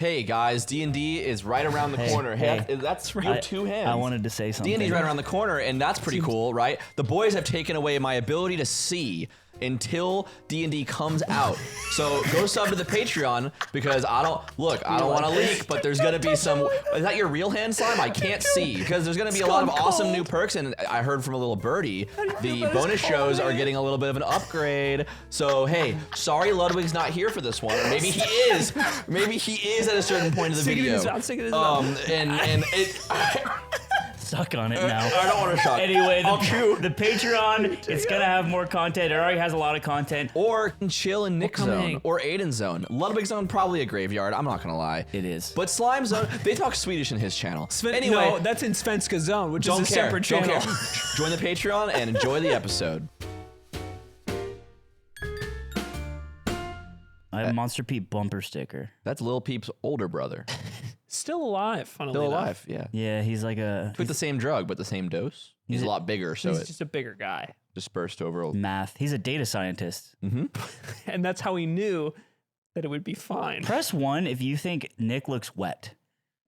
Hey guys, D&D is right around the corner. Hey, that's right. You have 2 hands. I wanted to say something. D&D's right around the corner, and that's pretty cool, right? The boys have taken away my ability to see until D&D comes out. So go sub to the Patreon because I don't want to leak, but there's gonna be some. Is that your real hand, Slime? I can't see because there's gonna be a lot of awesome new perks, and I heard from a little birdie the bonus shows are getting a little bit of an upgrade. So hey, sorry Ludwig's not here for this one. Or maybe he is. Maybe he is at a certain point of the video. And it. Stuck on it now. I don't want to shock. Anyway, the Patreon, it's gonna have more content. It already has a lot of content. Or Chill and Nick Zone, or Aiden Zone. Ludwig Zone, probably a graveyard, I'm not gonna lie. It is. But Slime Zone, they talk Swedish in his channel. Anyway, no, that's in Svenska Zone, which is a separate channel. Don't care. Join the Patreon and enjoy the episode. I have Monster Pete bumper sticker. That's Lil Peep's older brother. Still alive, funnily Still enough. alive, yeah. Yeah, he's like a... With the same drug, but the same dose. He's a lot bigger, so he's just a bigger guy. Dispersed over... Math. He's a data scientist. Mm-hmm. And that's how he knew that it would be fine. Press 1 if you think Nick looks wet.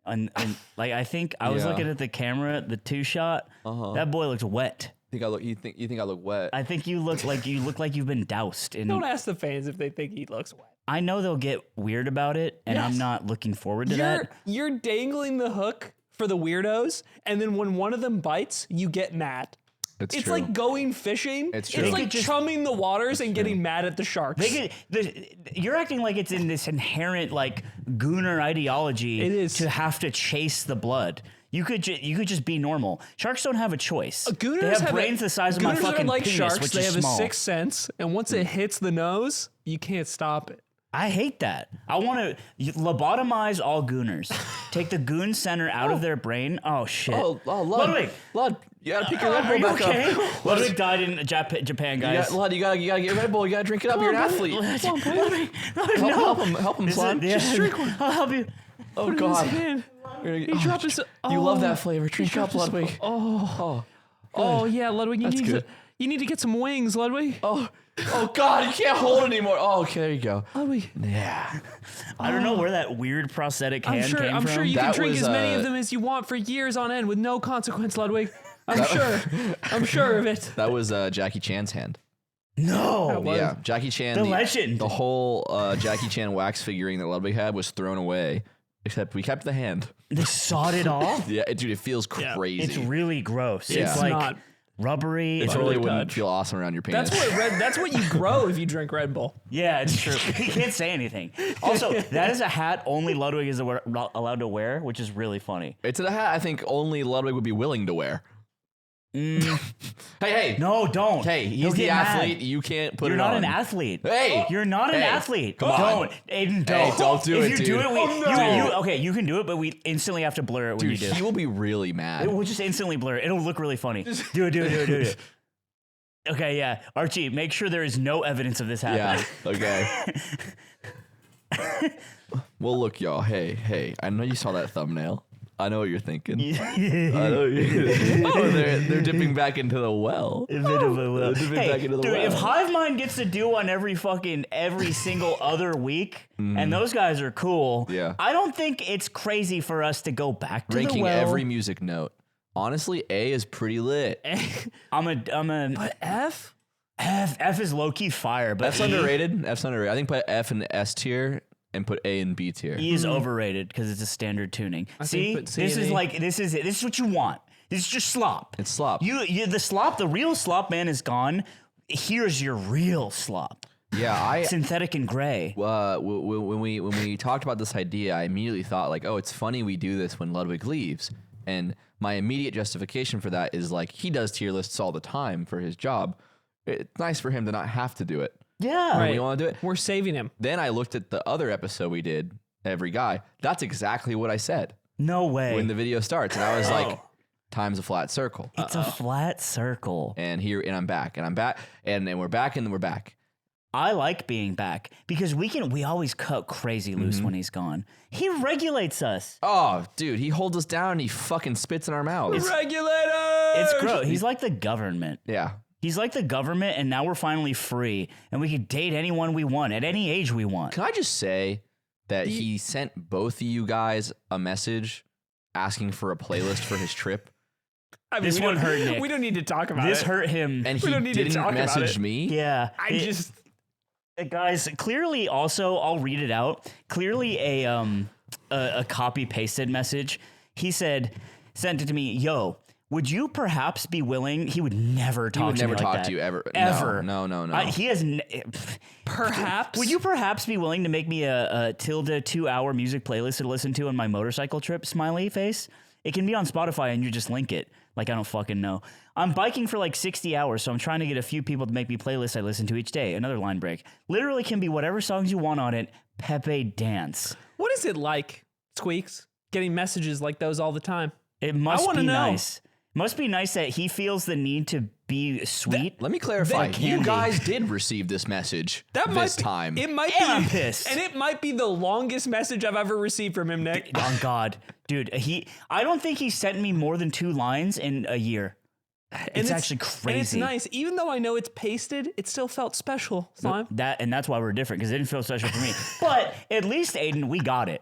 And like, I think I was looking at the camera, the 2-shot. That boy looks wet. You think I look wet? I think you look like you've been doused in... Don't ask the fans if they think he looks wet. I know they'll get weird about it, and I'm not looking forward to that. You're dangling the hook for the weirdos, and then when one of them bites, you get mad. It's true. like going fishing. It's true. It's like chumming the waters and getting mad at the sharks. You're acting like it's in this inherent like gooner ideology to have to chase the blood. You could just be normal. Sharks don't have a choice. Gooners they have brains the size of my fucking like penis, sharks. which They is have small. a sixth sense, and once it hits the nose, you can't stop it. I hate that. I want to lobotomize all gooners. Take the goon center out of their brain. Oh shit. Ludwig, you gotta pick your Red Bull back up. Ludwig died in Japan, guys. You gotta get your Red Bull. You gotta drink it up. You're an athlete. Help him, Slime. Just drink one. I'll help you. Oh God. He dropped his. You love that flavor. Drink up, Ludwig. Yeah, Ludwig. You need to get some wings, Ludwig. Oh God, you can't hold it anymore. Oh, okay, there you go. Ludwig. Yeah. I don't know where that weird prosthetic hand came from. I'm sure you can drink as many of them as you want for years on end with no consequence, Ludwig. I'm sure of it. That was Jackie Chan's hand. No. Yeah, Jackie Chan. The legend. The whole Jackie Chan wax figurine that Ludwig had was thrown away, except we kept the hand. They sawed it off? Yeah, dude, it feels crazy. It's really gross. Yeah. It's like not rubbery. It really wouldn't feel awesome around your penis. That's what you grow if you drink Red Bull. Yeah, it's true. He can't say anything. Also, that is a hat only Ludwig is allowed to wear, which is really funny. It's a hat I think only Ludwig would be willing to wear. Hey. No, don't. Hey, he's the athlete. You can't put You're it on. not an athlete. Hey. You're not an athlete. Come on. Don't. Aiden, don't. Hey, don't do it, If you do it, okay, you can do it, but we instantly have to blur it when you do it. He will be really mad. We'll just instantly blur it. It'll look really funny. Do it. Okay, yeah. Archie, make sure there is no evidence of this happening. Yeah, okay. Well, look, y'all. Hey. I know you saw that thumbnail. I know what you're thinking. I know they're dipping back into the well. A bit of a well. Back into the well. If Hive Mind gets to do one every single other week, and those guys are cool, I don't think it's crazy for us to go back to ranking the well. every music note. Honestly, A is pretty lit. But F is low key fire, but F's underrated. F's underrated. I think put F in S tier and put A in B tier. E is overrated because it's a standard tuning. See, this is what you want. This is just slop. It's slop. The real slop man is gone. Here's your real slop. Yeah, synthetic and gray. When we talked about this idea, I immediately thought like, oh, it's funny we do this when Ludwig leaves, and my immediate justification for that is like he does tier lists all the time for his job. It's nice for him to not have to do it. Yeah, right. We want to do it. We're saving him. Then I looked at the other episode we did, Every Guy. That's exactly what I said. No way. When the video starts, and I was like, time's a flat circle. It's a flat circle. And I'm back, and we're back, and we're back. I like being back because we always cut crazy loose when he's gone. He regulates us. Oh, dude, he holds us down and he fucking spits in our mouths. Regulator! It's gross. He's like the government. Yeah. He's like the government, and now we're finally free, and we can date anyone we want at any age we want. Can I just say, that he sent both of you guys a message asking for a playlist for his trip. I mean, This one hurt Nick. We don't need to talk about This it. hurt him. And We he don't need to didn't talk about message it. me? Yeah. Guys, clearly also, I'll read it out. Clearly a copy pasted message. He sent it to me, yo, would you perhaps be willing? He would never talk to me like that. He would never talk to you ever. Ever. No. He has... Perhaps. Would you perhaps be willing to make me a tilde 2-hour music playlist to listen to on my motorcycle trip? Smiley face. It can be on Spotify and you just link it. Like, I don't fucking know. I'm biking for like 60 hours, so I'm trying to get a few people to make me playlists I listen to each day. Another line break. Literally can be whatever songs you want on it. Pepe dance. What is it like, Squeaks, getting messages like those all the time? It must wanna be know. nice. Must be nice that he feels the need to be sweet. Let me clarify. That You can guys did receive this message this time. It might And I'm be pissed. And it might be the longest message I've ever received from him, Nick. On God. Dude, I don't think he sent me more than 2 lines in a year. It's actually crazy. And it's nice. Even though I know it's pasted, it still felt special, Slime. That's why we're different, because it didn't feel special for me. But at least, Aiden, we got it.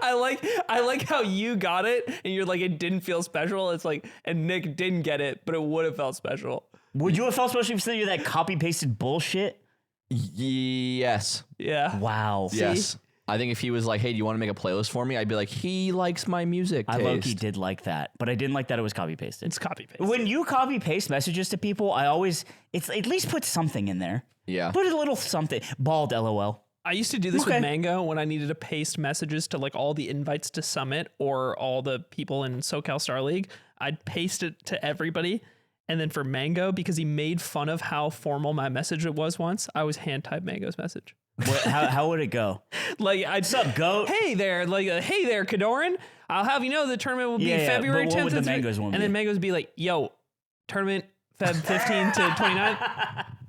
I like how you got it and you're like, it didn't feel special. It's like, and Nick didn't get it, but it would have felt special. Would you have felt special if you sent you that copy pasted bullshit? Yes. Yeah. Wow. Yes. I think if he was like, hey, do you want to make a playlist for me? I'd be like, he likes my music I taste. low-key did like that, but I didn't like that it was copy pasted. It's copy paste. When you copy paste messages to people, it's at least put something in there. Yeah. Put a little something. Bald LOL. I used to do this Okay. with Mango when I needed to paste messages to like all the invites to Summit or all the people in SoCal Star League. I'd paste it to everybody. And then for Mango, because he made fun of how formal my message was once, I was hand type Mango's message. How would it go? Like, What's up, goat? hey there, hey there, Kadoran. I'll have you know the tournament will be Yeah, February but 10th. what would the Mango's one and be? then Mango's be like, yo, tournament Feb 15 to 29.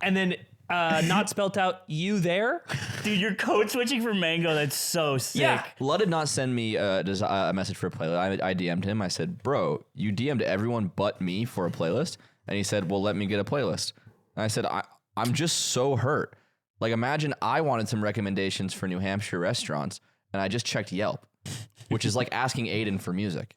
And then not spelt out, you there? Dude, you're code switching for Mango. That's so sick. Yeah. Lud did not send me a message for a playlist. I DM'd him. I said, bro, you DM'd everyone but me for a playlist. And he said, well, let me get a playlist. And I said, I'm just so hurt. Like, imagine I wanted some recommendations for New Hampshire restaurants, and I just checked Yelp, which is like asking Aiden for music.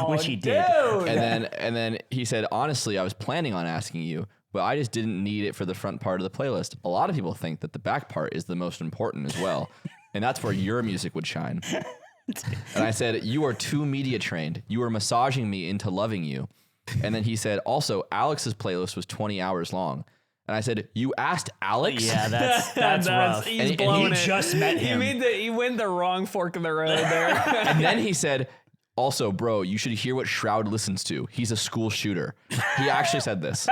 Which he did. And then he said, honestly, I was planning on asking you, but I just didn't need it for the front part of the playlist. A lot of people think that the back part is the most important as well. And that's where your music would shine. And I said, you are too media trained. You are massaging me into loving you. And then he said, also, Alex's playlist was 20 hours long. And I said, you asked Alex? Yeah, that's rough. He's And blowing he it. just met him. He went the wrong fork in the road there. And then he said, also, bro, you should hear what Shroud listens to. He's a school shooter. He actually said this.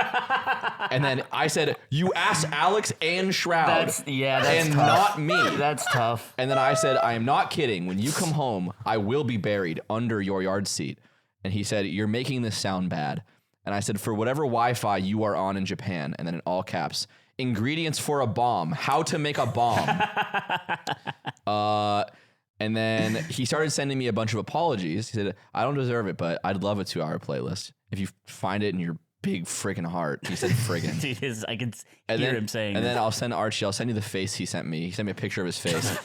And then I said, you asked Alex and Shroud. That's and tough. not me. That's tough. And then I said, I am not kidding. When you come home, I will be buried under your yard seat. And he said, you're making this sound bad. And I said, for whatever Wi-Fi you are on in Japan, and then in all caps, ingredients for a bomb, how to make a bomb. And then he started sending me a bunch of apologies. He said, I don't deserve it, but I'd love a 2-hour playlist. If you find it in your big friggin' heart. He said friggin'. Dude, I can And hear then, him saying and it. then I'll send Archie, I'll send you the face he sent me. He sent me a picture of his face.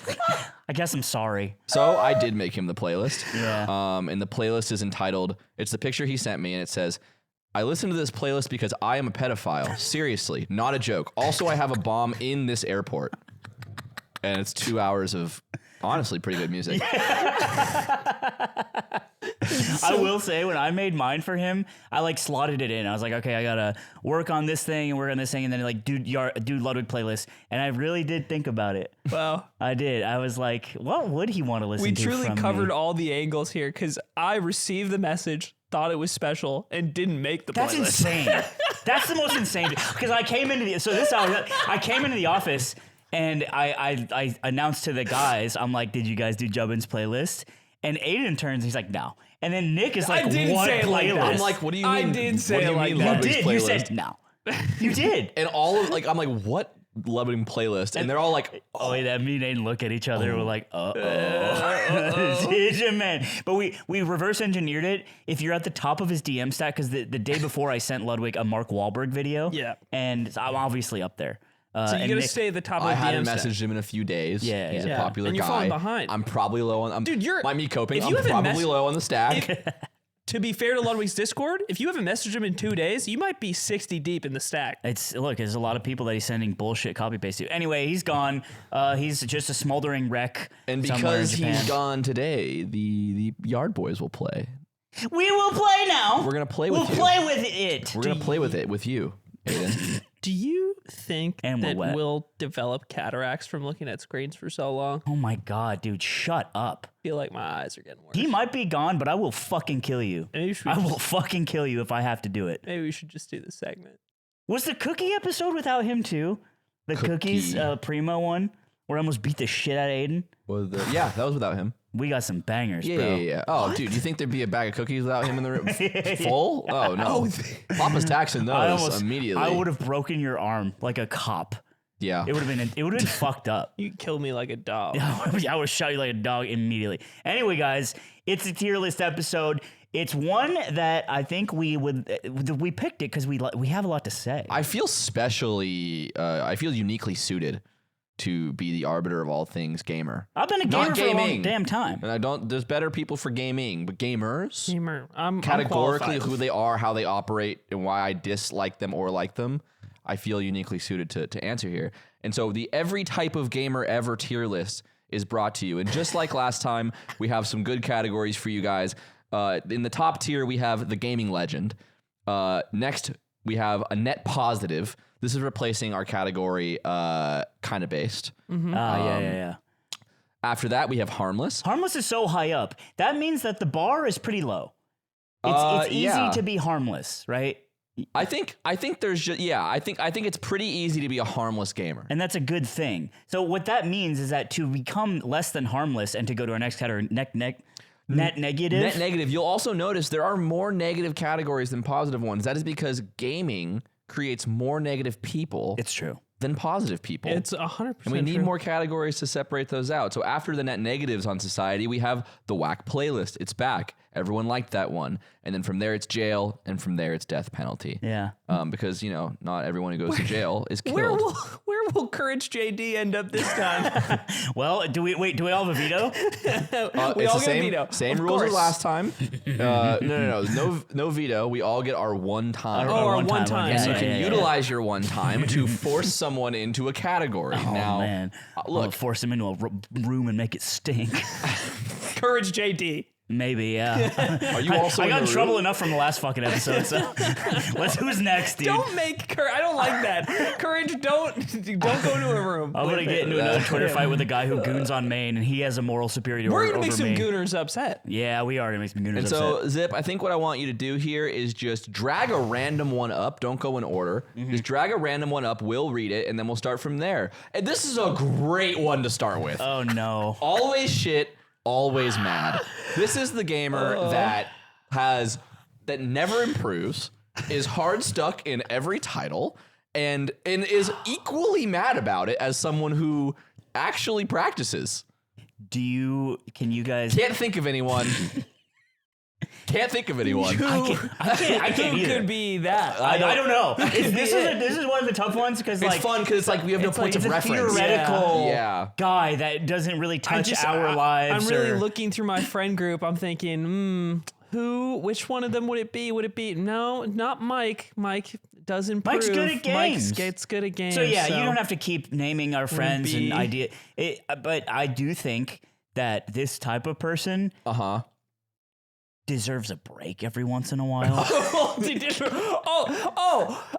I guess I'm sorry. So I did make him the playlist. Yeah. And the playlist is entitled, it's the picture he sent me, and it says, I listened to this playlist because I am a pedophile. Seriously, not a joke. Also, I have a bomb in this airport. And it's 2 hours of honestly pretty good music. I will say, when I made mine for him, I like slotted it in. I was like, okay, I gotta work on this thing and work on this thing, and then like, dude Ludwig playlist. And I really did think about it. Wow. I did. I was like, what would he want to listen We to? truly from covered me? all the angles here because I received the message, thought it was special, and didn't make the That's playlist. insane. That's the most insane. Because I came into I came into the office and I announced to the guys, I'm like, did you guys do Jubbin's playlist? And Aiden turns, he's like, no. And then Nick is like, I didn't what say it like playlist? that. I'm like, what do you I mean? did say what do it you like mean that. you Ludwig's did. playlist? You said no. You did. And all of, like, I'm like, what Ludwig playlist? And they're all like, Oh, wait, that me and Aiden look at each other. We're like, It's a man. But we reverse engineered it. If you're at the top of his DM stack, because the day before I sent Ludwig a Mark Wahlberg video. Yeah. And I'm obviously up there. So you and gotta Nick- stay at the top of I the hadn't DM messaged stack. him in a few days. Yeah, He's yeah. a popular And you're guy. falling behind. I'm probably low on. Dude, you're Might be coping. if I'm you haven't probably mess- low on the stack. To be fair to Ludwig's Discord, if you haven't messaged him in 2 days, you might be 60 deep in the stack. Look, there's a lot of people that he's sending bullshit copy paste to. Anyway, he's gone. He's just a smoldering wreck. And somewhere in because he's Japan. gone today, the Yard Boys will play. We will play now. We're gonna play with We'll you. play with it. We're gonna play with it with you, Aiden. Do you think And we're that wet. we'll develop cataracts from looking at screens for so long? Oh my god, dude, shut up. I feel like my eyes are getting worse. He might be gone, but I will fucking kill you. Maybe we should I will just- fucking kill you if I have to do it. Maybe we should just do the segment. Was the cookie episode without him too? The cookies primo one where I almost beat the shit out of Aiden? Yeah, that was without him. We got some bangers, Yeah, bro. yeah. Oh, dude, you think there'd be a bag of cookies without him in the room? Full? Oh no. Papa's taxing those immediately. I would have broken your arm like a cop. Yeah. It would have been fucked up. You kill me like a dog. I would have shot you like a dog immediately. Anyway, guys, it's a tier list episode. It's one that I think we picked it because we have a lot to say. I feel uniquely suited to be the arbiter of all things gamer. I've been a Not gamer for a long gaming. damn time. And there's better people for gaming, but gamers, Gamer. I'm categorically qualified. who they are, how they operate, and why I dislike them or like them, I feel uniquely suited to answer here. And so the every type of gamer ever tier list is brought to you. And just like last time, we have some good categories for you guys. In the top tier, we have the gaming legend. Next, we have a net positive. This is replacing our category kind of based. Yeah. After that, we have harmless. Harmless is so high up. That means that the bar is pretty low. It's easy yeah. to be harmless, right? I think there's just I think it's pretty easy to be a harmless gamer. And that's a good thing. So what that means is that to become less than harmless and to go to our next category, net negative. Net negative. You'll also notice there are more negative categories than positive ones. That is because gaming creates more negative people It's true. than positive people. It's 100%. and we need true. more categories to separate those out. So after the net negatives on society, we have the whack playlist. It's back. Everyone liked that one. And then from there, it's jail. And from there, it's death penalty. Yeah. Because, not everyone who goes to jail is killed. Where will CourageJD end up this time? Well, do we all have a veto? We it's all the get a veto. Same Of rules as course. last time. No veto. We all get our one time. our one one time. Yeah, And you yeah, can yeah. utilize your one time to force someone into a category. Oh now, man, look, I'll force him into a room and make it stink. CourageJD. Maybe, yeah. are you also I got in the trouble room? enough from the last fucking episode. So who's next, dude? Don't make courage. I don't like that. Courage. Don't go into a room. I'm gonna get into another Twitter fight with a guy who goons on main, and he has a moral superiority We're over gonna make some me. gooners upset. Yeah, we are gonna make some gooners And upset. so, Zip, I think what I want you to do here is just drag a random one up. Don't go in order. Just drag a random one up. We'll read it, and then we'll start from there. And this is a great one to start with. Oh no. Always shit, always mad. This is the gamer that never improves, is hard stuck in every title, and is equally mad about it as someone who actually practices. Can you guys? Can't think of anyone. Can't think of anyone. I can't Who either. could be that? I don't know. This is one of the tough ones because It's like fun because it's like we have no it's points like, of it's a reference. theoretical Yeah. guy that doesn't really touch our lives. I'm really or- looking through my friend group. I'm thinking, which one of them would it be? Would it be no, not Mike? Mike does improve. Mike's good at games. Mike's good at games. So yeah, you don't have to keep naming our friends be- and idea. But I do think that this type of person deserves a break every once in a while.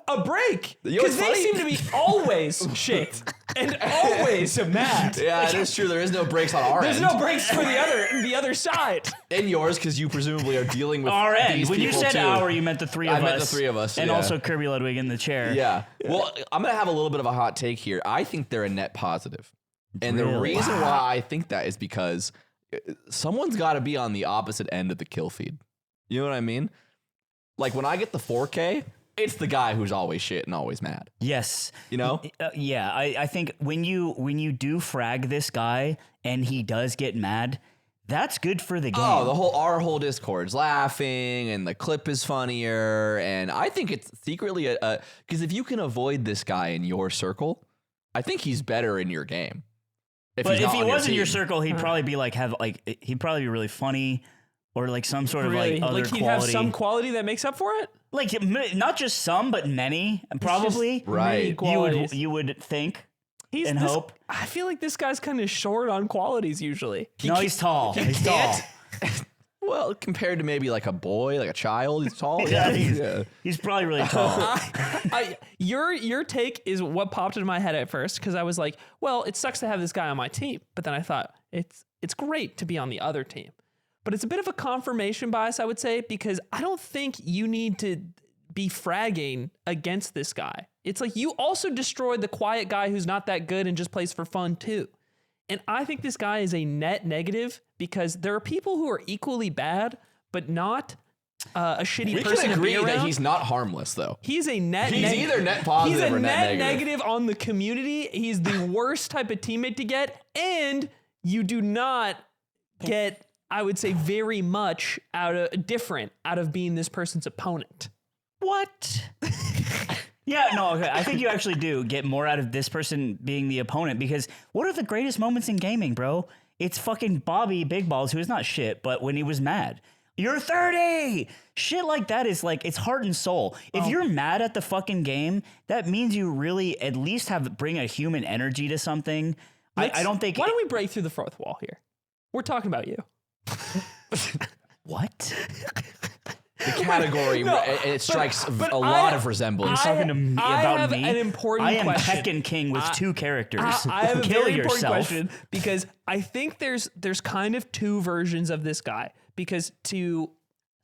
A break. You know what's Because they funny? seem to be always shit and always mad. Yeah, it is true. There is no breaks on our There's end. no breaks for the other side. In yours, because you presumably are dealing with Our end. these When you people said too. our, you meant the three of us. I meant the three of us, and yeah. also Kirby Ludwig in the chair. Yeah. Well, I'm gonna have a little bit of a hot take here. I think they're a net positive, and the Really? reason why I think that is because someone's got to be on the opposite end of the kill feed. You know what I mean? Like when I get the 4K, it's the guy who's always shit and always mad. Yes. You know? Yeah. I think when you do frag this guy and he does get mad, that's good for the game. Oh, our whole Discord's laughing, and the clip is funnier, and I think it's secretly because if you can avoid this guy in your circle, I think he's better in your game. But if he was in your team. circle, he'd probably be like he'd probably be really funny, or like some sort of like other he'd quality. have some quality that makes up for it. Like not just some, but many, probably. Right. You would think and this, hope. I feel like this guy's kind of short on qualities usually. No, he's tall. He's tall. Well, compared to maybe like a boy, like a child, he's tall. Yeah, he's probably really tall. Your take is what popped into my head at first, because I was like, well, it sucks to have this guy on my team, but then I thought it's great to be on the other team. But it's a bit of a confirmation bias, I would say, because I don't think you need to be fragging against this guy. It's like you also destroyed the quiet guy who's not that good and just plays for fun too. And I think this guy is a net negative because there are people who are equally bad, but not a shitty We person can agree to be around. that he's not harmless, though. He's a net. He's either net positive he's a or net negative on the community. He's the worst type of teammate to get, and you do not get, I would say, very much out of being this person's opponent. What? Yeah, no, okay. I think you actually do get more out of this person being the opponent, because what are the greatest moments in gaming, bro? It's fucking Bobby Big Balls, who is not shit, but when he was mad. You're 30! Shit like that is like, it's heart and soul. If you're mad at the fucking game, that means you really at least bring a human energy to something. I don't think... Why don't we break through the fourth wall here? We're talking about you. What? The category, it strikes a lot of resemblance. Talking to me I about have me? an important I am question. Tekken King with two characters. I have a Kill very important yourself. question, because I think there's kind of two versions of this guy. Because to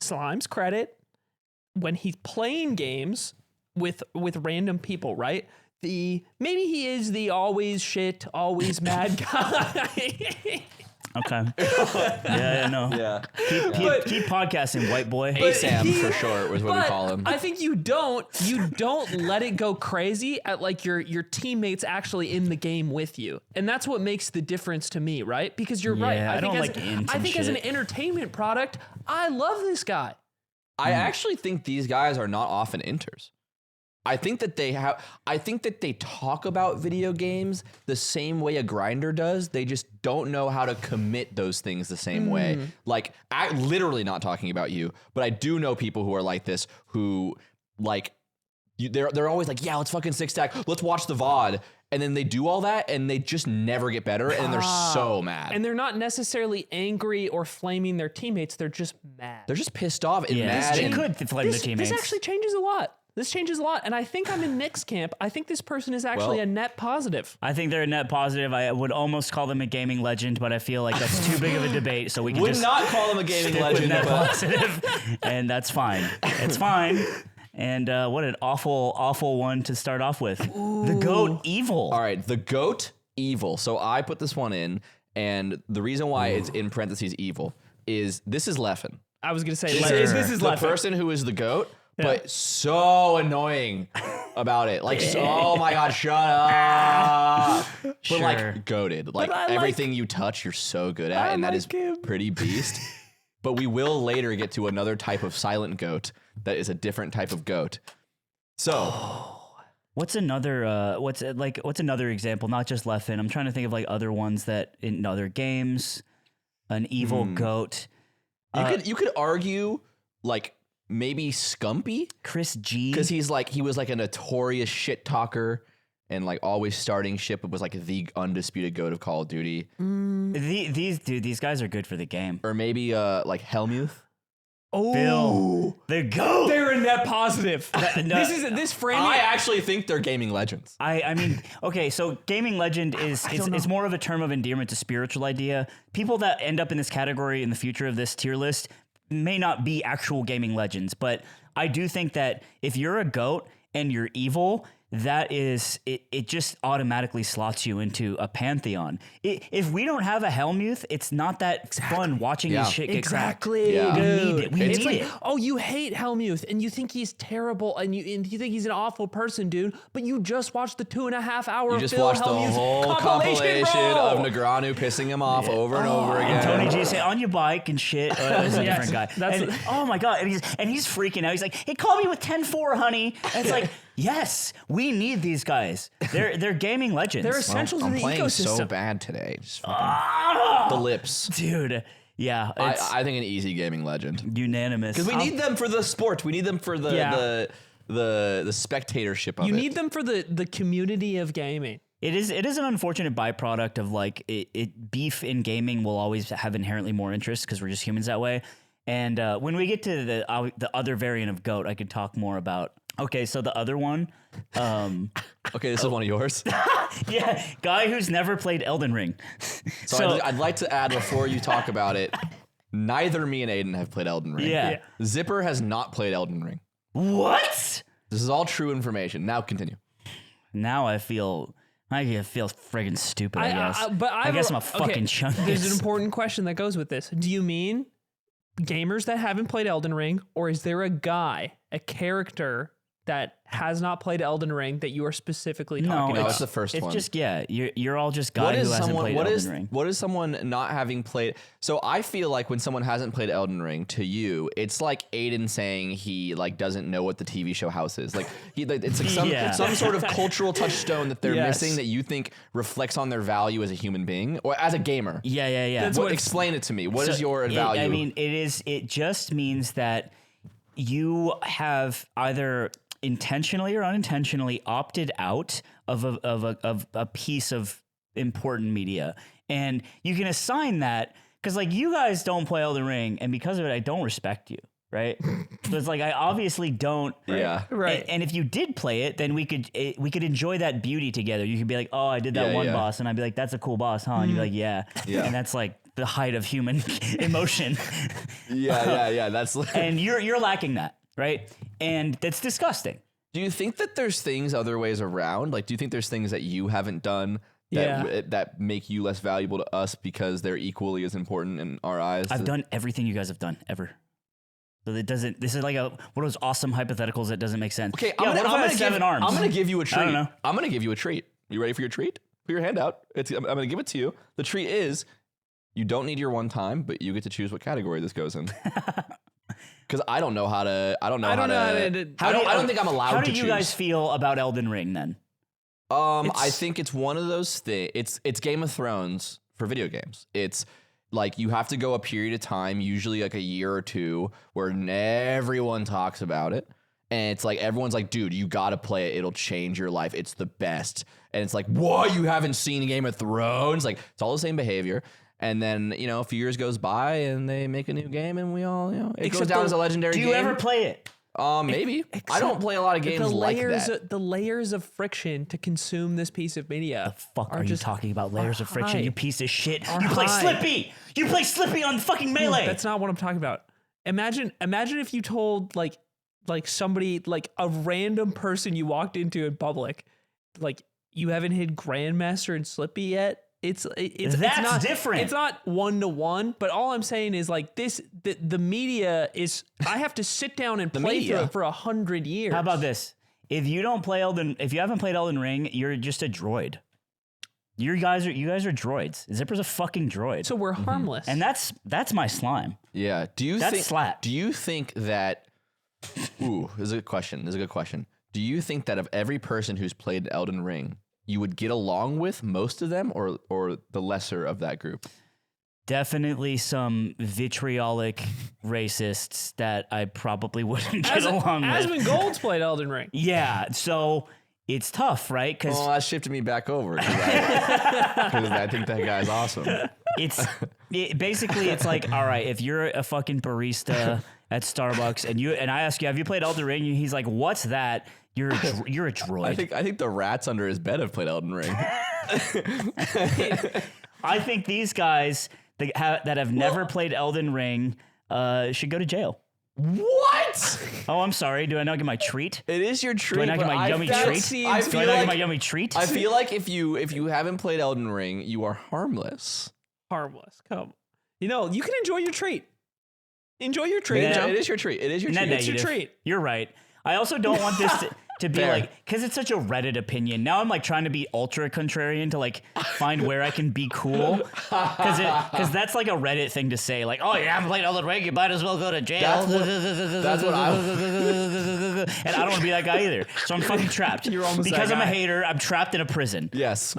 Slime's credit, when he's playing games with random people, right? Maybe he is the always shit, always mad guy. Okay. Yeah, no. Yeah. Keep podcasting, white boy. ASAM for short was what we call him. I think you don't let it go crazy at like your teammates actually in the game with you. And that's what makes the difference to me, right? Because you're right. I think don't like int and as an shit. entertainment product, I love this guy. I actually think these guys are not often inters. I think that they talk about video games the same way a grinder does. They just don't know how to commit those things the same way. Like, I literally not talking about you, but I do know people who are like this, who like they're always like, yeah, let's fucking six stack, let's watch the VOD. And then they do all that and they just never get better, and they're so mad. And they're not necessarily angry or flaming their teammates. They're just mad. They're just pissed off and Yeah, mad. they and- could flame their teammates. This actually changes a lot. This changes a lot. And I think I'm in Nick's camp. I think this person is actually Well- a net positive. I think they're a net positive. I would almost call them a gaming legend, but I feel like that's too big of a debate, so we can Would just not call him a gaming stick with legend, net but positive, and that's fine. It's fine. And what an awful one to start off with. The GOAT Evil. all right, the GOAT Evil. So I put this one in, and the reason why it's in parentheses evil is this is Leffen. I was going to say, This is the left. person who is the GOAT, but so annoying about it. Like, oh my God, shut up. But Sure. like, goated. Like, I like- everything you touch, you're so good at, and that is like him. pretty beast. But we will later get to another type of silent goat that is a different type of goat. So, What's another example? Not just Leffen. I'm trying to think of like other ones that in other games. An evil goat. you could argue, like, maybe Scumpy, Chris G. because he was like a notorious shit talker and like always starting shit, but was like the undisputed GOAT of Call of Duty. These guys are good for the game. Or maybe like Helmuth. Oh, Bill, the GOAT. they're a net positive. This framing. I actually think they're gaming legends. I mean, okay, so gaming legend is more of a term of endearment to spiritual idea. People that end up in this category in the future of this tier list may not be actual gaming legends, but I do think that if you're a GOAT and you're evil, that is, it just automatically slots you into a pantheon. If we don't have a Helmuth, it's not that fun watching his shit get cracked. Exactly. Yeah. We dude. need it. We It's need like, it. oh, you hate Helmuth and you think he's terrible and you think he's an awful person, dude. But you just watched the 2.5 hour You just Phil watched the Hellmuth whole compilation bro. of Negranu pissing him off over and over again. And Tony G say on your bike and shit. It's a different guy. Oh my god, and he's freaking out. He's like, hey, call me with 10-4, honey. And it's like, yes, we need these guys. They're gaming legends. They're essential to I'm the playing ecosystem. so bad today. Just fucking the lips. Dude. Yeah, I think an easy gaming legend. Unanimous. Because we need them for the sport. We need them for the spectatorship of it. You need them for the community of gaming. It is an unfortunate byproduct of like beef in gaming will always have inherently more interest because we're just humans that way. And when we get to the other variant of GOAT, I could talk more about. Okay, so the other one. Okay, this is one of yours. Yeah, guy who's never played Elden Ring. So I'd like to add before you talk about it, neither me and Aiden have played Elden Ring. Yeah. Zipper has not played Elden Ring. What? This is all true information. Now continue. Now I feel friggin' stupid, I guess. I guess I'm a fucking chungus. There's an important question that goes with this. Do you mean gamers that haven't played Elden Ring, or is there a character that has not played Elden Ring that you are specifically talking about? No, it's the first one. It's just, you're all just guy who hasn't played Elden Ring. What is someone not having played? So I feel like when someone hasn't played Elden Ring, to you, it's like Aiden saying he like doesn't know what the TV show House is. Like it's like some sort of cultural touchstone that they're missing that you think reflects on their value as a human being or as a gamer. Yeah. Explain it to me. What is your value? I mean, it just means that you have either intentionally or unintentionally opted out of a piece of important media, and you can assign that because like you guys don't play Elden Ring, and because of it I don't respect you, right? So it's like I obviously don't. Yeah, right. And if you did play it, then we could enjoy that beauty together. You could be like, oh, I did that one boss, and I'd be like, that's a cool boss, huh? And you'd be like, yeah, and that's like the height of human emotion. Yeah. That's and you're lacking that. Right? And that's disgusting. Do you think that there's things other ways around? Like, do you think there's things that you haven't done that make you less valuable to us because they're equally as important in our eyes? I've done everything you guys have done ever. So this is like one of those awesome hypotheticals that doesn't make sense. Okay, I'm gonna give you a treat. I don't know. I'm gonna give you a treat. You ready for your treat? Put your hand out. I'm gonna give it to you. The treat is you don't need your one time, but you get to choose what category this goes in. Because I don't know how to. I don't think I'm allowed to choose. How do you guys feel about Elden Ring then? I think it's one of those things. It's Game of Thrones for video games. It's like you have to go a period of time, usually like a year or two, where everyone talks about it. And it's like everyone's like, dude, you gotta play it. It'll change your life. It's the best. And it's like, what? You haven't seen Game of Thrones? Like, it's all the same behavior. And then, a few years goes by and they make a new game and we all, it goes down as a legendary game. Do you ever play it? Maybe. I don't play a lot of games like that. The layers of friction to consume this piece of media. The fuck are you talking about? Layers of friction, high. you piece of shit. You play Slippy! You play Slippy on fucking Melee! That's not what I'm talking about. Imagine if you told like somebody, like a random person you walked into in public, like you haven't hit Grandmaster and Slippy yet. It's not different. It's not 1-to-1, but all I'm saying is like the media is. I have to sit down and play through it for 100 years. How about this? If you haven't played Elden Ring, you're just a droid. You guys are droids. Zipper's a fucking droid. So we're harmless, and that's my slime. Yeah. Do you think that? Ooh, this is a good question. Do you think that of every person who's played Elden Ring, you would get along with most of them or the lesser of that group? Definitely some vitriolic racists that I probably wouldn't get along with. AsmondGold's played Elden Ring. Yeah, so it's tough, right? Well, that shifted me back over because I think that guy's awesome. Basically, it's like, all right, if you're a fucking barista at Starbucks and I ask you, have you played Elden Ring? And he's like, what's that? You're a droid. I think the rats under his bed have played Elden Ring. I think these guys that have never played Elden Ring should go to jail. What? Oh, I'm sorry. Do I not get my treat? It is your treat. Do I not get my yummy treat? Get my yummy treat? I feel like if you haven't played Elden Ring, you are harmless. Harmless. Come. You can enjoy your treat. Enjoy your treat. It is your treat. It is your treat. It's your treat. You're right. I also don't want this to... to be Fair. like, because it's such a Reddit opinion. Now I'm like trying to be ultra contrarian to like find where I can be cool, because that's like a Reddit thing to say. Like, oh, you haven't played Elden Ring, you might as well go to jail. That's what And I don't want to be that guy either. So I'm fucking trapped. You're almost because that I'm a guy. hater. I'm trapped in a prison. Yes.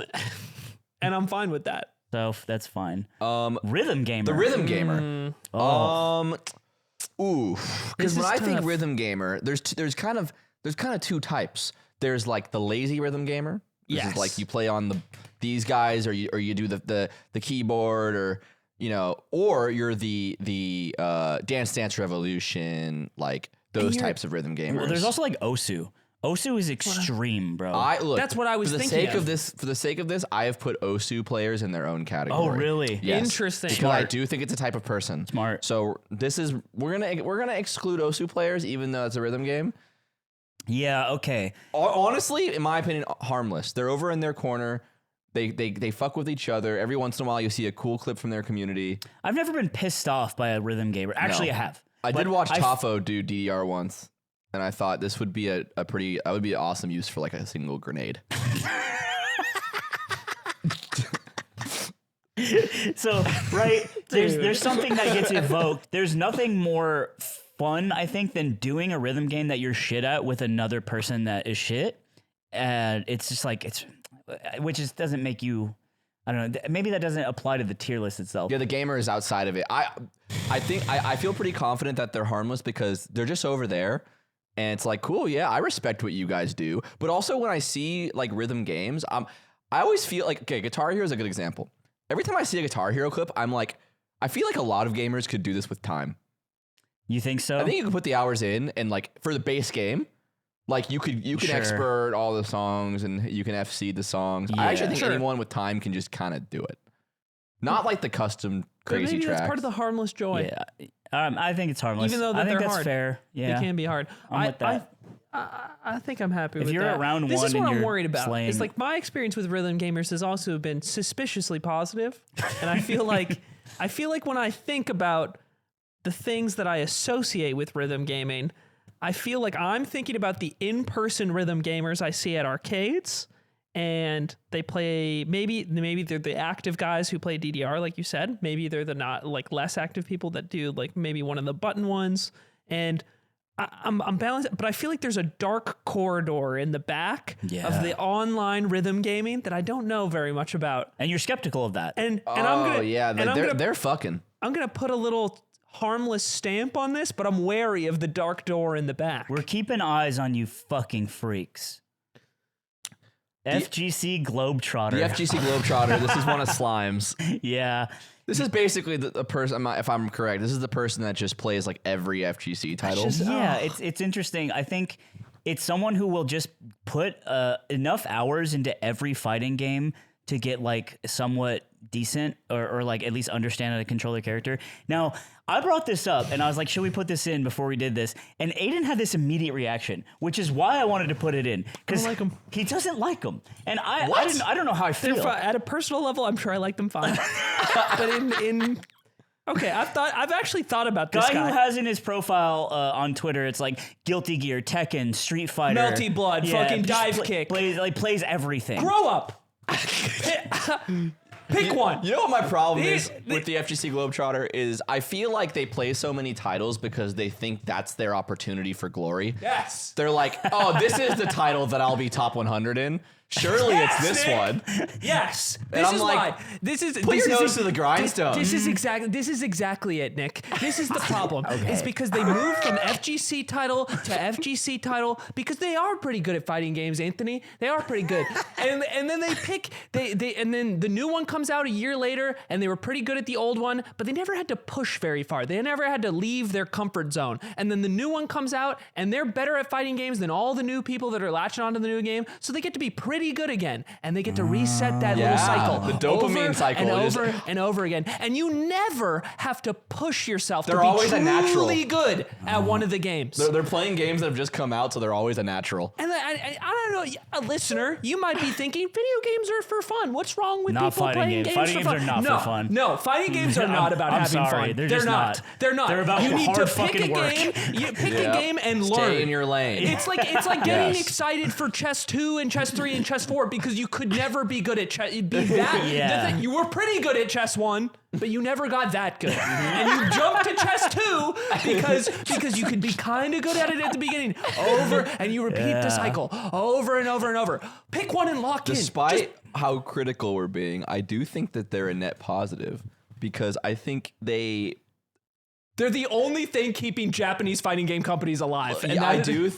And I'm fine with that. So that's fine. Rhythm Gamer. The Rhythm Gamer. Ooh, because This when is I think tough. Rhythm Gamer, there's kind of two types. There's like the lazy Rhythm Gamer. This Yes. is like you play on these guys, or you do the keyboard, or or you're the Dance Dance Revolution, like those you're- types of rhythm gamers. Well, there's also like OSU. OSU is extreme, bro. That's what I was for the thinking sake of. For the sake of this, I have put OSU players in their own category. Oh, really? Yes. Interesting. Because I Smart. do think it's a type of person. Smart. So we're gonna exclude OSU players, even though it's a rhythm game. Yeah, okay. Honestly, in my opinion, harmless. They're over in their corner. They fuck with each other. Every once in a while, you see a cool clip from their community. I've never been pissed off by a rhythm gamer. Actually, No. I have. I But did watch I- Tafo do DDR once, and I thought this would be that would be an awesome use for like a single grenade. So, right, there's something that gets evoked. There's nothing more fun, I think, than doing a rhythm game that you're shit at with another person that is shit. And it's just like, which just doesn't make you, I don't know, maybe that doesn't apply to the tier list itself. Yeah, the gamer is outside of it. I think I feel pretty confident that they're harmless because they're just over there. And it's like, cool, yeah, I respect what you guys do. But also when I see like rhythm games, I always feel like, okay, Guitar Hero is a good example. Every time I see a Guitar Hero clip, I'm like, I feel like a lot of gamers could do this with time. You think so? I think you can put the hours in, and like for the base game, like you can Sure. expert all the songs and you can FC the songs. I actually Yeah. think Sure. anyone with time can just kind of do it. Not like the custom But crazy maybe tracks. that's part of the harmless joy. Yeah. I think it's harmless. Even though I think they're that's hard. fair. Yeah. It can be hard. I'm with that. I think I'm happy with you're that. at round this one is what and I'm you're worried about. slaying- It's like my experience with rhythm gamers has also been suspiciously positive, and I feel like when I think about the things that I associate with rhythm gaming, I feel like I'm thinking about the in-person rhythm gamers I see at arcades, and they play maybe they're the active guys who play DDR, like you said. Maybe they're the not like less active people that do like maybe one of the button ones, and I'm balanced, but I feel like there's a dark corridor in the back Yeah. of the online rhythm gaming that I don't know very much about. And you're skeptical of that. And oh I'm gonna yeah, and like, I'm they're fucking. gonna put a little harmless stamp on this, but I'm wary of the dark door in the back. We're keeping eyes on you fucking freaks. FGC Globetrotter. The FGC Globetrotter. This is one of Slime's. Yeah. This is basically the person. If I'm correct, this is the person that just plays like every FGC title. Yeah, it's interesting. I think it's someone who will just put enough hours into every fighting game to get like somewhat decent or like at least understand how to control their character. Now, I brought this up and I was like, should we put this in before we did this? And Aiden had this immediate reaction, which is why I wanted to put it in. Because like 'em. he doesn't like them. And I don't know how I They're feel. at a personal level, I'm sure I like them fine. But okay, I've actually thought about this Guy guy. who has in his profile on Twitter, it's like Guilty Gear, Tekken, Street Fighter, Melty Blood, fucking just dive kick. plays everything. Grow up. Pick one. You know what my problem is These- with the FGC Globetrotter is I feel like they play so many titles because they think that's their opportunity for glory. Yes. They're like, oh, this is the title that I'll be top 100 in. Surely it's this Nick. one. Yes. And This I'm is like, why. This is put your nose to the grindstone. This is exactly it, Nick. This is the problem. It's because they moved from FGC title to FGC title because they are pretty good at fighting games, Anthony. They are pretty good. And then they pick and then the new one comes out a year later and they were pretty good at the old one, but they never had to push very far. They never had to leave their comfort zone. And then the new one comes out and they're better at fighting games than all the new people that are latching onto the new game. So they get to be pretty pretty good again, and they get to reset that little cycle. The dopamine over cycle. and over and over again. And you never have to push yourself to be always a natural. truly good at one of the games. They're playing games that have just come out, so they're always a natural. And I don't know, a listener, you might be thinking video games are for fun. What's wrong with Not people fighting playing games. games Fighting for games fun? are not for fun. No, fighting games are not about I'm having sorry, fun. they're just not. They're not. They're about you need hard to pick fucking a work. game. You pick a game and Stay learn. in your lane. It's like getting Yes. excited for chess 2 and chess 3 and chess 4 because you could never be good at chess. Yeah. You were pretty good at chess 1, but you never got that good. And you jumped to chess 2 because you could be kind of good at it at the beginning. And you repeat the cycle over and over and over. Pick one and lock in. Despite how critical we're being, I do think that they're a net positive because I think they're the only thing keeping Japanese fighting game companies alive. And I do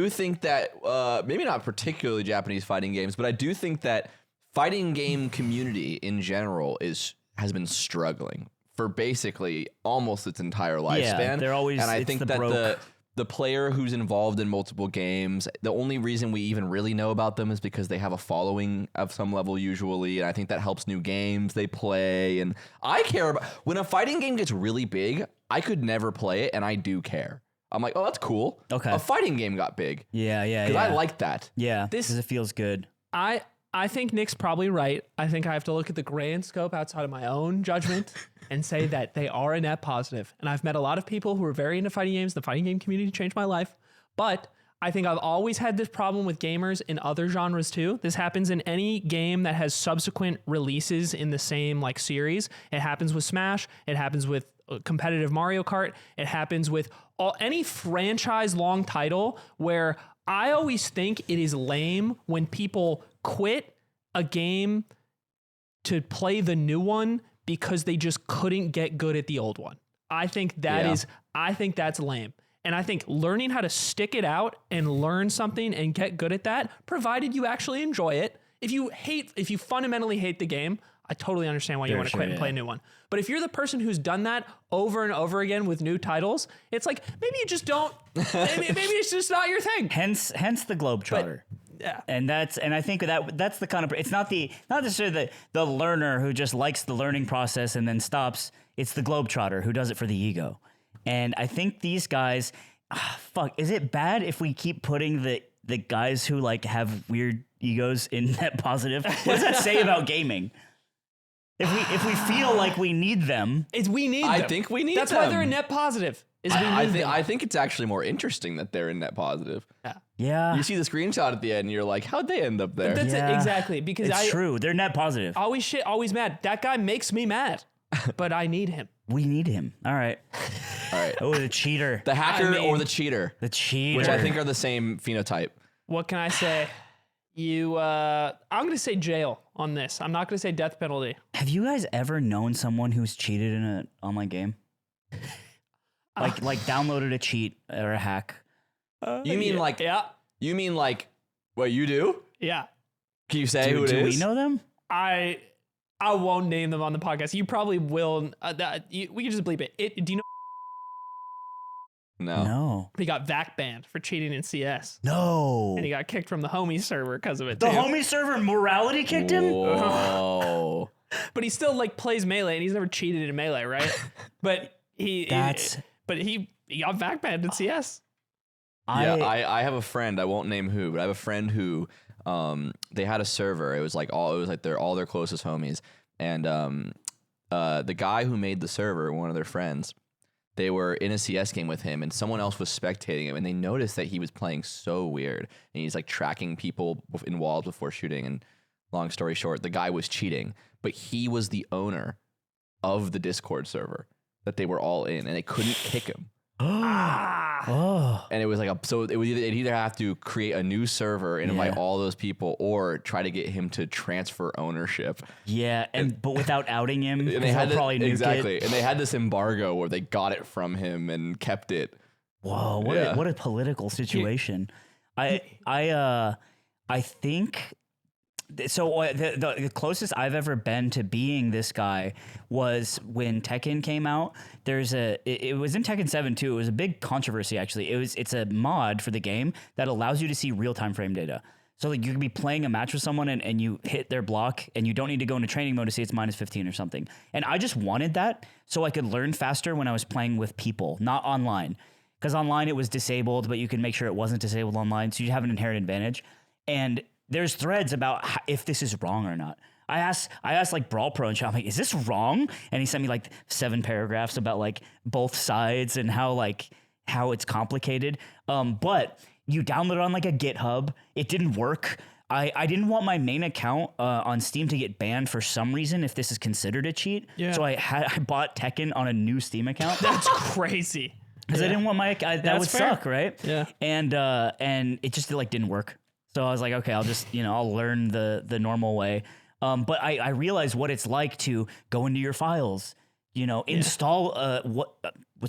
think that maybe not particularly Japanese fighting games, but I do think that fighting game community in general has been struggling for basically almost its entire lifespan. they're always- and I it's think the that broke. the player who's involved in multiple games, the only reason we even really know about them is because they have a following of some level usually, and I think that helps new games they play. And I care about when a fighting game gets really big. I could never play it, and I do care. I'm like, oh, that's cool. Okay. A fighting game got big. Yeah. Because I like that. Yeah, because it feels good. I think Nick's probably right. I think I have to look at the grand scope outside of my own judgment and say that they are a net positive. And I've met a lot of people who are very into fighting games. The fighting game community changed my life. But I think I've always had this problem with gamers in other genres too. This happens in any game that has subsequent releases in the same like series. It happens with Smash. It happens with competitive Mario Kart. It happens with any franchise long title where I always think it is lame when people quit a game to play the new one because they just couldn't get good at the old one. I think I think that's lame. And I think learning how to stick it out and learn something and get good at that, provided you actually enjoy it. If you fundamentally hate the game, I totally understand why you want to quit and play a new one. But if you're the person who's done that over and over again with new titles, it's like, maybe you just don't, maybe it's just not your thing. Hence the Globetrotter. Yeah. And I think that's the kind of, it's not necessarily the learner who just likes the learning process and then stops. It's the Globetrotter who does it for the ego. And I think these guys, is it bad if we keep putting the guys who like have weird egos in net positive? What does that say about gaming? If we feel like we need them, We need them. I think we need That's them. why they're a net positive. I think it's actually more interesting that they're in net positive. yeah, You see the screenshot at the end, and you're like, how'd they end up there? That's it, exactly. Because it's true. They're net positive. always mad. That guy makes me mad, but I need him. We need him. All right. All right. Oh, the cheater. The hacker I mean- or the cheater, The cheater. which I think are the same phenotype. What can I say? I'm going to say jail on this. I'm not going to say death penalty. Have you guys ever known someone who's cheated in an online game? Like downloaded a cheat or a hack? You mean like? Yeah. You mean like what you do? Yeah. Can you say who it Do is? we know them? I won't name them on the podcast. You probably will. We can just bleep it. Do you know No. he got VAC banned for cheating in CS? No. And he got kicked from the homie server because of it The too. homie server morality kicked him? Whoa. But he still like plays Melee and he's never cheated in Melee, right? But he got VAC banned in CS. I have a friend. I won't name who, but I have a friend who they had a server. It was like all their closest homies, and the guy who made the server, one of their friends, they were in a CS game with him, and someone else was spectating him, and they noticed that he was playing so weird, and he's like tracking people in walls before shooting. And long story short, the guy was cheating, but he was the owner of the Discord server that they were all in, and they couldn't kick him. Oh. And it was like it'd either have to create a new server and invite all those people, or try to get him to transfer ownership. Yeah, but without outing him, And they they had probably nuke exactly, it. and they had this embargo where they got it from him and kept it. Whoa, what a political situation. I think so. The closest I've ever been to being this guy was when Tekken came out. It was in Tekken 7 too. It was a big controversy actually. It's a mod for the game that allows you to see real-time frame data. So like you could be playing a match with someone and you hit their block and you don't need to go into training mode to see it's -15 or something. And I just wanted that so I could learn faster when I was playing with people, not online. Because online it was disabled, but you can make sure it wasn't disabled online, so you have an inherent advantage. And there's threads about if this is wrong or not. I asked like Brawl Pro and shit, I'm like, is this wrong? And he sent me like 7 paragraphs about like both sides and how it's complicated. But you download it on like a GitHub. It didn't work. I didn't want my main account on Steam to get banned for some reason if this is considered a cheat. Yeah. So I bought Tekken on a new Steam account. That's crazy. Because I didn't want that would fair. suck, right? Yeah. And it just like didn't work. So I was like, okay, I'll just I'll learn the normal way. But I realized what it's like to go into your files, install what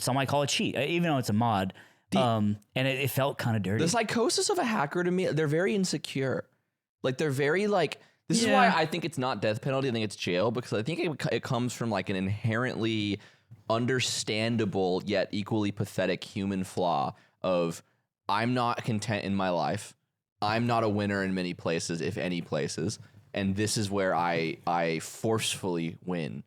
some might call a cheat, even though it's a mod. And it felt kind of dirty. The psychosis of a hacker to me, they're very insecure. Like they're very like, this is why I think it's not death penalty. I think it's jail, because I think it comes from like an inherently understandable yet equally pathetic human flaw of I'm not content in my life. I'm not a winner in many places, if any places. And this is where I forcefully win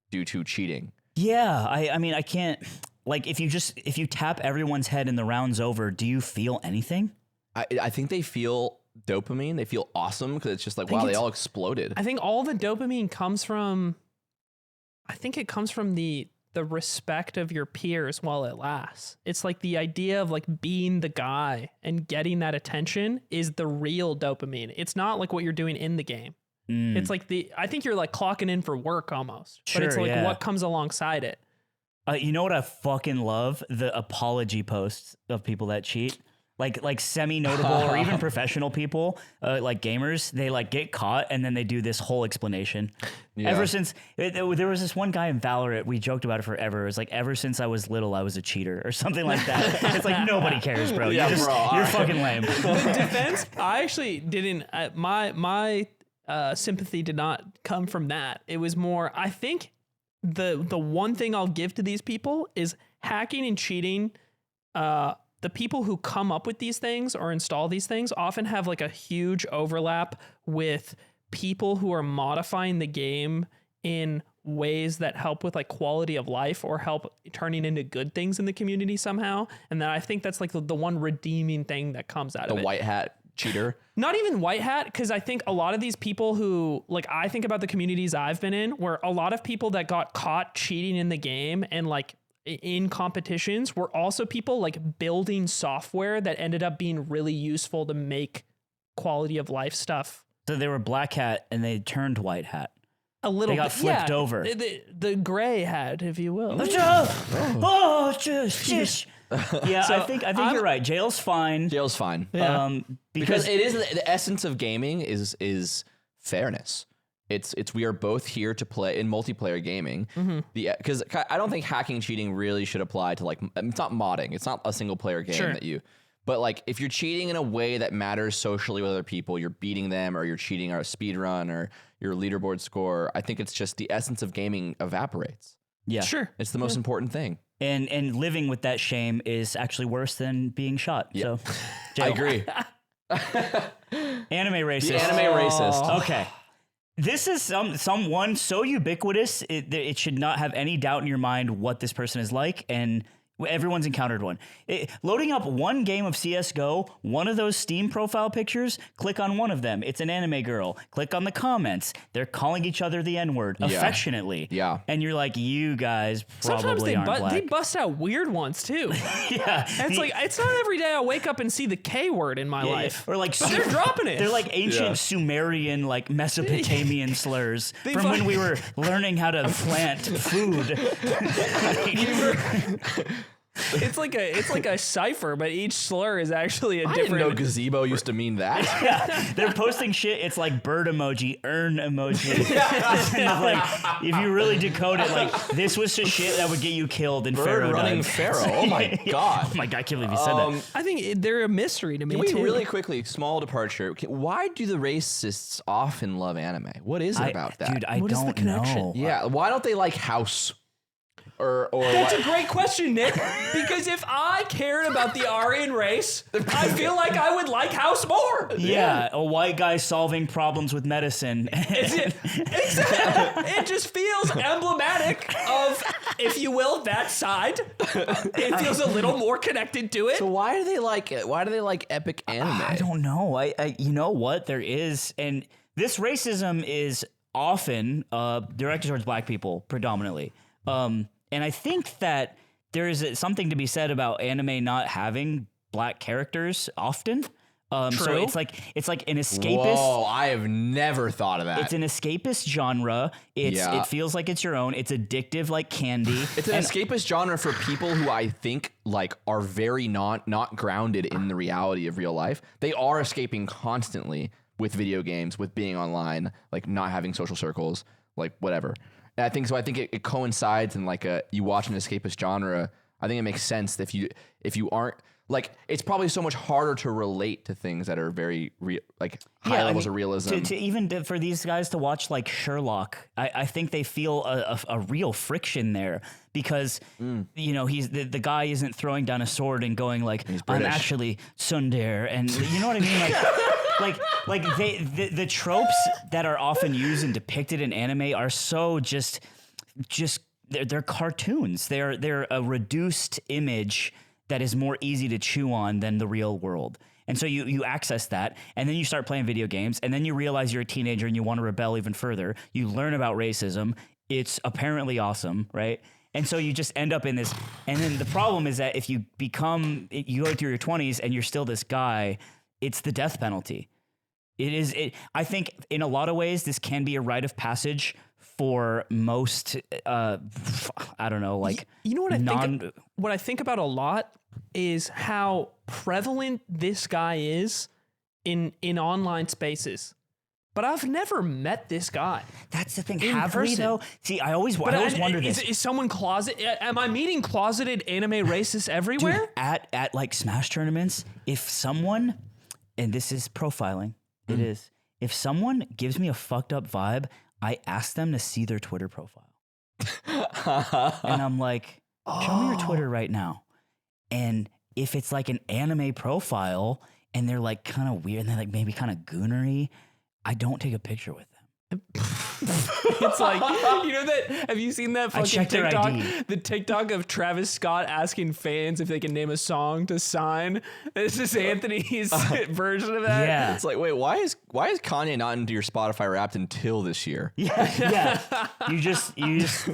due to cheating. Yeah. I mean, I can't. Like, if you tap everyone's head and the round's over, do you feel anything? I think they feel dopamine. They feel awesome because it's just like, wow, they all exploded. I think all the dopamine comes from, the respect of your peers while it lasts. It's like the idea of like being the guy and getting that attention is the real dopamine. It's not like what you're doing in the game. It's like I think you're like clocking in for work almost, but it's like what comes alongside it. You know what I fucking love? The apology posts of people that cheat. Like semi-notable or even professional people, like gamers, they like get caught and then they do this whole explanation. Yeah. Ever since, there was this one guy in Valorant, we joked about it forever. It was like, ever since I was little, I was a cheater or something like that. It's like, nobody cares, bro. Yeah, you're fucking lame. The defense, I actually didn't, my sympathy did not come from that. It was more, I think the one thing I'll give to these people is hacking and cheating. The people who come up with these things or install these things often have like a huge overlap with people who are modifying the game in ways that help with like quality of life or help turning into good things in the community somehow. And then I think that's like the one redeeming thing that comes out of it. The white hat cheater. Not even white hat, because I think a lot of these people who, like, I think about the communities I've been in where a lot of people that got caught cheating in the game and like in competitions were also people like building software that ended up being really useful to make quality of life stuff. So they were black hat and they turned white hat. A little bit. They got flipped over. The gray hat, if you will. Yeah, so I think you're right. Jail's fine. Jail's fine. Yeah. Because it is the essence of gaming is fairness. It's we are both here to play in multiplayer gaming. Because I don't think hacking and cheating really should apply to like, it's not modding. It's not a single player game that you, but like if you're cheating in a way that matters socially with other people, you're beating them or you're cheating or a speed run or your leaderboard score. I think it's just the essence of gaming evaporates. Yeah, sure. It's the most important thing. And living with that shame is actually worse than being shot. Yeah. So I agree. Anime racist. The anime racist. Okay. This is someone so ubiquitous, it should not have any doubt in your mind what this person is like, and everyone's encountered one. Loading up one game of CSGO, one of those Steam profile pictures, click on one of them. It's an anime girl. Click on the comments. They're calling each other the N-word affectionately. Yeah. And you're like, you guys probably aren't black. They bust out weird ones too. Yeah. It's like, it's not every day I wake up and see the K word in my life. Or like, they're dropping it. They're like ancient Sumerian, like Mesopotamian slurs from when we were learning how to plant food. It's like a cipher, but each slur is actually a different. I didn't know gazebo used to mean that. Yeah, they're posting shit. It's like bird emoji, urn emoji. Like, if you really decode it, like this was the shit that would get you killed in Bird running Pharaoh. Oh my god. Oh my god, I can't believe you said that. I think they're a mystery to me. Wait, too. really quickly, small departure. Why do the racists often love anime? What is it about that? Dude, I What is don't the connection? know. Yeah, why don't they like House? or That's a great question, Nick. Because if I cared about the Aryan race, I feel like I would like House more. Yeah, a white guy solving problems with medicine. It just feels emblematic of, if you will, that side. It feels a little more connected to it. So why do they like it? Why do they like epic anime? I don't know. I you know what there is, and this racism is often directed towards black people predominantly. And I think that there is something to be said about anime not having black characters often. So it's like an escapist. Whoa, I have never thought of that. It's an escapist genre. It feels like it's your own. It's addictive like candy. It's an escapist genre for people who I think like are very not grounded in the reality of real life. They are escaping constantly with video games, with being online, like not having social circles, like whatever. And I think so. I think it coincides in like you watch an escapist genre. I think it makes sense that if you aren't like, it's probably so much harder to relate to things that are very high levels of realism. For these guys to watch like Sherlock, I think they feel a real friction there because you know he's the guy isn't throwing down a sword and going like I'm actually Sundar, and you know what I mean like the tropes that are often used and depicted in anime are so just they're cartoons. They're a reduced image that is more easy to chew on than the real world. And so you access that, and then you start playing video games, and then you realize you're a teenager and you want to rebel even further. You learn about racism. It's apparently awesome, right? And so you just end up in this. And then the problem is that if you go through your 20s and you're still this guy, it's the death penalty. I think in a lot of ways, this can be a rite of passage for most, I don't know, like, you know what I think about a lot is how prevalent this guy is in online spaces. But I've never met this guy. That's the thing. Have we though? See, I always wonder this. Is someone am I meeting closeted anime racists everywhere? Dude, at like Smash tournaments, if someone, and this is profiling, it is, if someone gives me a fucked up vibe, I ask them to see their Twitter profile. And I'm like, show me your Twitter right now. And if it's like an anime profile and they're like kind of weird and they're like maybe kind of goonery, I don't take a picture with them. It's like, you know that, have you seen that fucking TikTok? The TikTok of Travis Scott asking fans if they can name a song to sign. This is Anthony's version of that. Yeah. It's like, wait, why is Kanye not into your Spotify Wrapped until this year? Yeah. You just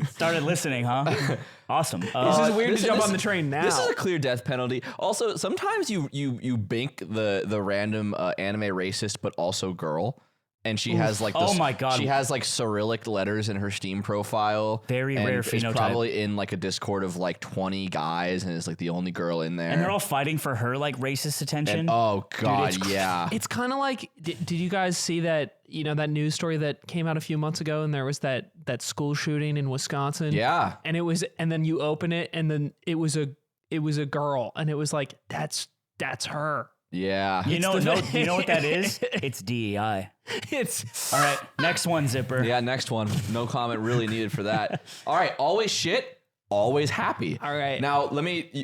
started listening, huh? Awesome. This is weird to jump on the train now. This is a clear death penalty. Also, sometimes you bank the random anime racist, but also girl. And she has like oh my God. She has like Cyrillic letters in her Steam profile. Very rare phenotype. It's probably in like a Discord of like 20 guys, and is like the only girl in there. And they're all fighting for her like racist attention. And, oh God, dude, yeah. It's kind of like, did you guys see that? You know that news story that came out a few months ago, and there was that school shooting in Wisconsin. Yeah. And then you open it, and then it was a girl, and it was like that's her. Yeah. You know what that is? It's DEI. It's all right. Next one, Zipper. Yeah, next one. No comment really needed for that. All right. Always shit, always happy. All right. Now,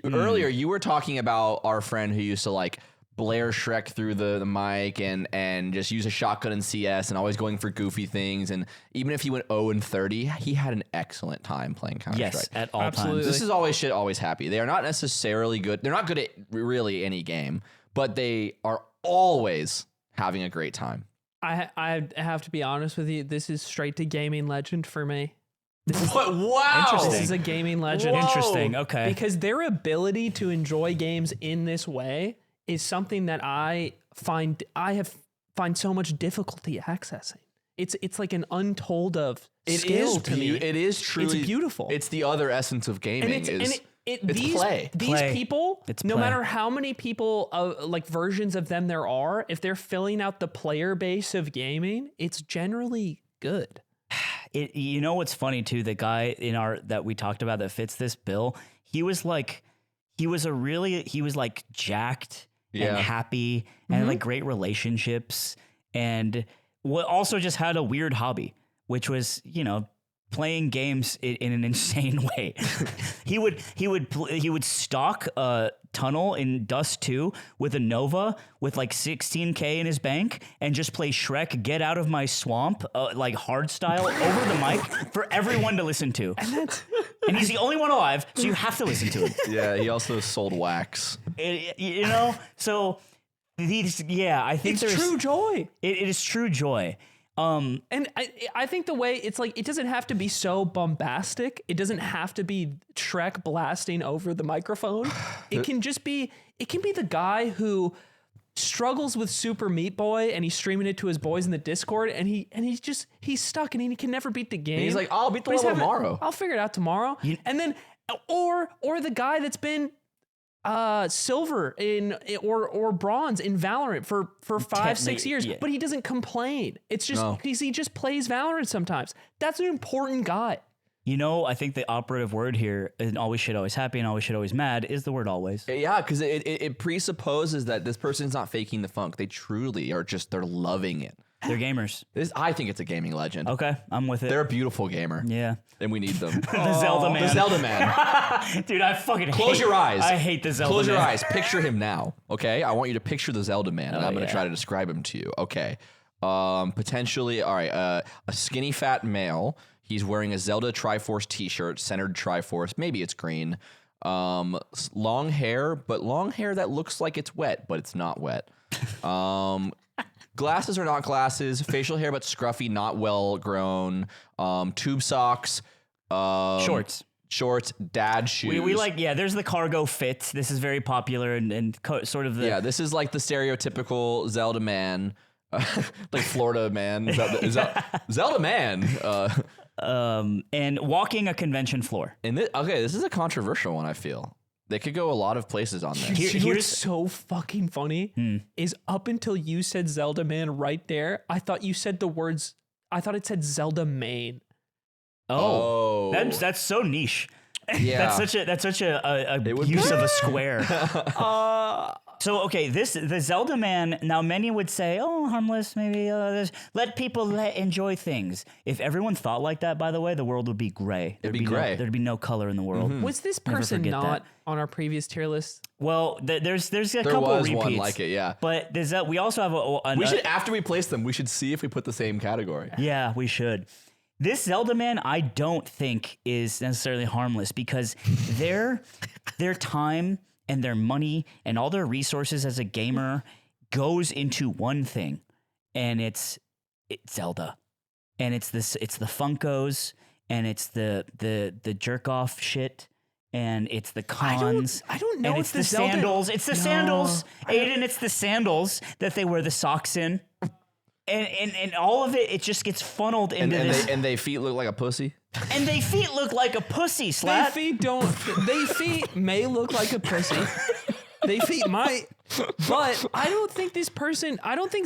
earlier you were talking about our friend who used to like blare Shrek through the mic and just use a shotgun in CS and always going for goofy things. And even if he went 0-30, he had an excellent time playing Counter-Strike. Yes, at all Absolutely. times. This is always shit, always happy. They are not necessarily good. They're not good at really any game, but they are always having a great time. I have to be honest with you. This is straight to gaming legend for me. What? Wow. Interesting. This is a gaming legend. Whoa. Interesting. Okay. Because their ability to enjoy games in this way is something that I find so much difficulty accessing. It's like an untold of skill to me. It is truly It's beautiful. It's the other essence of gaming. It's play. These people, It's no play. matter how many people, like versions of them there are, if they're filling out the player base of gaming, it's generally good. You know what's funny too? The guy that we talked about that fits this bill, he was jacked and happy and had like great relationships, and also just had a weird hobby, which was, playing games in an insane way. he would stalk a tunnel in Dust 2 with a Nova with like 16K in his bank and just play Shrek Get Out of My Swamp like hard style over the mic for everyone to listen to. And he's the only one alive, so you have to listen to him. Yeah, he also sold wax. You know, so these, yeah, I think it's true joy. It is true joy. And I think the way it's like, it doesn't have to be so bombastic. It doesn't have to be Shrek blasting over the microphone. It can be the guy who struggles with Super Meat Boy and he's streaming it to his boys in the Discord and he's stuck and he can never beat the game. And he's like, I'll beat the level tomorrow. I'll figure it out tomorrow. And then, or the guy that's been silver or bronze in Valorant for 5-6 years, but he doesn't complain. It's just because he just plays Valorant sometimes. That's an important guy. You know, I think the operative word here, and always shit, always happy, and always shit, always mad, is the word always. Yeah, because it presupposes that this person's not faking the funk. They truly are they're loving it. They're gamers. I think it's a gaming legend. Okay, I'm with it. They're a beautiful gamer. Yeah. And we need them. The Zelda Man. The Zelda Man. Dude, I fucking Close your eyes. I hate the Zelda Close Man. your eyes. Picture him now, okay? I want you to picture the Zelda Man, and I'm going to yeah. try to describe him to you. Okay. Potentially, all right, a skinny fat male. He's wearing a Zelda Triforce t-shirt, centered Triforce. Maybe it's green. Long hair, but long hair that looks like it's wet, but it's not wet. Glasses are not glasses. Facial hair, but scruffy, not well grown. Tube socks. Shorts, dad shoes. We like, yeah, there's the cargo fit. This is very popular and sort of the... Yeah, this is like the stereotypical Zelda man, like Florida man. Zelda man. And walking a convention floor. And this is a controversial one, I feel. They could go a lot of places on this. Here's so fucking funny is up until you said Zelda Man right there, I thought you said it said Zelda Main. Oh. That's so niche. Yeah. That's such a use of a square. So, okay, the Zelda Man, now many would say, oh, harmless, maybe let people enjoy things. If everyone thought like that, by the way, the world would be gray. It'd be gray. There'd be no color in the world. Was this person not on our previous tier list? Well, there's a There couple was repeats. one like it, yeah. But we also have We should, after we place them, we should see if we put the same category. Yeah, we should. This Zelda Man, I don't think is necessarily harmless because their time and their money and all their resources as a gamer goes into one thing, and it's Zelda, and it's the Funkos, and it's the jerk off shit, and it's the cons. I don't know. And it's the sandals. It's the sandals, Aiden. It's the sandals that they wear the socks in. And all of it just gets funneled into this. And they feet look like a pussy. And they feet look like a pussy, Slat. They feet may look like a pussy. They feet might, but I don't think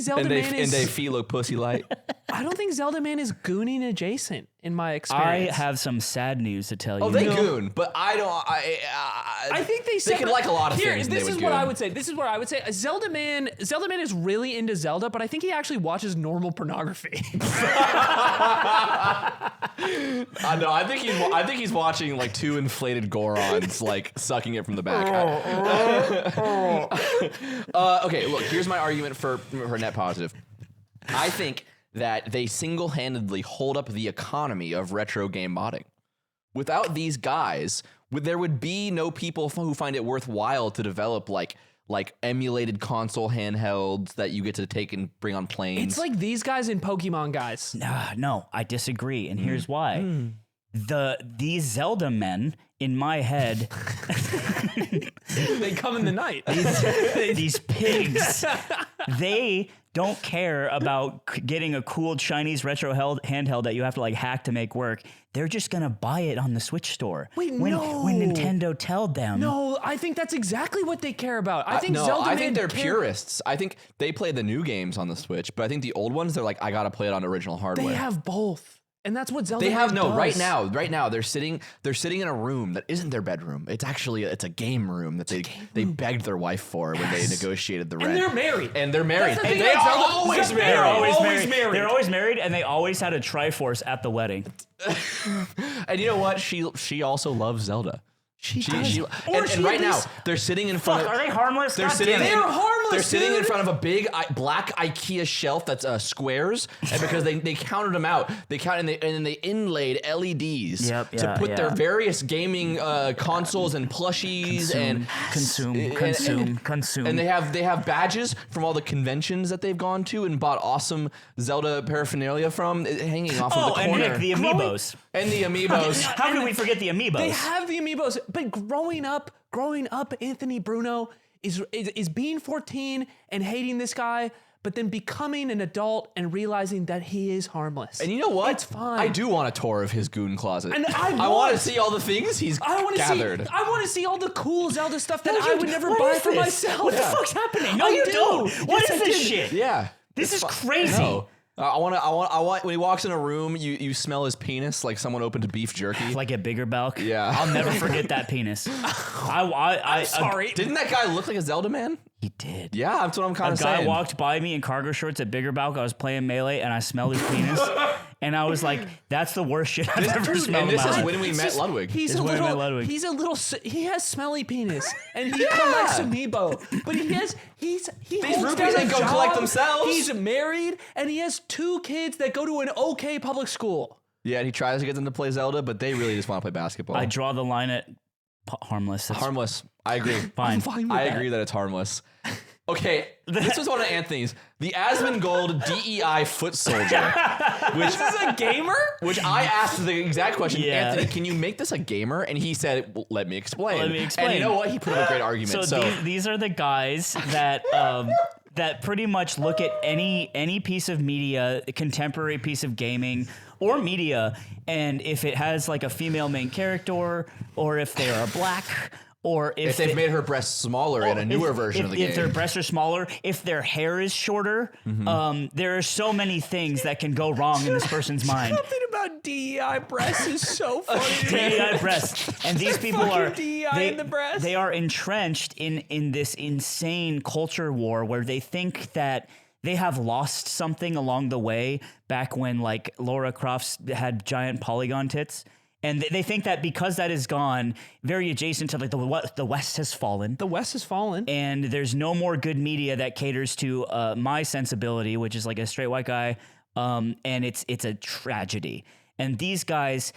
Zelda Man is... And they feet look pussy light. I don't think Zelda Man is gooning adjacent in my experience. I have some sad news to tell you. Oh, they goon, but I don't... I think they could like a lot of things. This is what I would say. This is what I would say. Zelda Man is really into Zelda, but I think he actually watches normal pornography. No, I think he's watching like two inflated Gorons like sucking it from the back. Okay, look, here's my argument for net positive. I think that they single-handedly hold up the economy of retro game modding. Without these guys, there would be no people who find it worthwhile to develop like emulated console handhelds that you get to take and bring on planes. It's like these guys and Pokemon guys. No, I disagree, and here's why. These Zelda men in my head, they come in the night. These pigs, they don't care about getting a cool Chinese retro handheld that you have to like hack to make work. They're just gonna buy it on the Switch store. Wait, when no. Nintendo tell them. No, I think that's exactly what they care about. I think they're purists. I think they play the new games on the Switch, but I think the old ones, they're like, I gotta play it on original hardware. They have both. And that's what Zelda They have Man does. right now they're sitting in a room that isn't their bedroom. It's actually it's a game room that they begged their wife for when they negotiated the rent. And they're married. And they're married. That's the And thing they about are Zelda- always Zelda- married. They're always Always married. married. They're always married, and they always had a Triforce at the wedding. And you know what? She also loves Zelda. She She, does. she, Or and she right at now least- they're sitting in Fuck, front of. are they harmless? They're God sitting. damn it. They're harmless, They're sitting in dude. front of a big black IKEA shelf that's squares, and because they counted them out, they counted and then they inlaid LEDs to put their various gaming consoles and plushies Consume. And they have badges from all the conventions that they've gone to and bought awesome Zelda paraphernalia from, hanging off of the and corner. Nick, the amiibos. And the amiibos. How can we forget the amiibos? They have the amiibos, but growing up, Anthony Bruno is being 14 and hating this guy, but then becoming an adult and realizing that he is harmless. And you know what? It's fine. I do want a tour of his goon closet. And I want want- to see all the things he's I want to gathered. see. I want to see all the cool Zelda stuff that I would never What buy is for this? myself. What the fuck's happening? No, I you do. don't. What Yes, is I this did. shit? Yeah. This It's is fu- crazy. No. I want when he walks in a room, you smell his penis like someone opened a beef jerky. Like a bigger Balk. Yeah. I'll never forget that penis. I'm Sorry. Didn't that guy look like a Zelda man? He did. Yeah, that's what I'm kind A of guy saying. walked by me in cargo shorts at Bigger Balk. I was playing Melee and I smelled his penis. And I was like, that's the worst shit I've ever smelled and in this my is life. when we met Ludwig. He's Is a when I met little. Ludwig. He's a little. He has smelly penis, and he collects amiibo. But he holds rupees down a ain't go job, collect themselves. He's married, and he has 2 kids that go to an okay public school. Yeah, and he tries to get them to play Zelda, but they really just want to play basketball. I draw the line at harmless. That's Harmless. I agree. fine. I agree that it's harmless. Okay, this was one of Anthony's. The AsmondGold DEI Footsoldier. Which This is a gamer. Which I asked the exact question, Yeah. Anthony, can you make this a gamer? And he said, well, let me explain. Let me explain. And you know what? He put up a great argument. So, these are the guys that that pretty much look at any piece of media, a contemporary piece of gaming or media, and if it has like a female main character, or if they are black, or if they've made her breasts smaller in a newer version of the game. If their breasts are smaller, if their hair is shorter, there are so many things that can go wrong in this person's mind. Something about DEI breasts is so funny. DEI breasts, and these people Fucking are DEI in the breast. They are entrenched in this insane culture war where they think that they have lost something along the way back when like Laura Croft had giant polygon tits. And they think that because that is gone, very adjacent to like the West has fallen. The West has fallen. And there's no more good media that caters to my sensibility, which is like a straight white guy. And it's a tragedy. And these guys,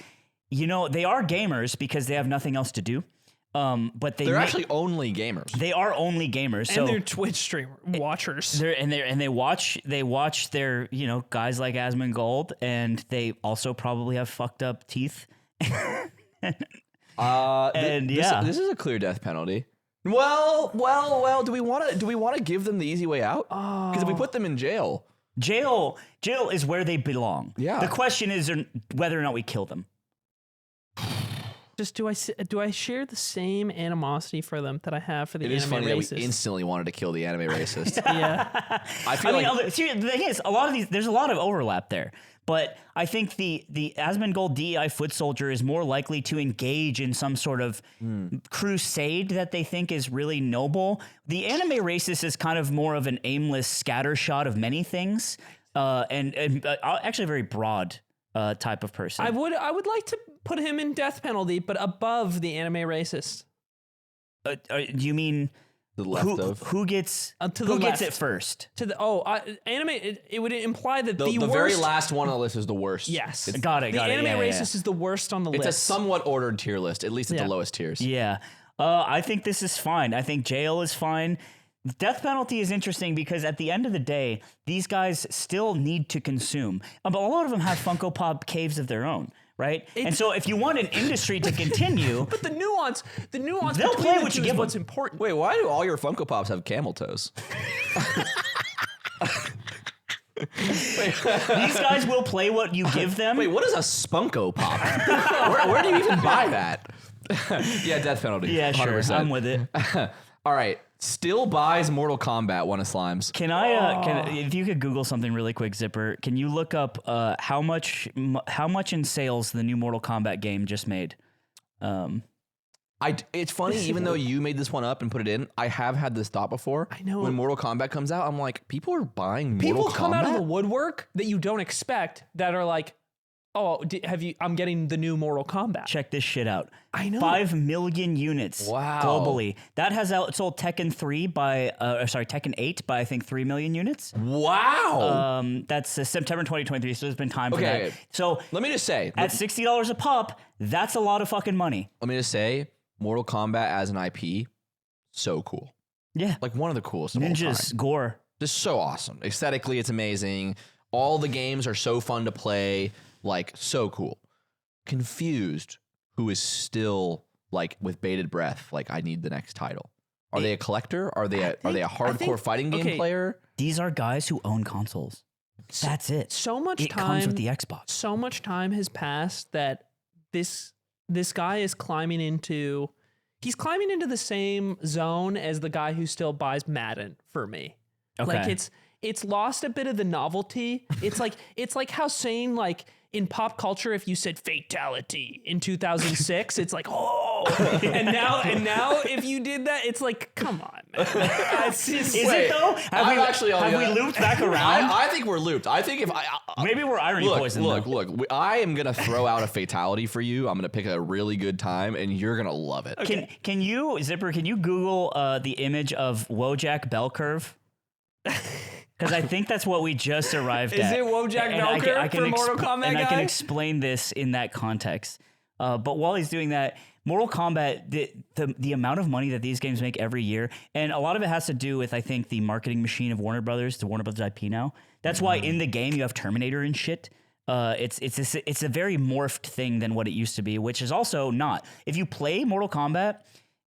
you know, they are gamers because they have nothing else to do. But They're actually only gamers. they are only gamers. And So they're Twitch streamer watchers. they watch their, you know, guys like AsmondGold, and they also probably have fucked up teeth. This is a clear death penalty. Well. Do we want to give them the easy way out? Because if we put them in jail, Jail is where they belong. Yeah. The question is whether or not we kill them. Just do I share the same animosity for them that I have for the it anime is funny racists? that we instantly wanted to kill the anime racist. Yeah. I feel like See, the thing is, a lot of these, there's a lot of overlap there. But I think the AsmondGold DEI Footsoldier is more likely to engage in some sort of crusade that they think is really noble. The anime racist is kind of more of an aimless scattershot of many things, and actually a very broad type of person. I would like to put him in death penalty, but above the anime racist. Do you mean the left of who gets To the who gets left. it first? To the anime, it would imply that the worst. very last one on the list is the worst. Yes, Got it. The anime yeah, racist is the worst on the It's a list. somewhat ordered tier list, at least at Yeah. the lowest tiers. Yeah. I think this is fine. I think jail is fine. Death penalty is interesting because at the end of the day, these guys still need to consume. But a lot of them have Funko Pop caves of their own, right? And so if you want an industry to continue, But the nuance They'll between play the what you two give is what's them. important. Wait, why do all your Funko Pops have camel toes? these guys will play what you give them. Wait, what is a Spunko Pop? where do you even buy that? Yeah, death penalty. Yeah, sure. 100%. I'm with it. All right. Still buys Mortal Kombat, one of Slimes. Can I, if you could Google something really quick, Zipper, can you look up how much in sales the new Mortal Kombat game just made? It's funny, even though you made this one up and put it in, I have had this thought before. I know. When Mortal Kombat comes out, I'm like, people are buying Mortal Kombat? People come out of the woodwork that you don't expect that are like, oh, I'm getting the new Mortal Kombat. Check this shit out. I know. 5 million units globally. That has outsold Tekken 3 by, Tekken 8 by I think 3 million units. Wow. That's September 2023, so there's been time for that. So let me just say, at $60 a pop, that's a lot of fucking money. Let me just say, Mortal Kombat as an IP, so cool. Yeah. Like one of the coolest of all Ninjas, time. gore. Just so awesome. Aesthetically, it's amazing. All the games are so fun to play. Like, so cool. Confused, who is still, like, with bated breath, like, I need the next title. Are they a collector? Are they a hardcore fighting game player? These are guys who own consoles. That's it. So much it time comes with the Xbox. So much time has passed that this guy is climbing into the same zone as the guy who still buys Madden for me. Okay. Like it's lost a bit of the novelty. It's like how saying like in pop culture, if you said fatality in 2006, it's like, oh, and now if you did that, it's like, come on, man. It's just, Is it though? Have we looped back around? I think we're looped. I think if maybe we're irony poisoned. Look. I am gonna throw out a fatality for you. I'm gonna pick a really good time, and you're gonna love it. Okay. Can you, Zipper? Can you Google the image of Wojak bell curve? Because I think that's what we just arrived at. Is it Wojak bell curve for Mortal Kombat? And I can explain this in that context. But while he's doing that, Mortal Kombat, the amount of money that these games make every year, and a lot of it has to do with, I think, the marketing machine of Warner Brothers, the Warner Brothers IP now. That's why in the game you have Terminator and shit. It's a very morphed thing than what it used to be, which is also not. If you play Mortal Kombat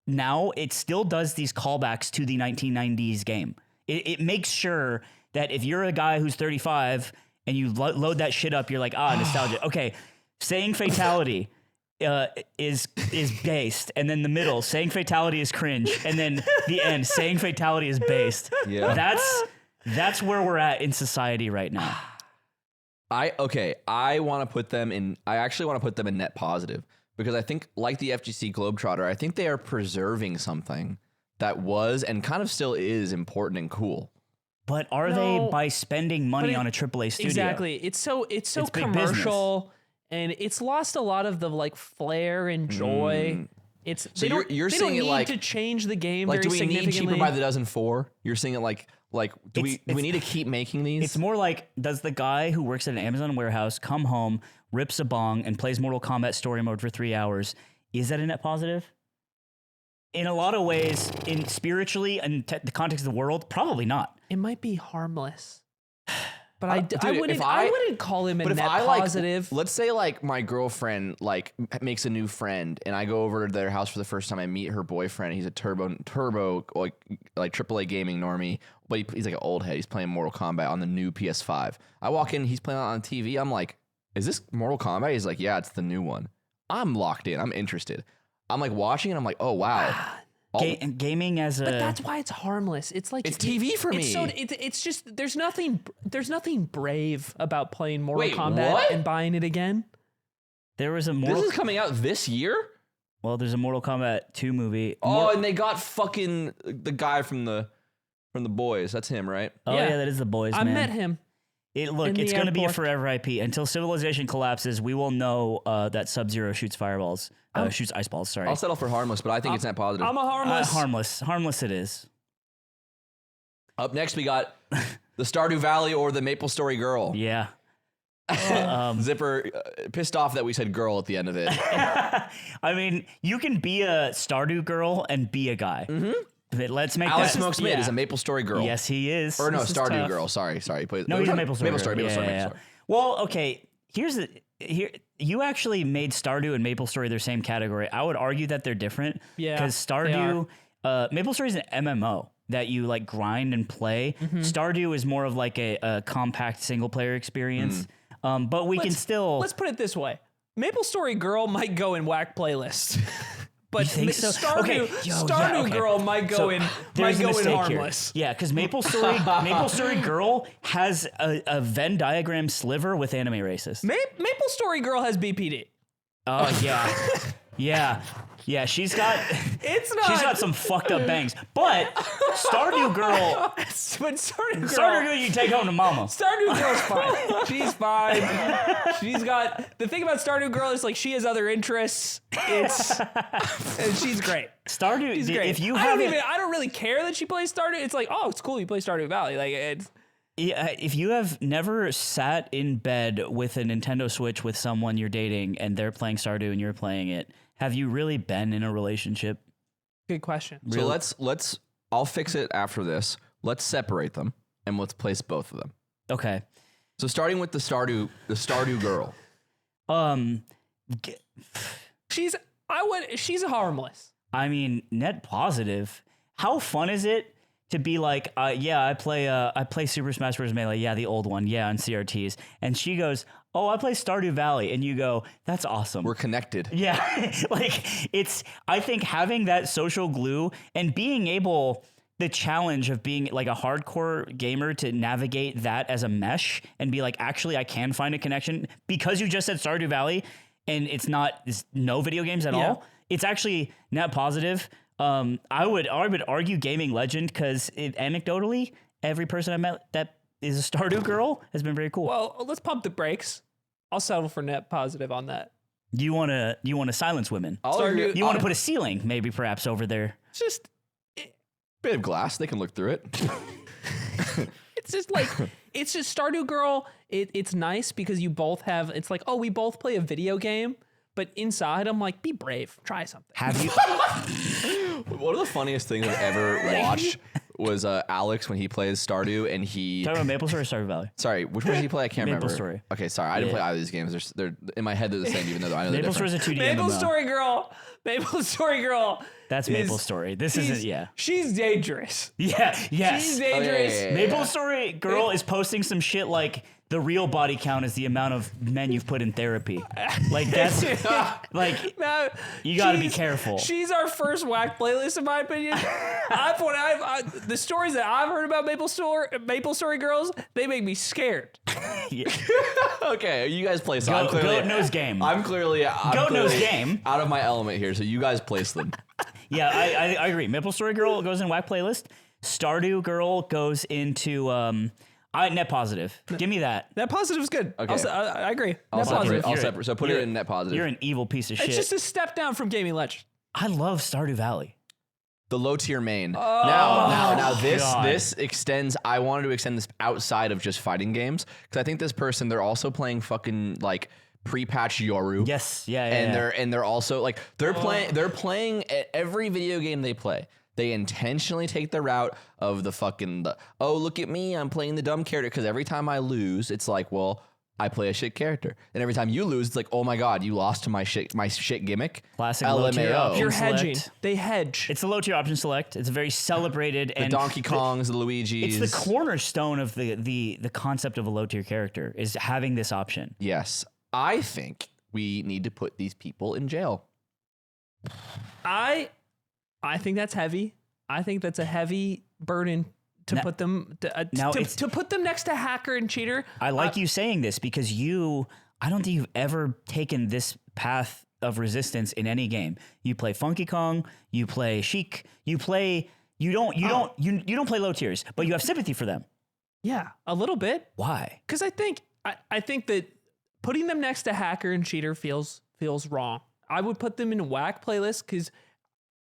now, it still does these callbacks to the 1990s game. It makes sure that if you're a guy who's 35 and you load that shit up, you're like, nostalgia. Okay, saying fatality is based, and then the middle, saying fatality is cringe, and then the end, saying fatality is based. Yeah. That's where we're at in society right now. I actually want to put them in net positive, because I think, like the FGC Globetrotter, I think they are preserving something that was and kind of still is important and cool. But are they by spending money on a AAA studio? Exactly. It's so commercial, and it's lost a lot of the like flair and joy. It's so you're seeing it like to change the game. Like, very do we need significantly. cheaper by the dozen 4? You're seeing it like do we need to keep making these? It's more like, does the guy who works at an Amazon warehouse come home, rips a bong, and plays Mortal Kombat story mode for 3 hours? Is that a net positive? In a lot of ways, in spiritually and the context of the world, probably not. It might be harmless, but I wouldn't call him a net positive. Let's say like my girlfriend like makes a new friend, and I go over to their house for the first time. I meet her boyfriend. He's a turbo like AAA gaming normie, but he's like an old head. He's playing Mortal Kombat on the new PS5. I walk in, he's playing it on TV. I'm like, is this Mortal Kombat? He's like, yeah, it's the new one. I'm locked in. I'm interested. I'm like watching and I'm like, oh wow. Gaming as a... But that's why it's harmless. It's like... It's TV for me. It's just... There's nothing brave about playing Mortal Kombat and buying it again. There was a This is coming out this year? Well, there's a Mortal Kombat 2 movie. And they got fucking the guy from the Boys. That's him, right? Oh yeah, that is the Boys, man. I met him. It's going to be a forever IP. Until civilization collapses, we will know that Sub-Zero shoots fireballs. Shoots ice balls, sorry. I'll settle for harmless, but I think it's net positive. I'm a harmless. Harmless it is. Up next, we got the Stardew Valley or the Maplestory girl. Yeah. Zipper pissed off that we said girl at the end of it. I mean, you can be a Stardew girl and be a guy. Mm-hmm. Let's make Alex Smoke Smith is a Maplestory girl. Yes, he is. Or no, Stardew girl. Sorry. He's a Maplestory. Maplestory. Well, okay. Here, you actually made Stardew and Maplestory their same category. I would argue that they're different. Yeah, because Stardew, Maplestory is an MMO that you like grind and play. Mm-hmm. Stardew is more of like a compact single player experience. But let's can still... Let's put it this way. Maplestory girl might go in whack playlist. but think so? Stardew, Okay, Stardew Girl might go in harmless. Here. Yeah, because Maple Story Girl has a Venn diagram sliver with anime racists. Maple Story Girl has BPD. Oh yeah. Yeah, she's got some fucked up bangs. But Stardew Girl, you take home to mama. Stardew Girl's fine. She's fine. The thing about Stardew Girl is like she has other interests. And she's great. Stardew, She's great. if you I haven't, don't really care that she plays Stardew. It's like, oh, it's cool you play Stardew Valley. Like it's. Yeah, if you have never sat in bed with a Nintendo Switch with someone you're dating and they're playing Stardew and you're playing it, have you really been in a relationship? Good question. So let's I'll fix it after this. Let's separate them and let's place both of them. Okay. So starting with the Stardew Girl. She's harmless. I mean, net positive. How fun is it to be like, I play Super Smash Bros. Melee, yeah, the old one, yeah, on CRTs. And she goes, oh, I play Stardew Valley. And you go, that's awesome. We're connected. Yeah, I think having that social glue and being able, the challenge of being like a hardcore gamer to navigate that as a mesh and be like, actually, I can find a connection because you just said Stardew Valley and it's no video games at all. It's actually net positive. I would argue gaming legend because anecdotally, every person I met that is a Stardew Girl has been very cool. Well, let's pump the brakes. I'll settle for net positive on that. You want to silence women? You want to put a ceiling, maybe perhaps over there. It's just bit of glass. They can look through it. It's just Stardew Girl. It's nice because you both have. It's like, oh, we both play a video game. But inside, I'm like, be brave. Try something. Have you? One of the funniest things I've ever watched was Alex when he plays Stardew and he... Talking about Maple Story or Stardew Valley? Sorry, which one did he play? I can't remember. Maple Story. Okay, sorry. I didn't play either of these games. They're in my head, they're the same, even though I know they're Maple different. Story's a 2D Maple MMO. Story Girl. Maple Story Girl. That's Maple Story. This isn't, She's dangerous. Yeah, yes. She's dangerous. Maple Story Girl is posting some shit like the real body count is the amount of men you've put in therapy. Like that's like no, you got to be careful. She's our first whack playlist, in my opinion. The stories that I've heard about Maple Story Girls, they make me scared. Okay, you guys place them. Goat knows game. I'm clearly Goat knows game. Out of my element here, so you guys place them. Yeah, I agree. Maple Story Girl goes in whack playlist. Stardew Girl goes into net positive. Give me that. Net positive is good. Okay. I agree. I'll separate. So put it in net positive. You're an evil piece of shit. It's just a step down from gaming legend. I love Stardew Valley. The low tier main. Oh, Now this extends. I wanted to extend this outside of just fighting games because I think this person, they're also playing fucking like pre-patch Yoru. Yes, And they're also like they're playing every video game they play. They intentionally take the route of oh, look at me, I'm playing the dumb character. Because every time I lose, it's like, well, I play a shit character. And every time you lose, it's like, oh my god, you lost to my shit gimmick. Classic low tier option You're select. hedging. They hedge. It's a low tier option select. It's very celebrated. The Donkey Kongs, the Luigis. It's the cornerstone of the concept of a low tier character is having this option. Yes. I think we need to put these people in jail. I think that's heavy. I think that's a heavy burden to put them to put them next to hacker and cheater. I like you saying this because I don't think you've ever taken this path of resistance in any game. You play Funky Kong, you play Sheik, you don't play low tiers, but you have sympathy for them. Yeah, a little bit. Why? Because I think that putting them next to hacker and cheater feels wrong. I would put them in whack playlist because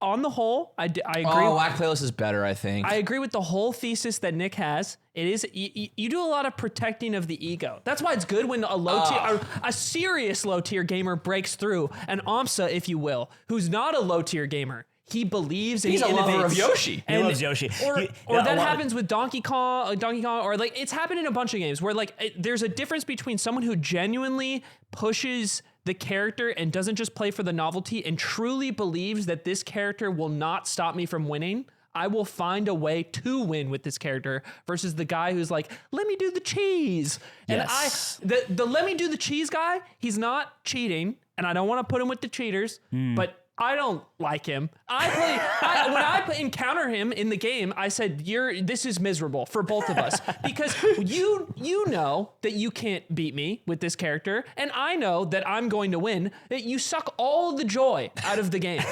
on the whole, I agree. Oh, whack playlist is better, I think. I agree with the whole thesis that Nick has. It is you do a lot of protecting of the ego. That's why it's good when a serious low tier gamer breaks through, an AMSA, if you will, who's not a low tier gamer. He believes and he's a lover of Yoshi. He loves Yoshi. Or that happens with Donkey Kong, or like it's happened in a bunch of games where like there's a difference between someone who genuinely pushes the character and doesn't just play for the novelty and truly believes that this character will not stop me from winning. I will find a way to win with this character versus the guy who's like, let me do the cheese. Yes. And the let me do the cheese guy, he's not cheating, and I don't want to put him with the cheaters, but I don't like him. When I encounter him in the game, I said, this is miserable for both of us because you know that you can't beat me with this character, and I know that I'm going to win. That you suck all the joy out of the game.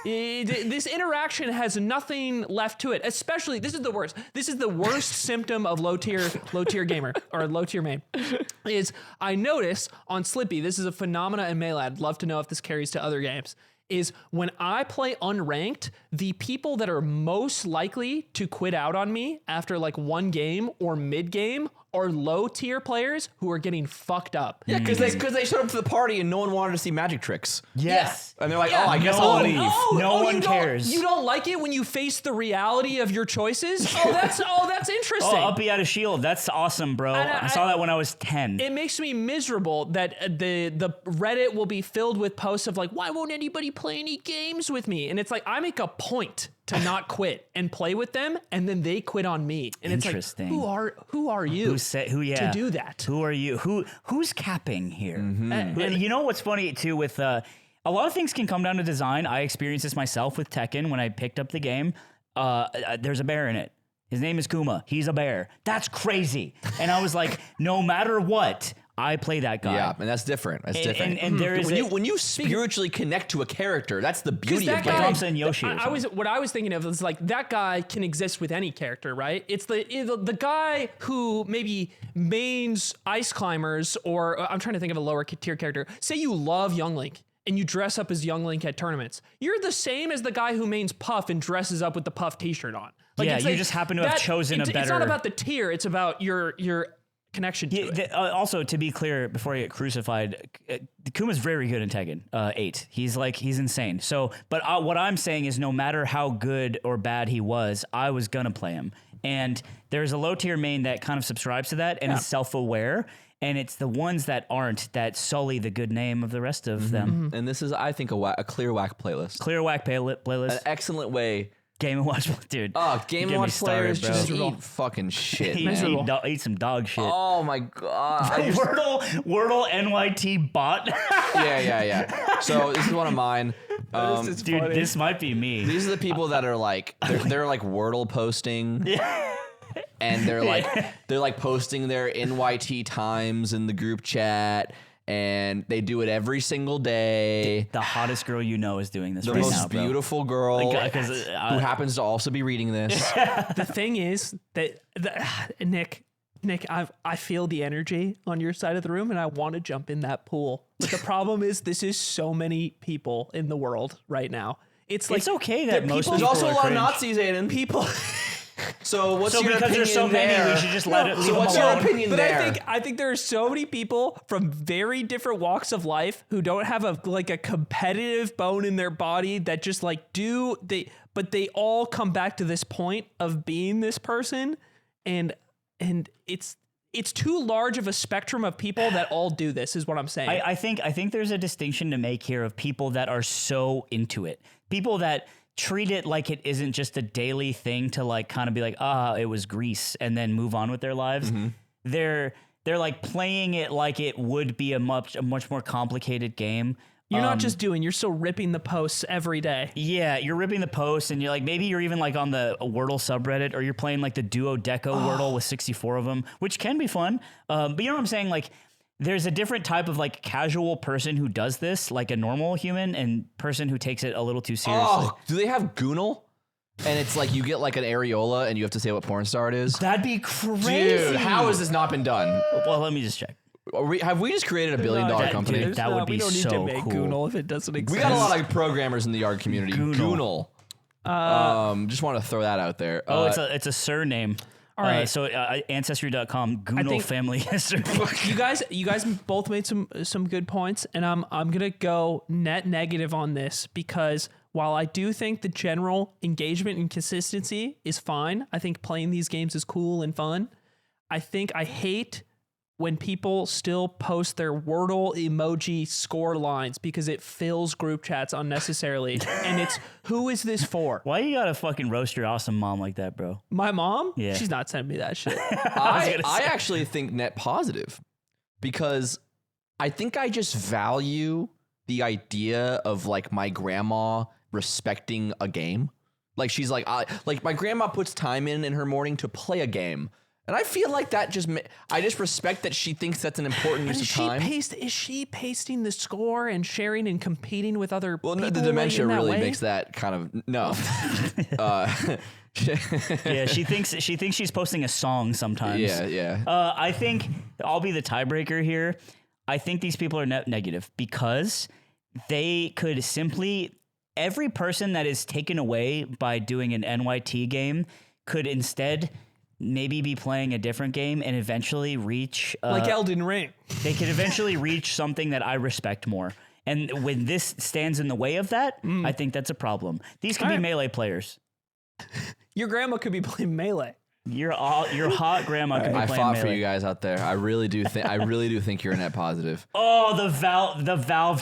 This interaction has nothing left to it. Especially, this is the worst. This is the worst symptom of low tier gamer or low tier main. Is I notice on Slippy, this is a phenomena in Melee. I'd love to know if this carries to other games. Is when I play unranked, the people that are most likely to quit out on me after like one game or mid game are low tier players who are getting fucked up. Yeah, because they showed up to the party and no one wanted to see magic tricks. Yes. And they're like, oh, I guess I'll leave. No one cares. You don't like it when you face the reality of your choices? that's interesting. Oh, Uppy out of shield. That's awesome, bro. I saw that when I was 10. It makes me miserable that the Reddit will be filled with posts of like, why won't anybody play any games with me? And it's like, I make a point to not quit and play with them, and then they quit on me. And it's like, who are you to do that? Who are you? Who's capping here? And you know what's funny too with a lot of things can come down to design. I experienced this myself with Tekken when I picked up the game. There's a bear in it. His name is Kuma. He's a bear. That's crazy. And I was like, no matter what, I play that guy. Yeah, and that's different. That's different. And there is when you spiritually connect to a character, that's the beauty of guy, games. Thompson Yoshi. What I was thinking of is like that guy can exist with any character, right? It's the guy who maybe mains Ice Climbers, or I'm trying to think of a lower tier character. Say you love Young Link and you dress up as Young Link at tournaments. You're the same as the guy who mains Puff and dresses up with the Puff t-shirt on. Like, yeah, you just happen to have chosen a better... It's not about the tier, it's about your connection to it. Also, to be clear, before I get crucified, Kuma's very good in Tekken 8. He's insane. So, but what I'm saying is no matter how good or bad he was, I was going to play him. And there's a low tier main that kind of subscribes to that and is self-aware. And it's the ones that aren't that sully the good name of the rest of them. And this is, I think, a clear whack playlist. Clear whack playlist. An excellent way. Game & Watch, dude. Oh, Game & Watch players just bro. eat fucking shit, Eat some dog shit. Oh my god. Wordle NYT Bot. Yeah. So this is one of mine. Dude, funny. This might be me. These are the people that are like they're like Wordle posting. Yeah. And they're like posting their NYT times in the group chat. And they do it every single day. The hottest girl you know is doing this right now, The most beautiful girl who happens to also be reading this. The thing is that Nick, I feel the energy on your side of the room, and I want to jump in that pool. But the problem is, this is so many people in the world right now. It's like it's okay that most people there's also are a lot cringe. of Nazis, Aiden. People. So what's your because opinion there's so there? many, we should just let it. So what's your opinion but there? I think there are so many people from very different walks of life who don't have a competitive bone in their body that just but they all come back to this point of being this person, and it's too large of a spectrum of people that all do this, is what I'm saying. I think there's a distinction to make here of people that are so into it, people that treat it like it isn't just a daily thing to like kind of be like, it was Grease, and then move on with their lives. Mm-hmm. They're like playing it like it would be a much more complicated game. You're not just you're still ripping the posts every day. Yeah, you're ripping the posts, and you're like, maybe you're even like on the Wordle subreddit, or you're playing like the Duodeco Wordle with 64 of them, which can be fun. But you know what I'm saying? Like, there's a different type of like casual person who does this, like a normal human, and person who takes it a little too seriously. Oh, do they have Goonal? And it's like you get like an areola and you have to say what porn star it is? That'd be crazy. Dude, how has this not been done? Well, let me just check. Have we just created $1 billion company? Dude, that would be so cool. We don't need to make Goonal if it doesn't exist. We got a lot of programmers in the yard community. Goonal. Just want to throw that out there. It's a surname. All right. So Ancestry.com, Goonal family history. You guys both made some good points, and I'm gonna go net negative on this, because while I do think the general engagement and consistency is fine, I think playing these games is cool and fun. I hate when people still post their Wordle emoji score lines because it fills group chats unnecessarily. And it's, who is this for? Why you gotta fucking roast your awesome mom like that, bro? My mom? Yeah. She's not sending me that shit. I actually think net positive, because I think I just value the idea of like my grandma respecting a game. Like she's like my grandma puts time in her morning to play a game. And I feel like that I just respect that she thinks that's an important use of time. Is she pasting the score and sharing and competing with other people? Well, the dementia really makes that kind of, no. Yeah, she thinks she's posting a song sometimes. Yeah. I think I'll be the tiebreaker here. I think these people are negative because they could simply, every person that is taken away by doing an NYT game could instead maybe be playing a different game and eventually reach like Elden Ring. They could eventually reach something that I respect more. And when this stands in the way of that, I think that's a problem. These could be melee players. Your grandma could be playing melee. Your hot grandma could be playing melee. I fought for you guys out there. I really do think you're a net positive. Oh, the Valve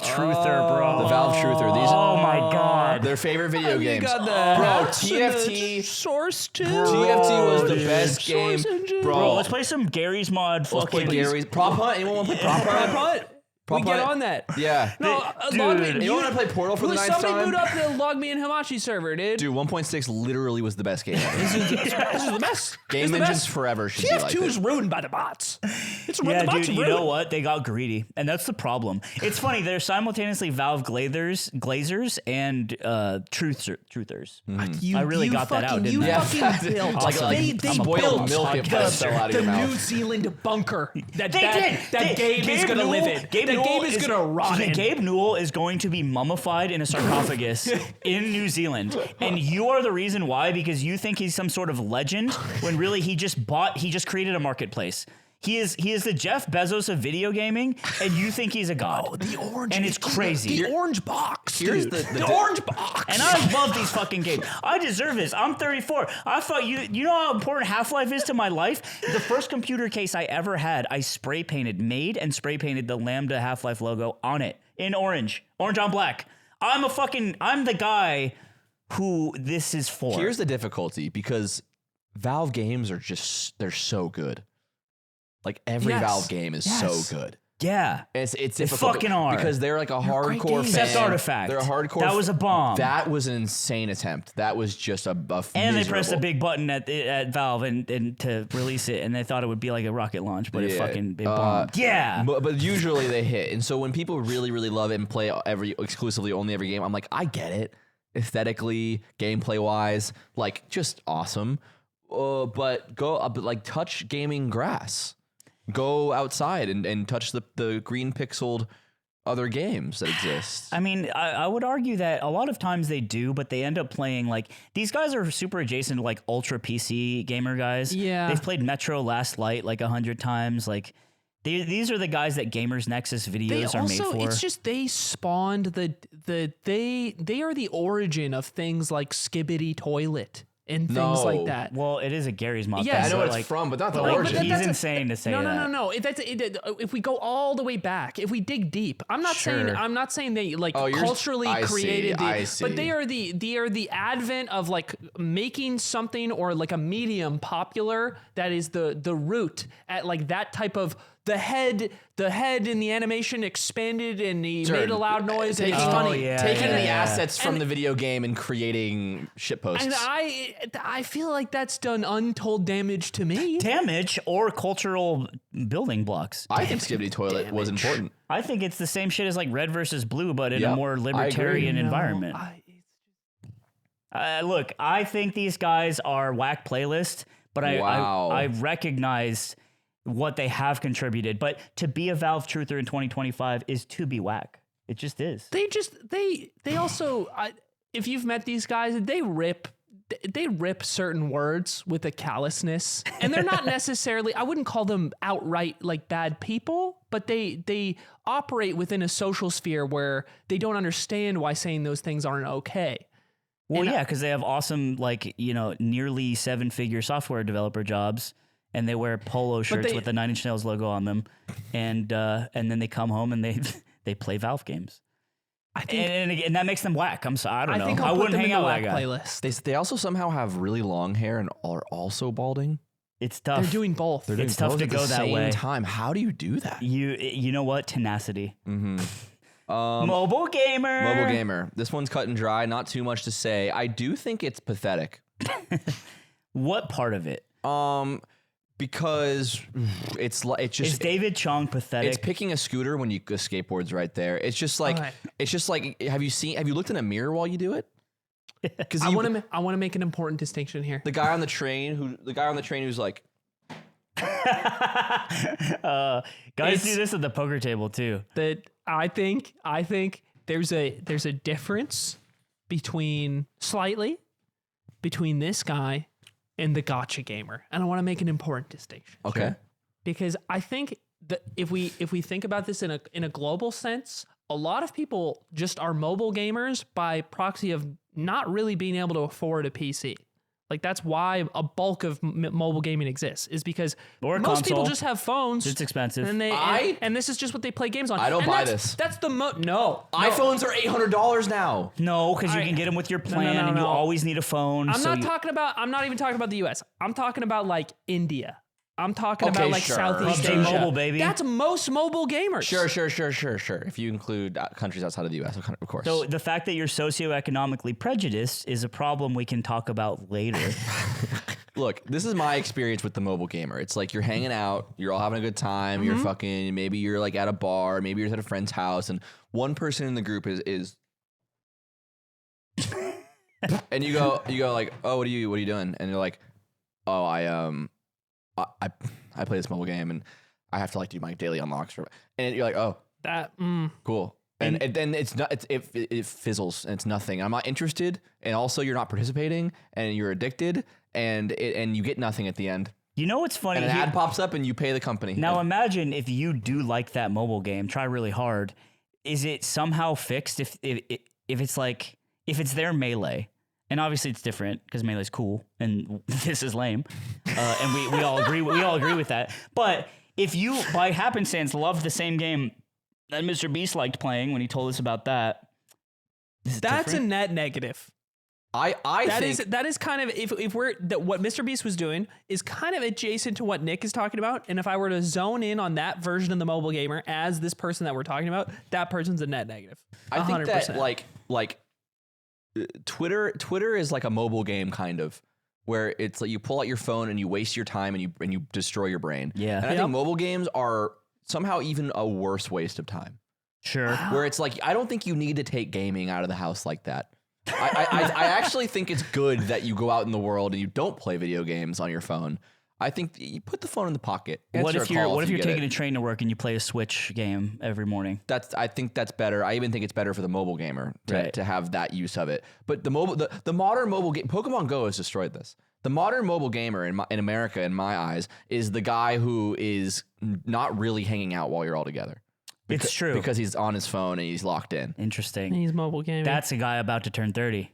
truther, bro. The Valve truther. These Oh my god. their favorite video games. You got the Bro, hacks and TFT the source too. TFT was the best game. Bro, let's play some Gary's mod. Let's play Gary's Prop Hunt. Anyone want to play Prop Hunt? We get on that. Yeah. No, Dude, log me. You want to play Portal for the ninth time? Somebody boot up the Log Me and Hamachi server, dude. Dude, 1.6 literally was the best game ever. This is the best. Game It's the engines best. forever should be like TF2 is this. ruined by the bots. It's Yeah, the bots dude, are you know ruined. what? They got greedy. And that's the problem. It's funny. They're simultaneously Valve glazers and truthers. I really got that out, didn't I? Yeah. fucking built. Like they spoiled built milk it fell out of your the mouth. New Zealand bunker that They did. that Gabe is going to live in. That Gabe is going to rot in. Gabe Newell is going to be mummified in a sarcophagus in New Zealand. And you are the reason why, because you think he's some sort of legend when really he just created a marketplace. He is the Jeff Bezos of video gaming, and you think he's a god. Oh, the orange. And it's crazy. The orange box. Here's dude. the orange box. And I love these fucking games. I deserve this. I'm 34. I thought you know how important Half-Life is to my life? The first computer case I ever had, I made and spray painted the Lambda Half-Life logo on it in orange on black. I'm the guy who this is for. Here's the difficulty, because Valve games are they're so good. Like every Valve game is so good. Yeah. It's They difficult fucking are. because they're like a hardcore fan. Except Artifact. They're a hardcore. That was a bomb. That was an insane attempt. That was just a And they pressed a big button at Valve and to release it, and they thought it would be like a rocket launch, but it bombed. Yeah. But usually they hit. And so when people really, really love it and play exclusively only every game, I'm like, I get it. Aesthetically, gameplay wise, like just awesome. But touch gaming grass. Go outside and touch the green pixeled other games that exist. I mean, I would argue that a lot of times they do, but they end up playing like these guys are super adjacent to like ultra PC gamer guys. Yeah. They've played Metro Last Light like 100 times. Like these are the guys that Gamers Nexus videos are made for. It's just they spawned they are the origin of things like Skibbity Toilet and things like that. Well, it is a Gary's mod. Yes. I know so, it's like, from, but not the like, origin. he's insane to say that. No. If we go all the way back, if we dig deep, I'm not saying they like culturally created but they are the advent of like making something or like a medium popular that is the root at like that type of the head in the animation expanded and he made a loud noise and it's funny. Taking the assets from the video game and creating shitposts. And I feel like that's done untold damage to me. Damage or cultural building blocks. I think Skibbity Toilet was important. I think it's the same shit as like Red versus Blue, but in a more libertarian environment. Look, I think these guys are whack playlists, but I recognize what they have contributed. But to be a Valve truther in 2025 is to be whack. It just is. They also, if you've met these guys, they rip certain words with a callousness, and they're not necessarily, I wouldn't call them outright like bad people, but they operate within a social sphere where they don't understand why saying those things aren't okay. Well, yeah, because they have awesome, like, nearly 7-figure software developer jobs, and they wear polo shirts with the 9 Inch Nails logo on them, and then they come home and they play Valve games. I think, and that makes them whack. I don't know. I wouldn't hang out with that guy. Playlist. They also somehow have really long hair and are also balding. It's tough. They're doing both. It's tough to go that way. Time. How do you do that? You know what? Tenacity. Mm-hmm. Mobile gamer. Mobile gamer. This one's cut and dry. Not too much to say. I do think it's pathetic. What part of it? Because it's just Is David Chong pathetic? it's picking a scooter when you go skateboards right there. It's just like have you looked in a mirror while you do it? Because I want to make an important distinction here. the guy on the train who's like, guys do this at the poker table too. That I think there's a difference between this guy and the Gacha Gamer, and I want to make an important distinction. okay, Because I think that if we think about this in a global sense, a lot of people just are mobile gamers by proxy of not really being able to afford a PC. Like that's why a bulk of mobile gaming exists, is because Or a most console. people just have phones. It's expensive. And and this is just what they play games on. I don't And buy that's- this. That's the no. iPhones are $800 now. No, because you Alright. can get them with your plan, no, and you no. always need a phone. I'm so not even talking about the US. I'm talking about like India. I'm talking Okay, about like sure. Southeast PUBG Asia. Mobile, baby. That's most mobile gamers. Sure. If you include countries outside of the U.S., of course. So the fact that you're socioeconomically prejudiced is a problem we can talk about later. Look, this is my experience with the mobile gamer. It's like you're hanging out, you're all having a good time, you're fucking, maybe you're like at a bar, maybe you're at a friend's house, and one person in the group is and you go like, oh, what are you doing? And you're like, oh, I play this mobile game and I have to like do my daily unlocks and you're like, oh, cool. And then it fizzles and it's nothing. I'm not interested, and also you're not participating, and you're addicted, and you get nothing at the end. You know what's funny? And an ad pops up, and you pay the company. Now imagine if you do like that mobile game, try really hard. Is it somehow fixed if it's like if it's their Melee? And obviously it's different because Melee's cool and this is lame, and we all agree with that. But if you by happenstance love the same game that Mr. Beast liked playing when he told us about that, That's a net negative. I think That is kind of if what Mr. Beast was doing is kind of adjacent to what Nick is talking about. And if I were to zone in on that version of the mobile gamer as this person that we're talking about, that person's a net negative. I think 100%. that like Twitter is like a mobile game kind of, where it's like you pull out your phone and you waste your time and you destroy your brain. Yeah. And I think mobile games are somehow even a worse waste of time. Sure. Where it's like, I don't think you need to take gaming out of the house like that. I actually think it's good that you go out in the world and you don't play video games on your phone. I think you put the phone in the pocket. What if you're get taking it. a train to work and you play a Switch game every morning? I think that's better. I even think it's better for the mobile gamer Right. to have that use of it. But the modern mobile game, Pokemon Go has destroyed this. The modern mobile gamer in America, in my eyes, is the guy who is not really hanging out while you're all together. It's true. Because he's on his phone and he's locked in. Interesting. He's mobile gaming. That's a guy about to turn 30.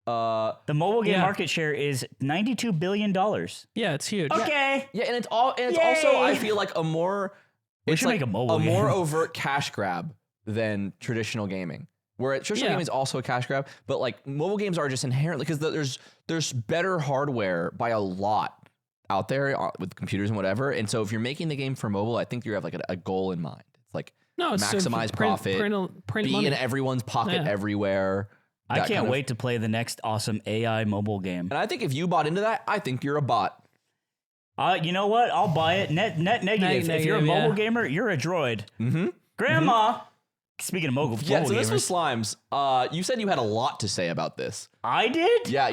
The mobile game Yeah. market share is $92 billion. yeah, it's huge. Okay. Yeah, and it's also, Yay! I feel like it's should like make a mobile more game. overt cash grab than traditional gaming. Where traditional gaming is also a cash grab, but like mobile games are just inherently, because there's better hardware by a lot out there with computers and whatever. And so if you're making the game for mobile, I think you have like a goal in mind. It's like It's to maximize profit, print be money. in everyone's pocket Yeah. everywhere. I that can't kind of- wait to play the next awesome AI mobile game. And I think if you bought into that, I think you're a bot. You know what? I'll buy it. Net negative. If you're a Negative, mobile yeah. gamer, you're a droid. Mm-hmm. Grandma. Speaking of mobile Yeah, so this gamers, was Slimes. You said you had a lot to say about this. I did. Yeah,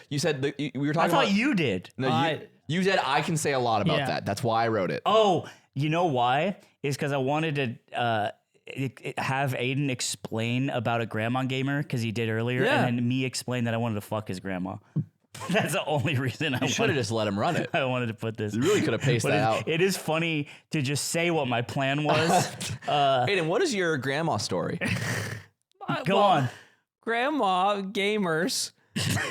you said we were I talking thought about. you did. No, you said I can say a lot about Yeah. that. That's why I wrote it. Oh, you know why? It's because I wanted to have Aiden explain about a grandma gamer because he did earlier, Yeah. and then me explain that I wanted to fuck his grandma. That's the only reason I You should have wanted, just let him run it. I wanted to put this. You really could have paced But that out. it is funny to just say what my plan was. Aiden, what is your grandma story? Go on. Grandma gamers.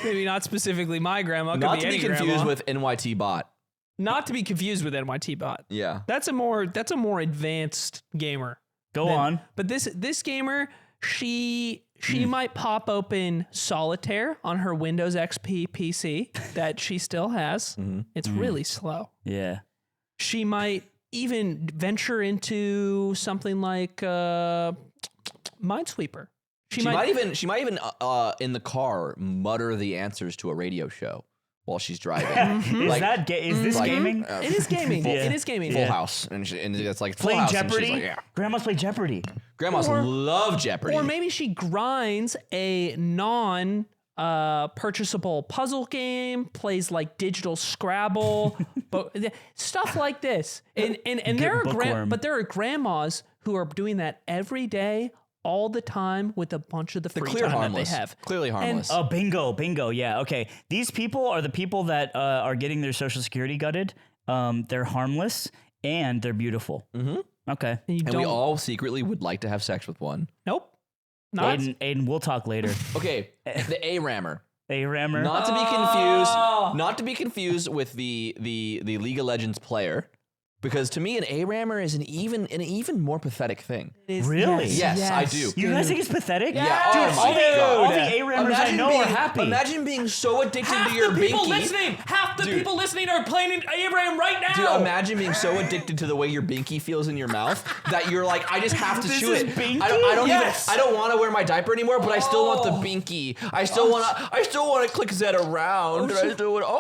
Maybe not specifically my grandma. Could Not be to be any confused grandma. with NYT Bot. Not to be confused with NYT Bot. Yeah. That's a more advanced gamer. Go on. But this gamer, she might pop open Solitaire on her Windows XP PC that she still has. It's really slow. Yeah. She might even venture into something like Minesweeper. She might even in the car mutter the answers to a radio show while she's driving. Is this gaming? It is gaming. It is gaming. Full House, and it's like Full Playing House, Jeopardy? and she's like, Grandma's play Jeopardy. Grandmas love Jeopardy. Or maybe she grinds a purchasable puzzle game, plays like digital Scrabble, but stuff like this. And there are grandmas who are doing that every day, all the time, with a bunch of the free time harmless. that they have. Clearly harmless. Oh, bingo. Yeah, okay. These people are the people that are getting their Social Security gutted. They're harmless and they're beautiful. Mm-hmm. Okay. And we all secretly would like to have sex with one. Nope. Not. Aiden, we'll talk later. Okay, the ARAMer. ARAMer. Not to be confused with the League of Legends player, because to me an ARAMer is an even more pathetic thing. Really? Yes, I do. You guys think it's pathetic? Yeah. Dude, Oh all the ARAMers I know are happy. Imagine being so addicted to your binky. Half the people listening are playing an ARAM right now. Dude, imagine being so addicted to the way your binky feels in your mouth that you're like, I just have to chew it. Binky? I don't want to wear my diaper anymore, but I still want the binky. I still want to click Z around.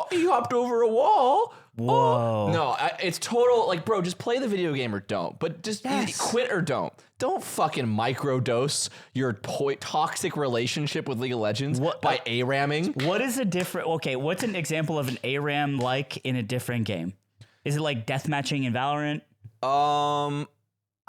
He hopped over a wall. Whoa. No, it's total, like, bro, just play the video game or don't. But just quit or don't. Don't fucking microdose your toxic relationship with League of Legends by ARAMing. What is a different... Okay, what's an example of an ARAM like in a different game? Is it like deathmatching in Valorant?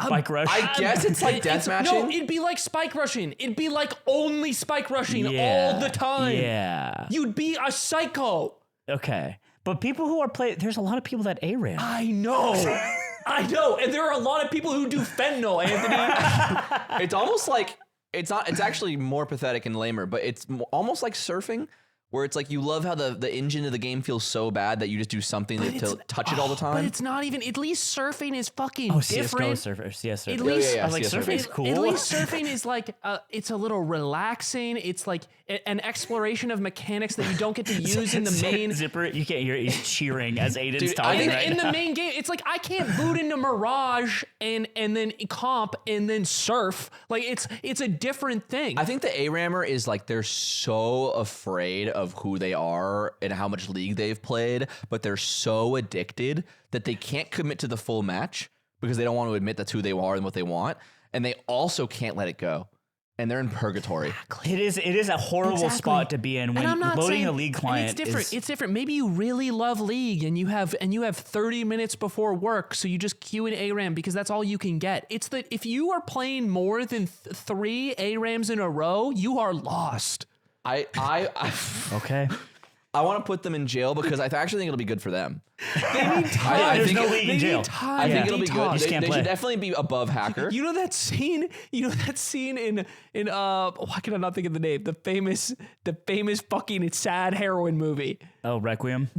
Spike Rush? I guess it's like deathmatching. No, it'd be like spike rushing. It'd be like only spike rushing all the time. Yeah. You'd be a psycho. Okay. But people who are there's a lot of people that ARAM. I know. And there are a lot of people who do fentanyl, Anthony. It's almost like, it's actually more pathetic and lamer, but it's almost like surfing, where it's like you love how the engine of the game feels so bad that you just do something to touch it all the time. But it's not even, at least surfing is fucking CSGO different. surfer. CS At surfer. least, I was like, surfing's cool. At least surfing is like, it's a little relaxing. It's like an exploration of mechanics that you don't get to use in the main. Zipper, you can't hear it. He's cheering as Aiden's talking in the main game. It's like, I can't boot into Mirage and then comp and then surf. Like, it's a different thing. I think the ARAMer is like, they're so afraid of who they are and how much League they've played, but they're so addicted that they can't commit to the full match because they don't want to admit that's who they are and what they want, and they also can't let it go, and they're in purgatory. It is a horrible spot to be in when loading a League client. It's different. It's different. Maybe you really love League and you have 30 minutes before work, so you just queue in ARAM because that's all you can get. It's that if you are playing more than 3 ARAMs in a row, you are lost. Okay. I want to put them in jail because I actually think it'll be good for them. They need time. There's no League in jail. I think it'll be good. They play. should definitely be above hacker. You know that scene? In why can I not think of the name? The famous fucking sad heroin movie. Oh, Requiem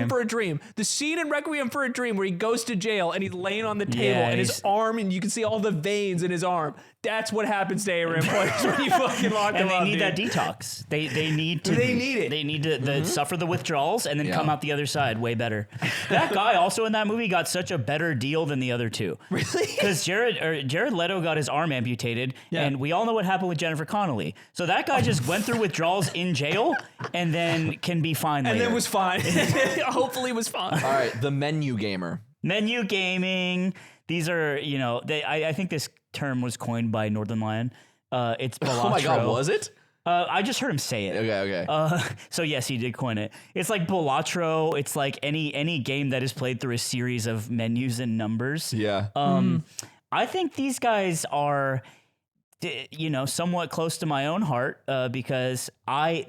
For a Dream. The scene in Requiem for a Dream where he goes to jail and he's laying on the table and his arm, and you can see all the veins in his arm. That's what happens to ARAM players when you fucking lock them and up. they need that detox. They need to. They need it. They need to suffer the withdrawals and then come out the other side way better. That guy also in that movie got such a better deal than the other two. Really? Because Jared Leto got his arm amputated, and we all know what happened with Jennifer Connelly. So that guy just went through withdrawals in jail and then can be fine later. And then was fine. Hopefully was fine. All right, the menu gamer. Menu gaming. These are, I think this term was coined by Northern Lion. It's Balatro. Oh my God, was it? I just heard him say it. Okay. So yes, he did coin it. It's like Balatro. It's like any game that is played through a series of menus and numbers. Yeah. I think these guys are, somewhat close to my own heart because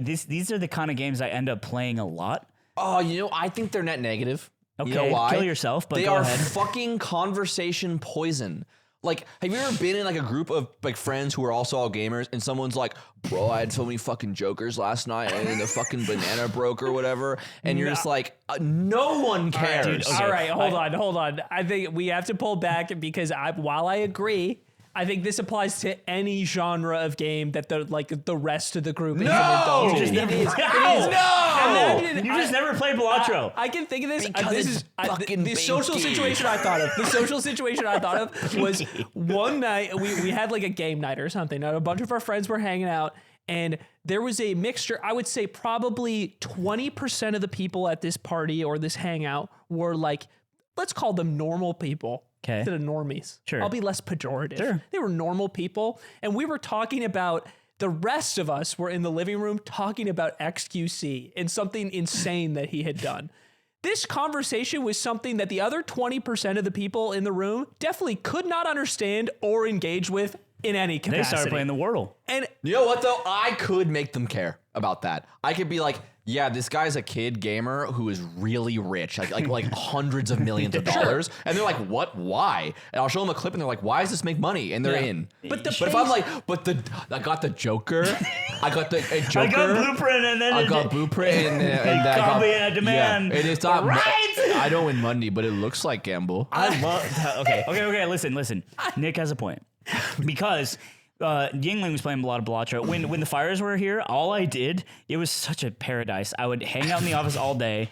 these are the kind of games I end up playing a lot. Oh, I think they're net negative. Okay, you know why? Kill yourself, but they go are ahead. fucking conversation poison. Like, have you ever been in like a group of like friends who are also all gamers, and someone's like, "Bro, I had so many fucking jokers last night, and the fucking banana broke or whatever," and you're just like, "No one cares." Dude, okay. All right, hold on. I think we have to pull back because while I agree, I think this applies to any genre of game that the rest of the group isn't indulging. It is. Imagine You just never played Balatro. I can think of this. Because This it's is fucking the social binky. situation I thought of. The social situation I thought of was one night we had like a game night or something. And a bunch of our friends were hanging out, and there was a mixture. I would say probably 20% of the people at this party or this hangout were like, let's call them normal people. Okay. Instead of normies. Sure. I'll be less pejorative. Sure. They were normal people, and we were talking about. The rest of us were in the living room talking about XQC and something insane that he had done. This conversation was something that the other 20% of the people in the room definitely could not understand or engage with in any capacity. They started playing the Wordle. And You know what though? I could make them care about that. I could be like, yeah, this guy's a kid gamer who is really rich, like hundreds of millions of dollars, and they're like, what? Why? And I'll show them a clip, and they're like, why does this make money? And they're in. But if I'm like, I got the Joker, I got the Joker, I got Blueprint and then I got Blueprint, and I copy got and a demand. Yeah, and it's not. Right? I don't win money, but it looks like gamble. I love that. Okay. Listen. Nick has a point. Because Yingling was playing a lot of Balatro. When the fires were here, all I did, it was such a paradise. I would hang out in the office all day.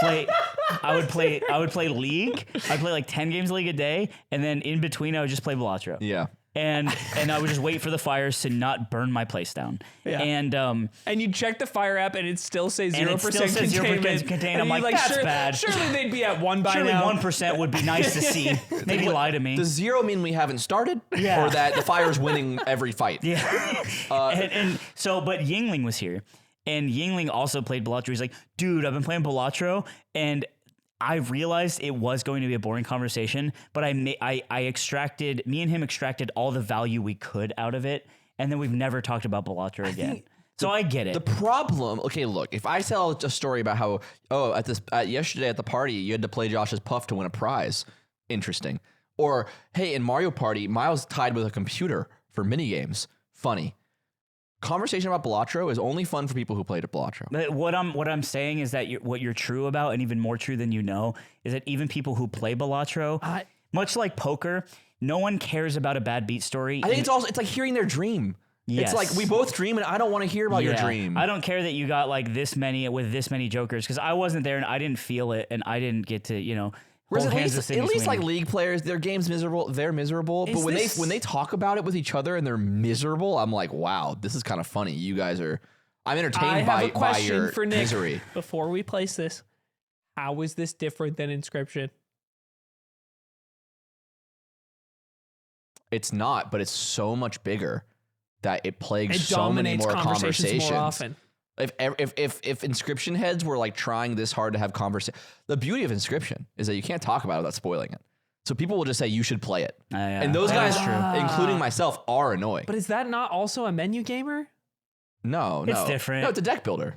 I would play League. I'd play like 10 games of League a day, and then in between I would just play Balatro. Yeah. And I would just wait for the fires to not burn my place down. Yeah. And you check the Fire app and it still says 0% And it still says 0% containment. contained. I'm And like, you're that's bad. Surely they'd be at 1 by surely now. 1% would be nice to see. Maybe lie to me. Does 0 mean we haven't started? Yeah. Or that the fire's winning every fight? Yeah. and so, but Yingling was here, and Yingling also played Balatro. He's like, dude, I've been playing Balatro, and I realized it was going to be a boring conversation, but me and him extracted all the value we could out of it, and then we've never talked about Balatro again. So I get it. The problem, okay, look, if I tell a story about how, yesterday at the party, you had to play Josh's Puff to win a prize, interesting. Or, hey, in Mario Party, Miles tied with a computer for minigames, funny. Conversation about Balatro is only fun for people who played at Balatro. But what I'm saying is that what you're true about, and even more true than you know, is that even people who play Balatro, much like poker, no one cares about a bad beat story. I think it's like hearing their dream. Yes. It's like we both dream, and I don't want to hear about your dream. I don't care that you got like this many jokers, because I wasn't there and I didn't feel it, and I didn't get to Whereas hold at hands least, to sing like swing. League players, their game's miserable. They're miserable. But when they talk about it with each other and they're miserable, I'm like, wow, this is kind of funny. You guys are. I'm entertained I have by a question your for Nick. misery. Before we place this, how is this different than Inscription? It's not, but it's so much bigger that it plagues It so many dominates more conversations more often. If Inscription heads were like trying this hard to have conversation, the beauty of Inscription is that you can't talk about it without spoiling it. So people will just say you should play it, Yeah, and those that guys, is true. including myself, are annoying. But is that not also a menu gamer? No, It's different. No, it's a deck builder.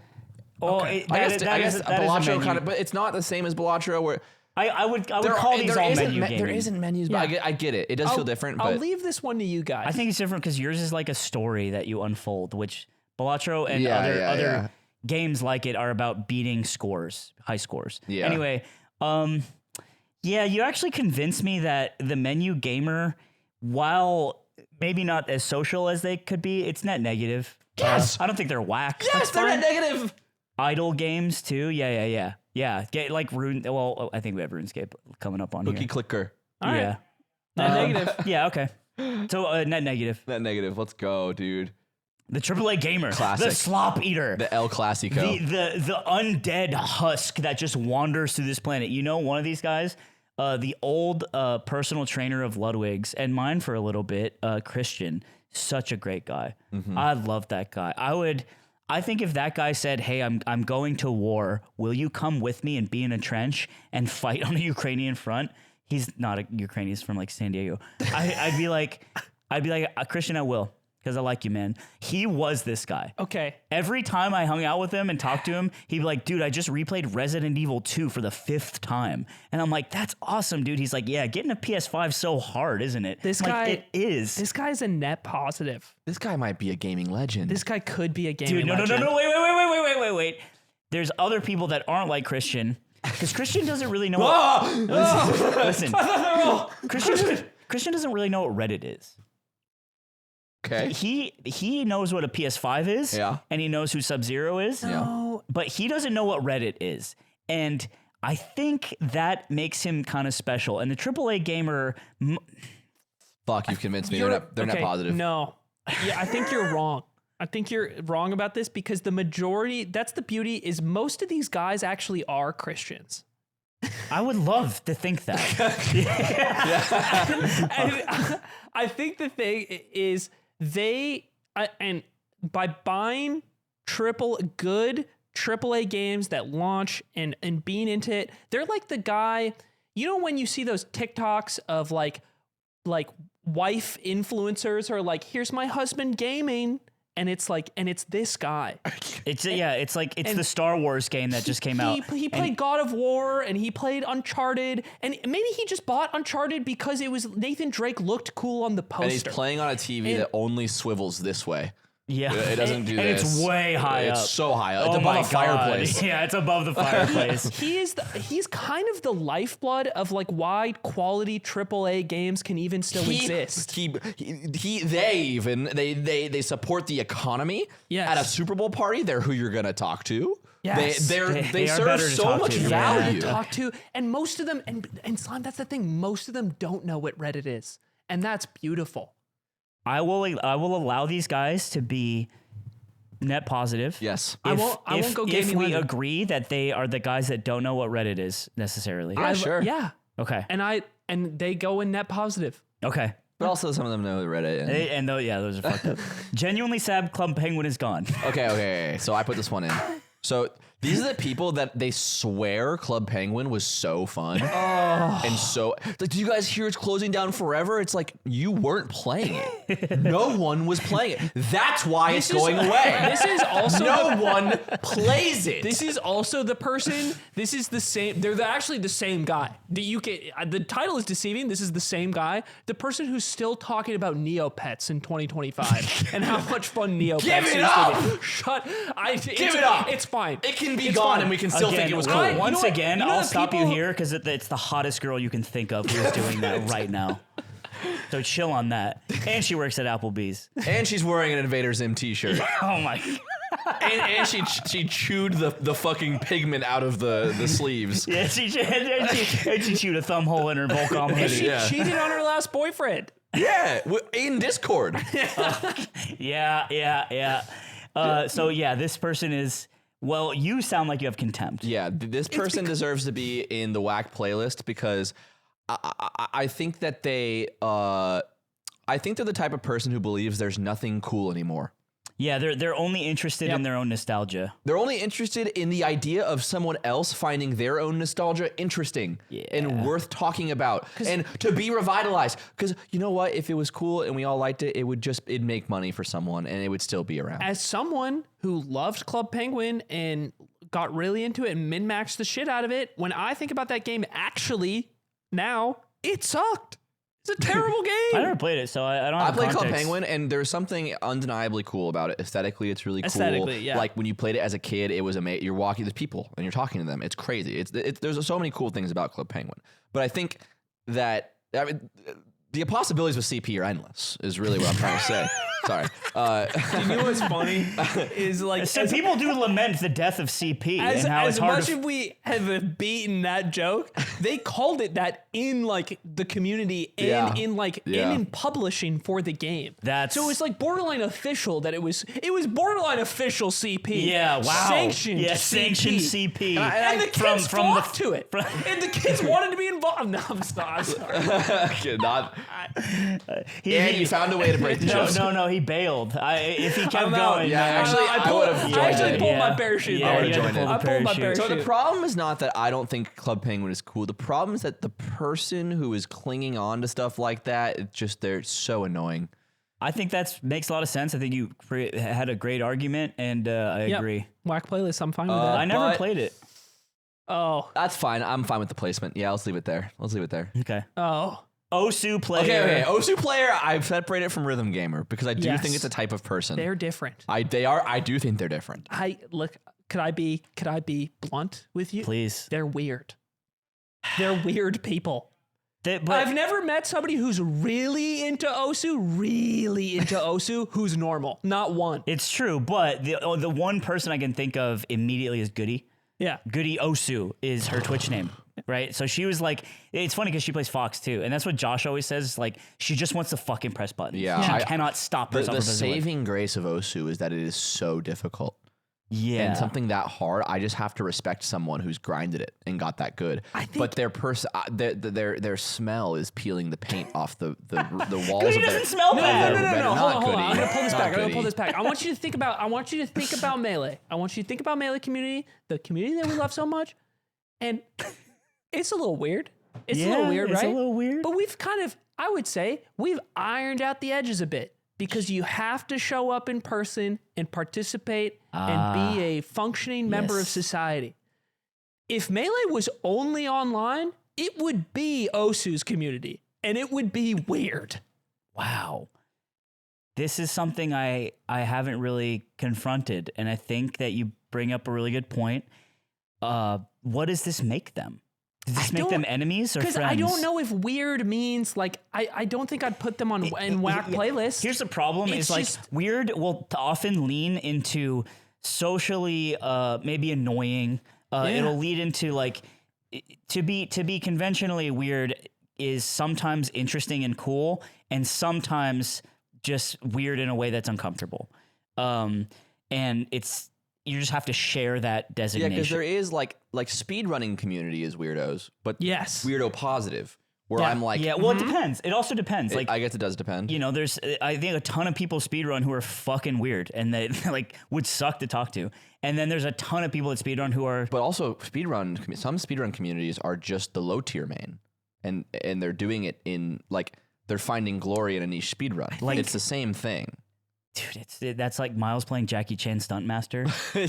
Well, Okay. I guess Balatro kind of, but it's not the same as Balatro. Where I would call these all menu gaming. there isn't menus, but I get it. It does feel different. I'll But leave this one to you guys. I think it's different because yours is like a story that you unfold, which Balatro and Yeah, other games like it are about beating scores, high scores. Yeah. Anyway, you actually convinced me that the menu gamer, while maybe not as social as they could be, it's net negative. Yes! I don't think they're whack. yes, That's they're fine. not negative. Idle games too. Yeah. Get like Well, I think we have RuneScape coming up on Cookie here. clicker. All right. Yeah. Net negative. Yeah. Okay. So net negative. Net negative. Let's go, dude. The AAA Gamer, Classic. the slop eater, The El Clasico. the undead husk that just wanders through this planet. You know, one of these guys, the old personal trainer of Ludwig's and mine for a little bit, Christian, such a great guy. I love that guy. I think if that guy said, "Hey, I'm going to war. Will you come with me and be in a trench and fight on a Ukrainian front?" He's not a Ukrainian. He's from like San Diego. I'd be like, Christian, I will. Because I like you, man. He was this guy. Okay. Every time I hung out with him and talked to him, he'd be like, dude, I just replayed Resident Evil 2 for the 5th time. And I'm like, that's awesome, dude. He's like, yeah, getting a PS5 so hard, isn't it? This I'm guy- like, it is. This guy's a net positive. This guy might be a gaming legend. This guy could be a gaming Dude, no, legend. wait. There's other people that aren't like Christian. Because Christian doesn't really know what... Listen. Christian doesn't really know what Reddit is. Okay. He knows what a PS5 is. Yeah. And he knows who Sub-Zero is. No, But but he doesn't know what Reddit is. And I think that makes him kind of special. And the AAA Gamer... Fuck, you've convinced me. They're not positive. No. Yeah, I think you're wrong. I think you're wrong about this because the majority, that's the beauty, is most of these guys actually are Christians. I would love to think that. And I think the thing is and by buying good AAA games that launch and being into it, they're like the guy, when you see those TikToks of like wife influencers are like, here's my husband gaming. And it's this guy. It's the Star Wars game that just came out. He played God of War and he played Uncharted, and maybe he just bought Uncharted because it was Nathan Drake looked cool on the poster. And he's playing on a TV that only swivels this way. Yeah, it doesn't do this. And it's way high up. It's so high up. Oh It's above my the fireplace. God. Yeah, it's above the fireplace. He's kind of the lifeblood of like why quality AAA games can even still exist. They support the economy. Yes. At a Super Bowl party, they're who you're gonna talk to. Yes. They serve better to so talk much to. value. Talk to, and most of them, and Slime, that's the thing. Most of them don't know what Reddit is, and that's beautiful. I will allow these guys to be net positive. Yes. I won't go gaming if we legend. agree that they are the guys that don't know what Reddit is necessarily. Sure. Yeah. Okay. And they go in net positive. Okay. But also some of them know Reddit. Those are fucked up. Genuinely sad Club Penguin is gone. Okay. So I put this one in. So these are the people that they swear Club Penguin was so fun. And so, like, do you guys hear it's closing down forever? It's like, you weren't playing it. No one was playing it. That's why it's going away. This is also no one plays it. This is also the person. This is the same. They're actually the same guy. The title is deceiving. This is the same guy. The person who's still talking about Neopets in 2025 and how much fun Neopets Give it is. up! Give it up! It's fine. It can be gone and we can still think it was cool. Once again, I'll stop you people- here because it's the hottest girl you can think of who's doing that right now. So chill on that. And she works at Applebee's. And she's wearing an Invader Zim t-shirt. Oh my God. and she chewed the fucking pigment out of the sleeves. Yeah, she chewed a thumb hole in her Volcom hoodie. She cheated on her last boyfriend. Yeah, in Discord. Yeah. So this person is... Well, you sound like you have contempt. Yeah, this person deserves to be in the whack playlist because I think that I think they're the type of person who believes there's nothing cool anymore. Yeah, they're only interested in their own nostalgia. They're only interested in the idea of someone else finding their own nostalgia interesting and worth talking about and to be revitalized. Because you know what? If it was cool and we all liked it, it'd make money for someone and it would still be around. As someone who loved Club Penguin and got really into it and min-maxed the shit out of it, when I think about that game, actually, now, it sucked. It's a terrible game. I never played it, so I don't have I played context. Club Penguin, and there's something undeniably cool about it. Aesthetically, it's really cool. Aesthetically, yeah. Like when you played it as a kid, it was amazing. You're walking with people and you're talking to them. It's crazy. There's so many cool things about Club Penguin. But I think that the possibilities with CP are endless. Is really what I'm trying to say. Sorry. You know what's funny is like So people do lament the death of CP and how it's as hard much to... as we have beaten that joke, they called it that in like the community and in publishing for the game. So it was like borderline official that it was borderline official CP. Yeah, wow. Sanctioned Yeah, CP. sanctioned CP. And the kids flocked to it. from- And the kids wanted to be involved. No, I'm sorry. You found a way to break the joke. No, he bailed. If he kept I'm out. going, Yeah, man. actually, I would have I joined actually it. pulled my parachute. Yeah, I there. would've joined it. I pulled my Parachute. So parachute. the problem is not that I don't think Club Penguin is cool. The problem is that the person who is clinging on to stuff like that, they're so annoying. I think that makes a lot of sense. I think you had a great argument, and I Yep. agree. Whack playlist. I'm fine with that. I never But- played it. Oh. That's fine. I'm fine with the placement. Yeah, let's leave it there. Okay. Oh. OSU Player. Okay. OSU Player, I've separated it from Rythmn Gamer because I do Yes. think it's a type of person. They're different. I do think they're different. Could I be blunt with you? Please. They're weird. They're weird people. But I've never met somebody who's really into OSU, who's normal. Not one. it's true, but the one person I can think of immediately is Goody. Yeah. Goody Osu is her Twitch name, right? So she was like, it's funny because she plays Fox too, and that's what Josh always says. Like, she just wants to fucking press buttons. Yeah. She cannot stop herself. The from pressing buttons. saving grace of OSU is that it is so difficult. Yeah. And something that hard, I just have to respect someone who's grinded it and got that good. But their their smell is peeling the paint off the walls. Goody of their, doesn't smell bad. No. Not Hold on. I'm Goody. gonna pull this Not back. Goody. I want you to think about Melee. I want you to think about Melee community, the community that we love so much, and it's a little weird. It's a little weird, right? It's a little weird. But I would say, we've ironed out the edges a bit. Because you have to show up in person and participate and be a functioning member of society. If Melee was only online, it would be OSU's community, and it would be weird. Wow. This is something I haven't really confronted, and I think that you bring up a really good point. What does this make them? Does this make them enemies or friends? Because I don't know if weird means, like, I don't think I'd put them on in whack playlists. Here's the problem: It's is like just- weird will often lean into socially maybe annoying. It'll lead into like to be conventionally weird is sometimes interesting and cool, and sometimes just weird in a way that's uncomfortable. And you just have to share that designation. Yeah, because there is like speedrunning community is weirdos, but Yes. weirdo positive. Where I'm like, yeah, well, it depends. It also depends. Like, I guess it does depend. you know, there's I think a ton of people speedrun who are fucking weird and they like would suck to talk to. And then there's a ton of people that speedrun who are But also some speedrun communities are just the low tier main, and they're doing it in like they're finding glory in a niche speedrun. Like it's the same thing. dude, that's like Miles playing Jackie Chan Stuntmaster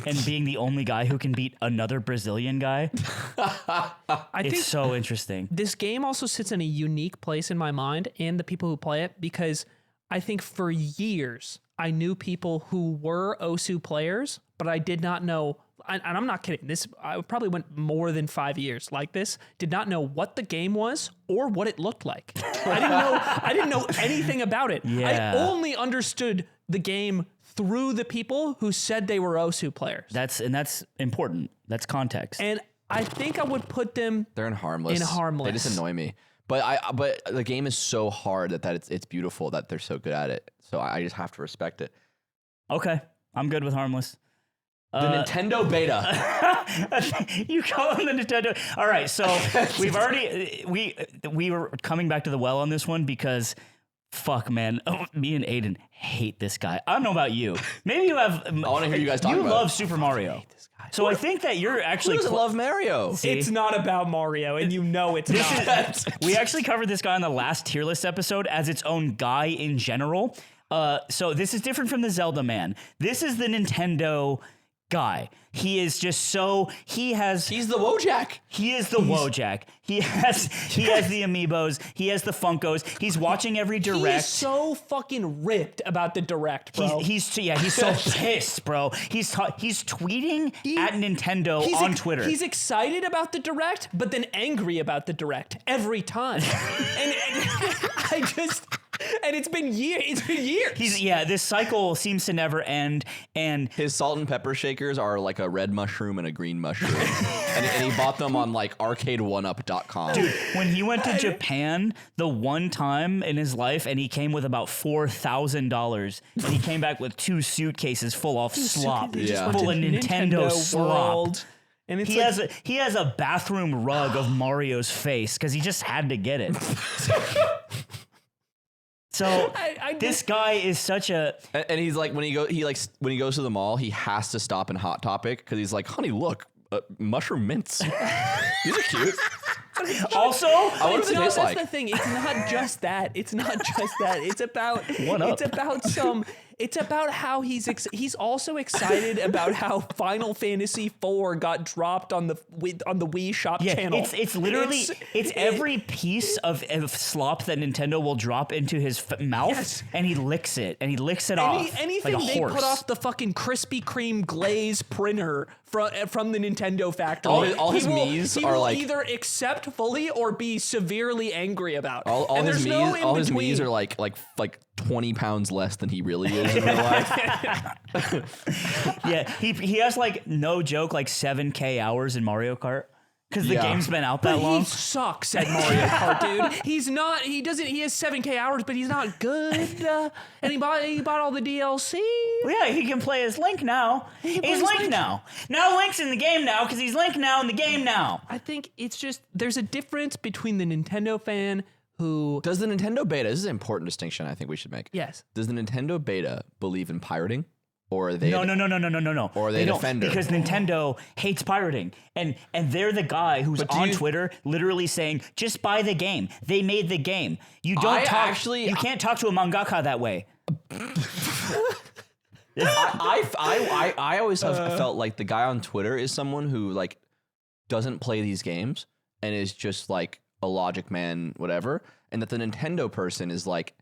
and being the only guy who can beat another Brazilian guy. I think It's so interesting. this game also sits in a unique place in my mind and the people who play it, because I think for years I knew people who were OSU players, but I did not know, and I'm not kidding, this I probably went more than 5 years like this, did not know what the game was or what it looked like. I didn't know anything about it. Yeah. I only understood the game through the people who said they were OSU players. That's important. That's context. And I think I would put them They're in harmless. They just annoy me. But the game is so hard that it's beautiful that they're so good at it. So I just have to respect it. Okay, I'm good with harmless. The Nintendo beta. You call them the Nintendo. All right, so we've already we were coming back to the well on this one because fuck, man, me and Aiden hate this guy. I don't know about you. Maybe you have. I want to hear you guys talk You about love it. Super Mario. So I think that you're actually. Who doesn't love Mario? It's not about Mario, and you know it's not. We actually covered this guy on the last tier list episode as its own guy in general. So this is different from the Zelda Man. This is the Nintendo guy. He is just so He's the Wojak. He is the Wojak. He has the amiibos. He has the Funkos. He's watching every direct. He's so fucking ripped about the direct, bro. He's so pissed, bro. He's tweeting at Nintendo on Twitter. He's excited about the direct, but then angry about the direct every time. and it's been years. It's been years. This cycle seems to never end. And His salt and pepper shakers are like a red mushroom and a green mushroom. and he bought them on like arcade1up.com. dude, when he went to Japan the one time in his life, and he came with about $4,000, and he came back with 2 suitcases full of slop, Yeah. full of Nintendo slop. World. And it's He has a bathroom rug of Mario's face because he just had to get it. So this guy is such a. And he's like when he goes to the mall, he has to stop in Hot Topic because he's like, honey, look, mushroom mints. These are cute. Also, I wonder what It's they not, taste that's like. the thing. It's not just that. It's not just that. It's about What up? It's about some. It's about how he's also excited about how Final Fantasy IV got dropped on the Wii Shop channel. It's literally every piece of slop that Nintendo will drop into his mouth, and he licks it off. Anything like a they horse. put off the fucking Krispy Kreme glaze printer from the Nintendo factory. All his Miis he are will like either accept fully or be severely angry about. all and his there's no Miis, all his in-between. Miis are like 20 pounds less than he really is in real life. Yeah, he has like no joke like 7K hours in Mario Kart because the game's been out that But long. he sucks at Mario Kart, dude. He's not. He doesn't. He has 7K hours, but he's not good. And he bought all the DLC. Well, yeah, he can play as Link now. He's Link now. Now Link's in the game now because he's Link now in the game now. I think it's just there's a difference between the Nintendo fan who Does the Nintendo beta, this is an important distinction I think we should make. yes. Does the Nintendo beta believe in pirating? Or are they No. Or are they don't, defender? because Nintendo hates pirating, and they're the guy who's But do on you- Twitter literally saying, "Just buy the game. They made the game. You don't you can't talk to a mangaka that way." I always have felt like the guy on Twitter is someone who like doesn't play these games and is just like a logic man, whatever, and that the Nintendo person is like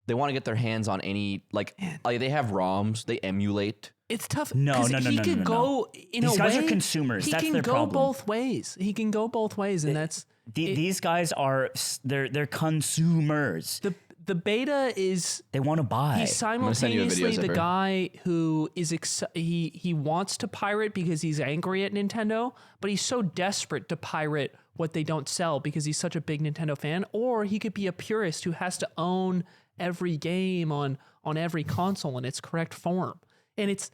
they want to get their hands on any like they have ROMs, they emulate. It's tough. No. He could go in These a guys way, are consumers. He That's can their go problem. both ways. He can go both ways, and that's These guys are they're consumers. the beta is. They want to buy. He's gonna send you a video, simultaneously the Zipper. guy who is he wants to pirate because he's angry at Nintendo, but he's so desperate to pirate what they don't sell because he's such a big Nintendo fan. Or he could be a purist who has to own every game on every console in its correct form. And it's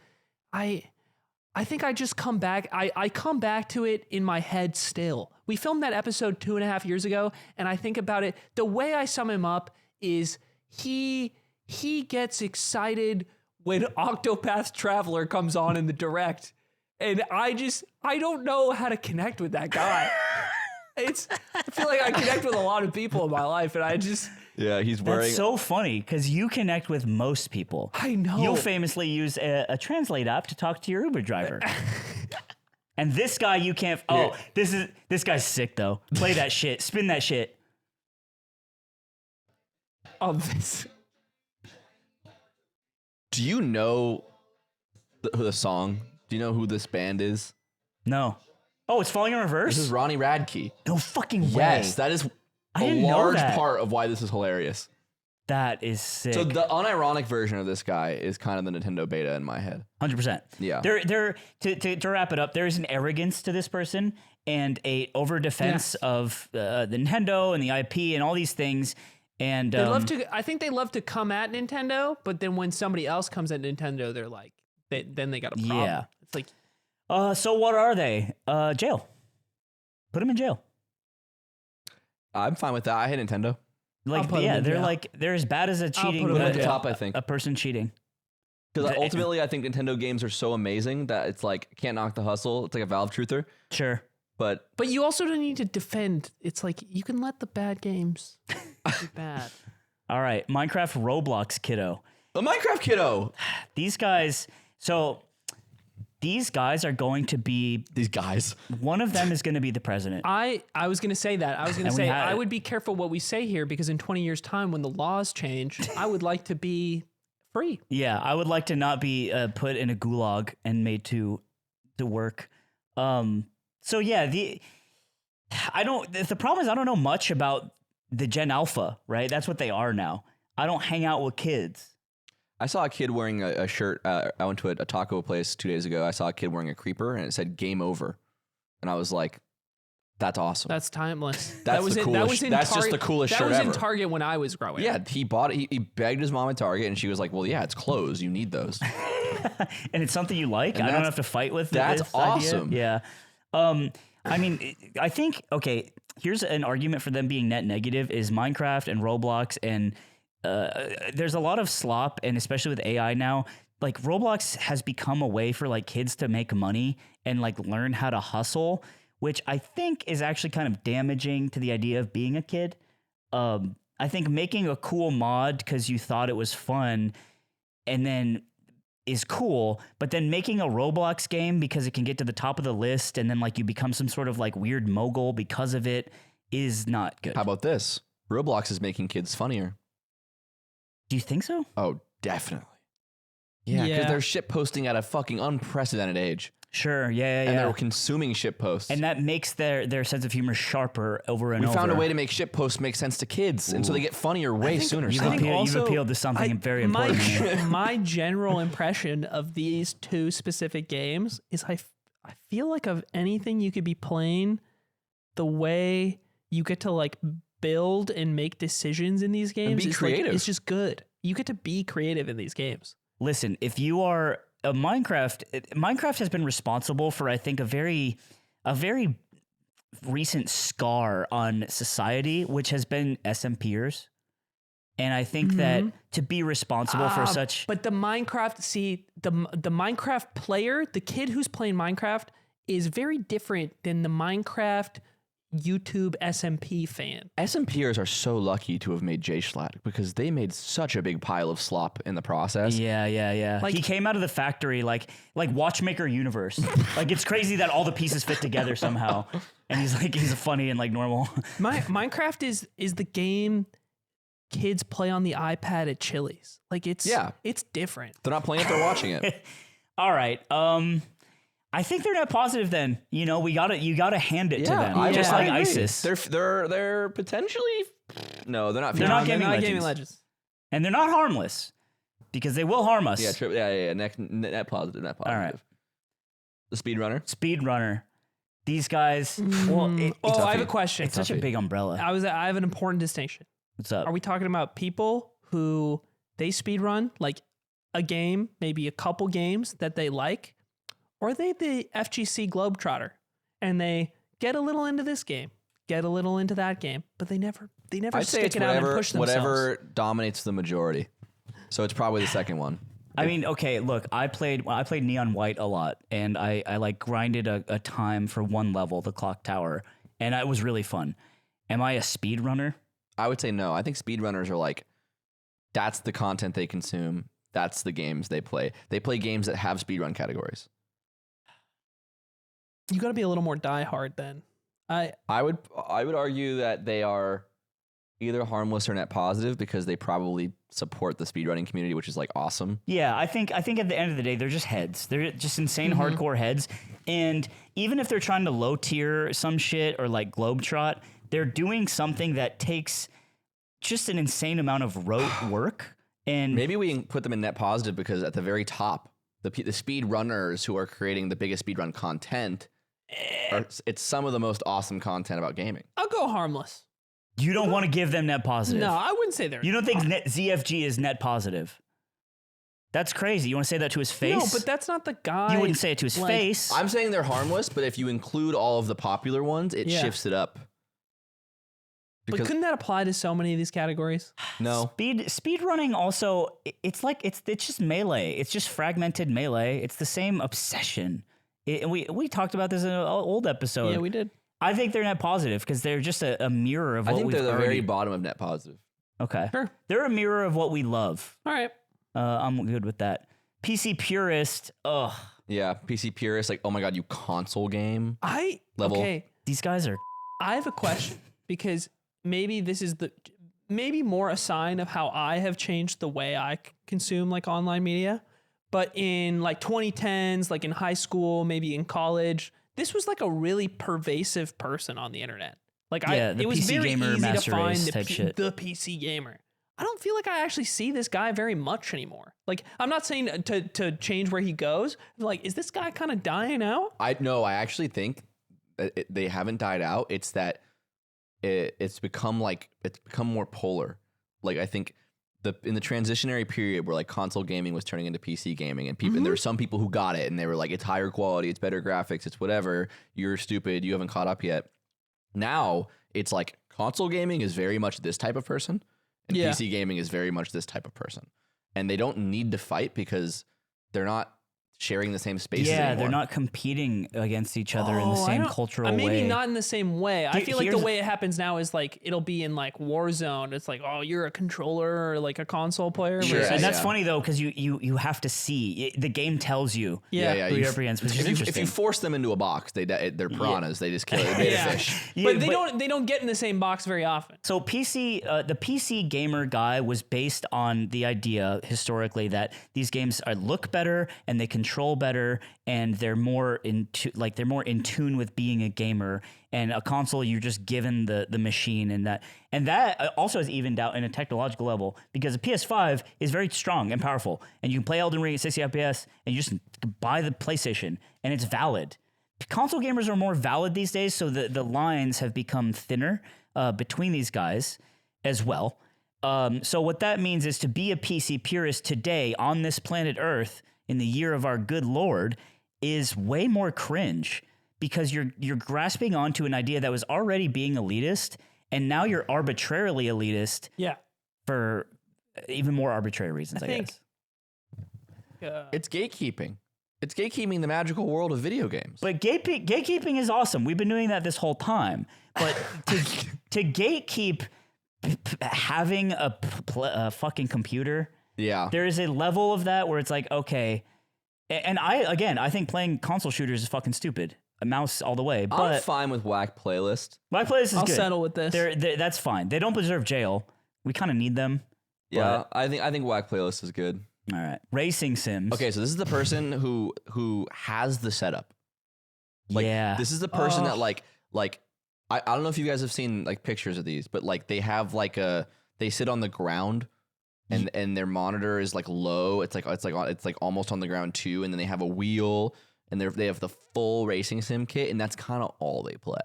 I think I just come back. I come back to it in my head still. We filmed that episode 2.5 years ago, and I think about it. The way I sum him up is he gets excited when Octopath Traveler comes on in the direct, and I don't know how to connect with that guy. I feel like I connect with a lot of people in my life, and I just. Yeah, he's wearing. That's so funny because you connect with most people. I know. You'll famously use a translate app to talk to your Uber driver. And this guy you can't. Oh, this guy's sick though. Play that shit. Spin that shit. This. Do you know the song? Do you know who this band is? No. Oh, it's falling in reverse. This is Ronnie Radke. No fucking way. Yes, that is I a didn't know large that. part of why this is hilarious. That is sick. So the unironic version of this guy is kind of the Nintendo beta in my head. 100%. Yeah. To wrap it up, there is an arrogance to this person and a over defense of the Nintendo and the IP and all these things. And They love to. I think they love to come at Nintendo, but then when somebody else comes at Nintendo, they're like, then they got a problem. Yeah. It's like so what are they? Jail. Put them in jail. I'm fine with that. I hate Nintendo. Like, put 'em in they're jail. like they're as bad as a cheating. put 'em in At the top, I think. A person cheating. Because ultimately, I think Nintendo games are so amazing that it's like, can't knock the hustle. It's like a Valve truther. Sure. But you also don't need to defend. It's like you can let the bad games be bad. All right, Minecraft Roblox Kiddo. the Minecraft Kiddo. These guys. So these guys are going to be. These guys. One of them is going to be the president. I was going to say that. I was going to And we say had I it. would be careful what we say here because in 20 years' time, when the laws change, I would like to be free. Yeah, I would like to not be put in a gulag and made to work. So yeah, the problem is I don't know much about the Gen Alpha, right? That's what they are now. I don't hang out with kids. I saw a kid wearing a shirt. I went to a taco place 2 days ago. I saw a kid wearing a creeper and it said "Game Over," and I was like, "That's awesome." That's timeless. That's the coolest- that's just the coolest that shirt was in ever. Target when I was growing up. Yeah, he bought it. He begged his mom at Target, and she was like, "Well, yeah, it's clothes. You need those." And it's something you like. And I don't that's- have to fight with. that's this idea. awesome. Yeah. I mean, I think here's an argument for them being net negative is Minecraft and Roblox and there's a lot of slop, and especially with AI now, like Roblox has become a way for like kids to make money and like learn how to hustle, which I think is actually kind of damaging to the idea of being a kid. I think making a cool mod because you thought it was fun and then is cool, but then making a Roblox game because it can get to the top of the list and then like you become some sort of like weird mogul because of it is not good. How about this? Roblox is making kids funnier. Do you think so? Oh, definitely. Yeah, because they're shit posting at a fucking unprecedented age. Sure, yeah. And they're consuming shit posts. And that makes their sense of humor sharper over and over. We found a way to make shit posts make sense to kids, and so they get funnier way sooner. You've appealed to something very important. My general impression of these two specific games is I feel like of anything you could be playing, the way you get to like build and make decisions in these games is creative. Like, it's just good. You get to be creative in these games. Listen, if you are Minecraft has been responsible for, I think, a very recent scar on society, which has been SMPers. And I think that to be responsible for such... But the Minecraft, the Minecraft player, the kid who's playing Minecraft is very different than the Minecraft YouTube SMP fan. SMPers are so lucky to have made J-Schlatt because they made such a big pile of slop in the process. Yeah. Like, he came out of the factory like Watchmaker Universe. Like, it's crazy that all the pieces fit together somehow. And he's funny and like normal. Minecraft is the game kids play on the iPad at Chili's. Like it's different. They're not playing it, they're watching it. All right. I think they're net positive then. You know, you gotta hand it to them. Just like ISIS. They're potentially no, they're not. They're not gaming legends. And they're not harmless because they will harm us. Yeah. Net positive. All right. The speedrunner. These guys. I have a question. It's such a big umbrella. I have an important distinction. What's up? Are we talking about people who they speedrun like a game, maybe a couple games that they like? Or are they the FGC Globetrotter and they get a little into this game, get a little into that game, but they never stick it out and push themselves. Whatever dominates the majority. So it's probably the second one. I mean, okay, look, I played Neon White a lot, and I like grinded a time for one level, the clock tower, and it was really fun. Am I a speedrunner? I would say no. I think speedrunners are like, that's the content they consume. That's the games they play. They play games that have speedrun categories. You got to be a little more diehard then. I would argue that they are either harmless or net positive because they probably support the speedrunning community, which is like awesome. Yeah, I think at the end of the day, they're just heads. They're just insane hardcore heads. And even if they're trying to low tier some shit or like globetrot, they're doing something that takes just an insane amount of rote work. And maybe we can put them in net positive because at the very top, the speed runners who are creating the biggest speedrun content, it's some of the most awesome content about gaming. I'll go harmless. You don't want to give them net positive. No, I wouldn't say they're. You don't think ZFG is net positive? That's crazy. You want to say that to his face? No, but that's not the guy. You wouldn't say it to his face. I'm saying they're harmless, but if you include all of the popular ones, it shifts it up. But couldn't that apply to so many of these categories? No. Speed running also, it's just melee. It's just fragmented melee. It's the same obsession. We talked about this in an old episode. Yeah, we did. I think they're net positive because they're just a mirror of what we've I think they're the very bottom of net positive. Okay. Sure. They're a mirror of what we love. All right. I'm good with that. PC Purist. Ugh. Yeah, PC Purist. Like, oh my God, you console game level. Okay. These guys are. I have a question because maybe this is maybe more a sign of how I have changed the way I consume like online media. But in like 2010s, like in high school, maybe in college, this was like a really pervasive person on the internet. Like it was PC very gamer, easy to find the PC gamer. I don't feel like I actually see this guy very much anymore. Like, I'm not saying to change where he goes. Like, is this guy kind of dying out? I actually think that they haven't died out. It's that it's become more polar. Like, I think in the transitionary period where like console gaming was turning into PC gaming and people, and there were some people who got it and they were like, it's higher quality, it's better graphics, it's whatever. You're stupid. You haven't caught up yet. Now it's like console gaming is very much this type of person and PC gaming is very much this type of person. And they don't need to fight because they're not sharing the same spaces Yeah, anymore. they're not competing against each other in the same cultural way. Maybe not in the same way. I feel like the here's- way it happens now is like it'll be in like Warzone. It's like, oh, you're a controller or like a console player. Sure, versus- And that's yeah. funny though, because you have to see the game tells you Yeah. who you're up against, which is If you interesting. force them into a box, they're piranhas. They just kill it. They Yeah. fish. But they don't get in the same box very often. So the PC gamer guy was based on the idea historically that these games look better and they control better and they're more in tune with being a gamer. And a console, you're just given the machine, and that also has evened out in a technological level because a PS5 is very strong and powerful, and you can play Elden Ring at 60 FPS, and you just buy the PlayStation, and it's valid. Console gamers are more valid these days, so the lines have become thinner between these guys as well. So what that means is to be a PC purist today on this planet Earth in the year of our good Lord is way more cringe because you're grasping onto an idea that was already being elitist, and now you're arbitrarily elitist Yeah. for even more arbitrary reasons, I think- guess. It's gatekeeping. It's gatekeeping the magical world of video games. But gatekeeping is awesome. We've been doing that this whole time. But to gatekeep having a fucking computer, Yeah. there is a level of that where it's like, okay. And I think playing console shooters is fucking stupid. A mouse all the way. I'm But fine with whack playlist. my playlist is I'll good. settle with this. That's fine. They don't deserve jail. We kind of need them. Yeah, I think whack playlist is good. All right. Racing sims. Okay, so this is the person who has the setup. Like, yeah. This is the person that like I don't know if you guys have seen like pictures of these, but like they have like they sit on the ground and their monitor is like low. It's like almost on the ground too, and then they have a wheel and they have the full racing sim kit, and that's kind of all they play.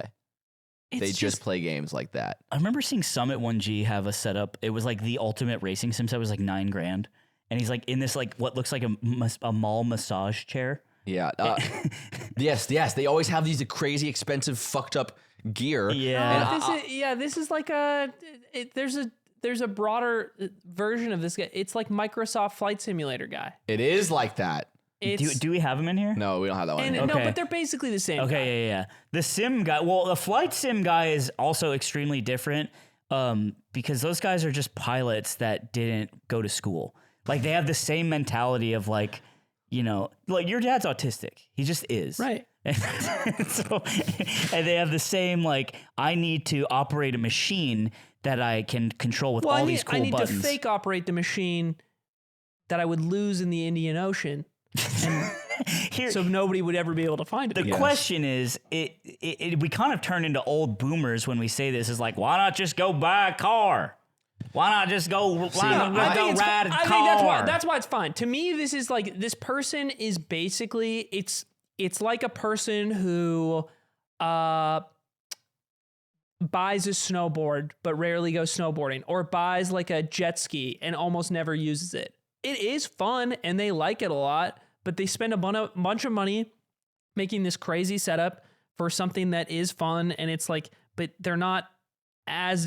They just play games like that. I remember seeing Summit 1G have a setup. It was like the ultimate racing sim set. It was like $9,000. And he's like in this like what looks like a mall massage chair. Yeah. Yes. They always have these crazy expensive fucked up gear. Yeah. This is like there's a broader version of this guy. It's like Microsoft Flight Simulator guy. It is like that. Do we have him in here? No, we don't have that one. And, anymore. No, but they're basically the same. guy. Okay, yeah. The sim guy, well, the flight sim guy is also extremely different because those guys are just pilots that didn't go to school. Like they have the same mentality of like, you know, like your dad's autistic. He just is. Right. And they have the same like, I need to operate a machine that I can control with all these cool I need buttons. to fake operate the machine that I would lose in the Indian Ocean. So nobody would ever be able to find it. The question is, we kind of turn into old boomers when we say this. Is like, why not just go buy a car? Why not just go ride a car? I think that's why it's fine. To me, this is like this person is basically it's like a person who buys a snowboard but rarely goes snowboarding, or buys like a jet ski and almost never uses it. It is fun and they like it a lot, but they spend a bunch of money making this crazy setup for something that is fun, and it's like, but they're not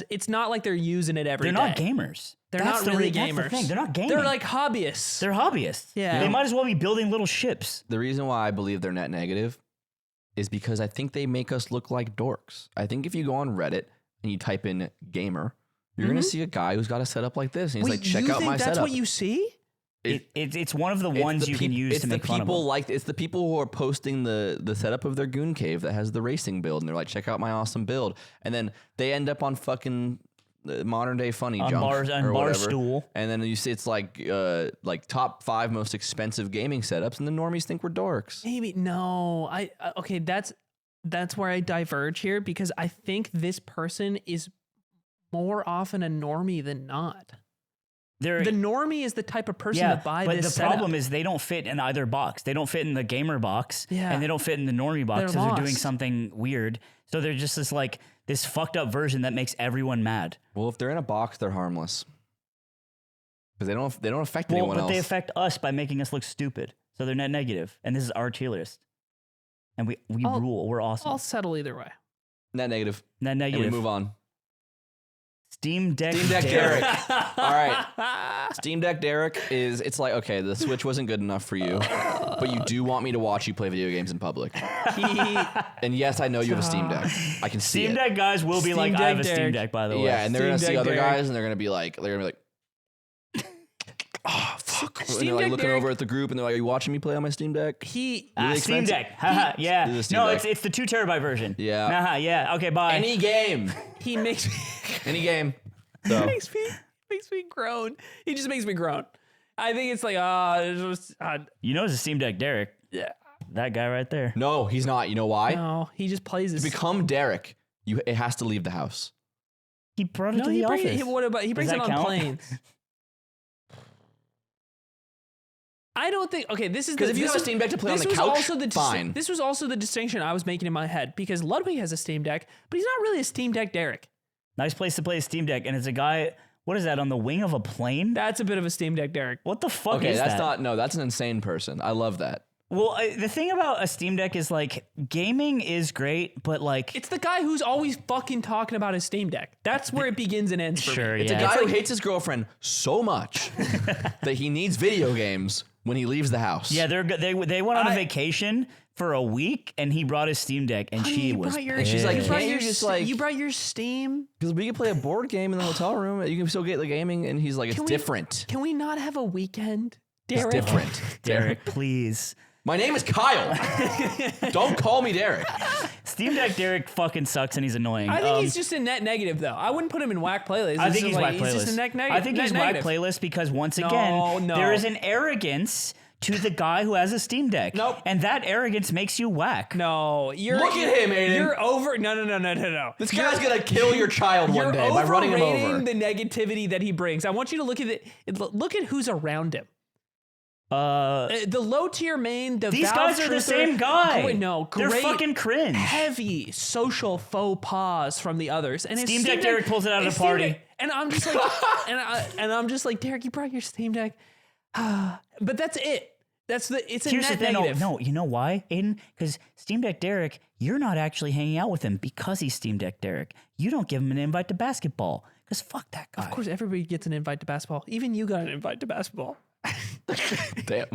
it's not like they're using it every day. They're not gamers. They're not really gamers. That's the thing. They're not gaming. They're like hobbyists. They're hobbyists. Yeah. They might as well be building little ships. The reason why I believe they're net negative is because I think they make us look like dorks. I think if you go on Reddit and you type in gamer, you're going to see a guy who's got a setup like this. And he's like, check out my setup. That's what you see? It's one of the ones you can use to make fun of them. It's the people who are posting the setup of their goon cave that has the racing build, and they're like, check out my awesome build. And then they end up on fucking modern day funny junk or whatever. Barstool. And then you see it's like top 5 most expensive gaming setups, and the normies think we're dorks. Maybe no. Okay, that's where I diverge here, because I think this person is more often a normie than not. The normie is the type of person to buy this setup. But the problem is they don't fit in either box. They don't fit in the gamer box, Yeah. and they don't fit in the normie box because they're doing lost. something weird. So they're just this fucked up version that makes everyone mad. Well, if they're in a box, they're harmless because they don't affect anyone else. But they affect us by making us look stupid. So they're net negative, and this is our tier list. And we rule. We're awesome. I'll settle either way. Net negative. Net And negative. we move on. Steam Deck Derek. All right. Steam Deck Derek it's like, okay, the Switch wasn't good enough for you, but you do want me to watch you play video games in public. And yes, I know you have a Steam Deck. I can see Steam it. Deck guys will be Steam like, I Deck have a Steam Derek. Deck, by the way. Yeah, and they're going to Steam see Deck other Derek. guys, and they're going to be like, oh, fuck. And Steam they're like Deck looking Derek- over at the group, and they're like, are you watching me play on my Steam Deck? He Really Steam expensive? Deck. Haha, yeah. This is a Steam No, Deck. it's the 2 terabyte version. Yeah. Haha, yeah. Okay, bye. Any game. he makes me Any game. So. makes me groan. He just makes me groan. I think it's like You know, it's a Steam Deck Derek. yeah. That guy right there. No, he's not. You know why? No, he just plays To his. become Derek, it has to leave the house. He brought it No, to he the brings office. what about he brings that it on count? planes. I don't think. Okay, this is Because the- if you this have a was- Steam Deck to play on this the was couch, also the fine. This was also the distinction I was making in my head because Ludwig has a Steam Deck, but he's not really a Steam Deck Derek. Nice place to play a Steam Deck, and it's a guy. What is that on the wing of a plane? That's a bit of a Steam Deck Derek. What the fuck Okay, is that's that? not. No, that's an insane person. I love that. Well, the thing about a Steam Deck is like gaming is great, but like It's the guy who's always fucking talking about his Steam Deck. That's where it begins and ends for me. sure, It's yeah. a guy who hates his girlfriend so much that he needs video games when he leaves the house. Yeah, they went on a vacation for a week, and he brought his Steam Deck, and she You was. brought your- pissed. She's like, you brought can't your you just, Ste- like- you brought your Steam. Because we can play a board game in the hotel room. You can still get the gaming, and he's like, it's Can we- different. Can we not have a weekend, It's Derek? different. Derek, please. My name is Kyle. Don't call me Derek. Steam Deck Derek fucking sucks, and he's annoying. I think he's just a net negative, though. I wouldn't put him in whack playlist. I think he's whack He's just a playlist. net negative. I think he's whack playlist because once again, no. there is an arrogance to the guy who has a Steam Deck. Nope. And that arrogance makes you whack. No, you're. Look at him, Aiden. You're over. No. This guy's gonna kill your child You're one day by running him overrating over. the negativity that he brings. I want you to look at who's around him. The low tier main, the These Valve guys are the truther- same guy. Great, They're fucking cringe. heavy social faux pas from the others. And his Steam Deck Derek pulls it out of his the Steam party. Deck- and I'm just like, and I'm just like, Derek, you brought your Steam Deck, but that's it. It's a Here's the net thing. negative. No, you know why, Aiden? Because Steam Deck Derek, you're not actually hanging out with him because he's Steam Deck Derek. You don't give him an invite to basketball because fuck that guy. Of course, everybody gets an invite to basketball. Even you got an invite to basketball. Damn.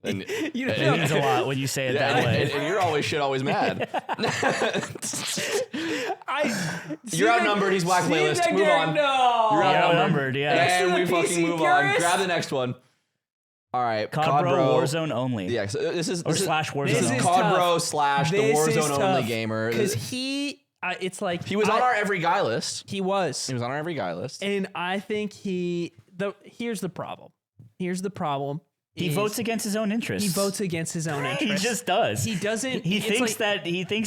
And, You know, It means a lot when you say it that way. and you're always mad. You're outnumbered, he's whack playlist. Move on. No. You're Yeah, outnumbered. outnumbered, yeah. Next to And the we fucking PC move on. Purist. Grab the next one. All right, CoD Bro Warzone Only. Yeah, so this is Slash Warzone This is Only. CoD Bro slash the Warzone Only gamer. Because it's like He was on our every guy list. He was, He was on our every guy list. and I think here's the problem. He votes against his own interests. He votes against his own He interests. just does. He doesn't. He it's thinks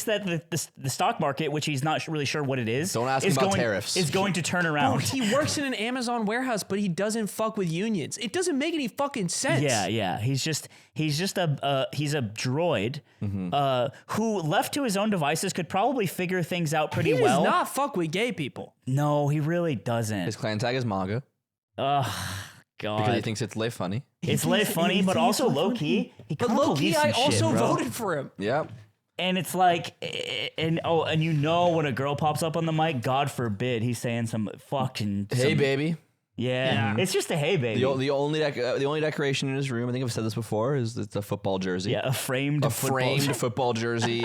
like- that the stock market, which he's not really sure what it is, Don't ask him is about going, tariffs. is going to turn Bro, around. he works in an Amazon warehouse, but he doesn't fuck with unions. It doesn't make any fucking sense. Yeah. He's a droid who, left to his own devices, could probably figure things out pretty He well. does not fuck with gay people. No, he really doesn't. His clan tag is manga God, because he thinks it's lay funny. it's lay funny, but also low key. He But kinda low key, believes I some also shit, bro. voted for him. Yep. And it's like, and you know when a girl pops up on the mic, God forbid he's saying some fucking Hey, baby. Yeah, it's just a hey baby. The only decoration in his room, I think I've said this before, is it's a football jersey. Yeah, a framed Football jersey,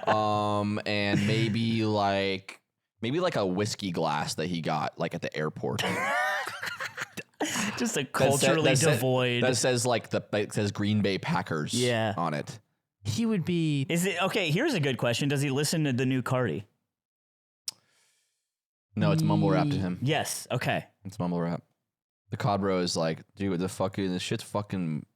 and maybe like a whiskey glass that he got like at the airport. just a culturally devoid. That says it says Green Bay Packers. Yeah. On it. He would be. Is it okay? Here's a good question: does he listen to the new Cardi? No, it's mumble rap to him. Yes. Okay. It's mumble rap. The CoD Bro is like, dude, this shit's fucking.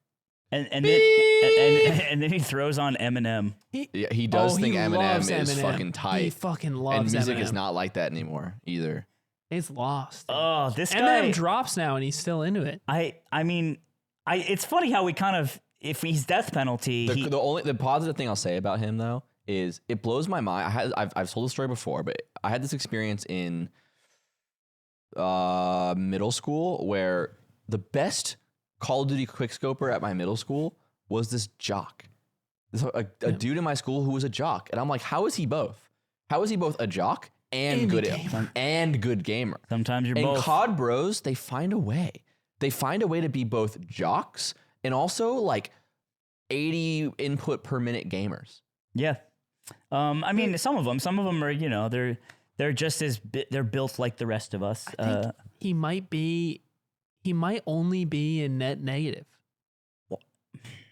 And then he throws on Eminem. Yeah, he does think Eminem loves is Eminem. fucking tight. He fucking loves and music Eminem. is not like that anymore either. It's lost. Oh, this Eminem guy. drops now, and he's still into it. I mean, it's funny how we kind of, if he's death penalty, The positive thing I'll say about him though is it blows my mind. I've told the story before, but I had this experience in middle school where the best Call of Duty quickscoper at my middle school was this jock. A dude in my school who was a jock. And I'm like, how is he both? How is he both a jock and good gamer. Sometimes you're And both. CoD Bros, they find a way. They find a way to be both jocks and also like 80 input per minute gamers. Yeah. I mean, some of them are, you know, they're just as they're built like the rest of us. I think he might only be in net negative.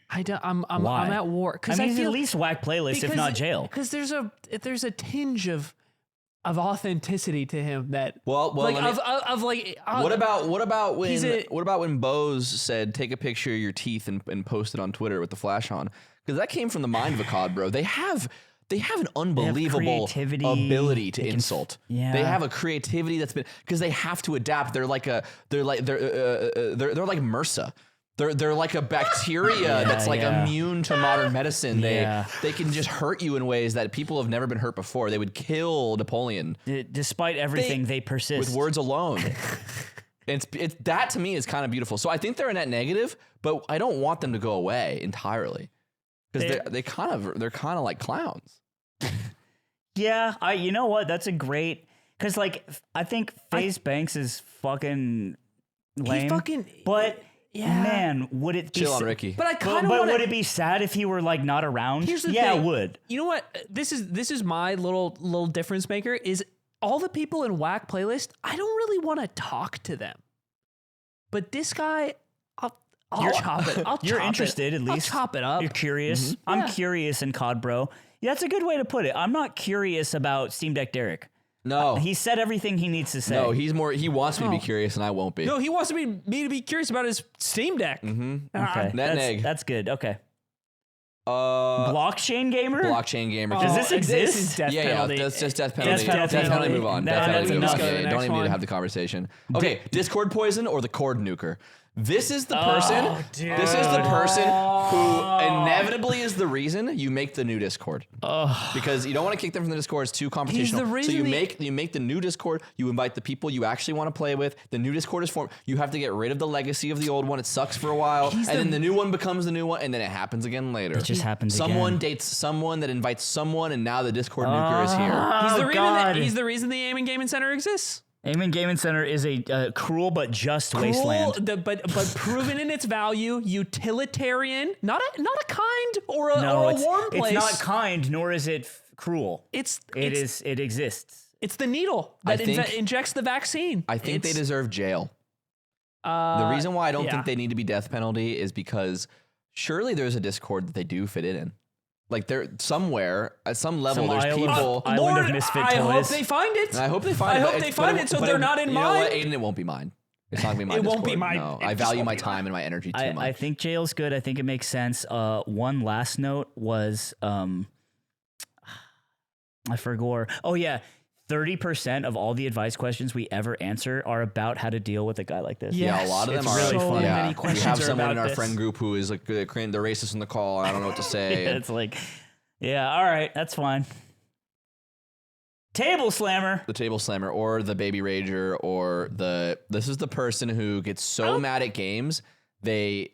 I'm at war because I mean, I feel at least whack playlist, if not jail. Because there's a tinge of authenticity to him that Well, like what about when Bose said take a picture of your teeth and post it on Twitter with the flash on? Because that came from the mind of a CoD bro. They have an unbelievable creativity. ability to insult. Yeah. They have a creativity that's been because they have to adapt. They're like MRSA. They're like a bacteria that's like immune to modern medicine. They can just hurt you in ways that people have never been hurt before. They would kill Napoleon. Despite everything, they persist. With words alone. It's that to me is kind of beautiful. So I think they're a net negative, but I don't want them to go away entirely. Because they're kind of like clowns. Yeah, you know what? That's a great because like I think FaZe Banks is fucking lame. But man, would it be chill on Ricky? But I kind of would it be sad if he were like not around? Here's the thing. it would. You know what? This is my little difference maker is all the people in whack playlist. I don't really want to talk to them, but this guy. I'll chop it. You're interested, at least. I'll chop it up. You're curious. Mm-hmm. I'm curious in CoD Bro. Yeah, that's a good way to put it. I'm not curious about Steam Deck Derek. No. He said everything he needs to say. No, he wants me to be curious and I won't be. No, he wants me to be curious about his Steam Deck. Mm-hmm. Okay. That's good. Okay. Blockchain Gamer? Blockchain Gamer. Does this exist? This is death penalty. That's just death penalty. Death penalty. Move on. No, Death that's penalty. enough. Don't even need to have the conversation. Okay, Discord poison or the cord nuker. This is the person. This is the person who inevitably is the reason you make the new Discord. Because you don't want to kick them from the Discord. It's too computational. So you make the new Discord. You invite the people you actually want to play with. The new Discord is formed. You have to get rid of the legacy of the old one. It sucks for a while, and then the new one becomes the new one, and then it happens again later. It just happens Someone again. dates someone that invites someone, and now the Discord nuker is here. He's the reason the Aiming Gaming Center exists. Aiming Gaming Center is a cruel but just wasteland. But proven in its value, utilitarian, not a kind or a warm place. It's not kind, nor is it cruel. It exists. It's the needle that injects the vaccine. I think they deserve jail. The reason why I don't think they need to be death penalty is because surely there's a Discord that they do fit it in. Like they're somewhere at some level. There's people. Island of Misfit I Toys. hope they find it. I hope they find it. So they're not in mine. You know what, Aiden? It won't be mine. It's not gonna be mine. It won't be mine. No, I value my time and my energy too much. I think jail's good. I think it makes sense. One last note was I forgot. Oh yeah. 30% of all the advice questions we ever answer are about how to deal with a guy like this. Yeah, a lot of them are really fun. Yeah, many questions we have are someone in about our this. friend group who is like they're racist in the call. I don't know what to say. It's like, yeah, all right, that's fine. Table slammer. The table slammer or the baby rager or this is the person who gets so mad at games. This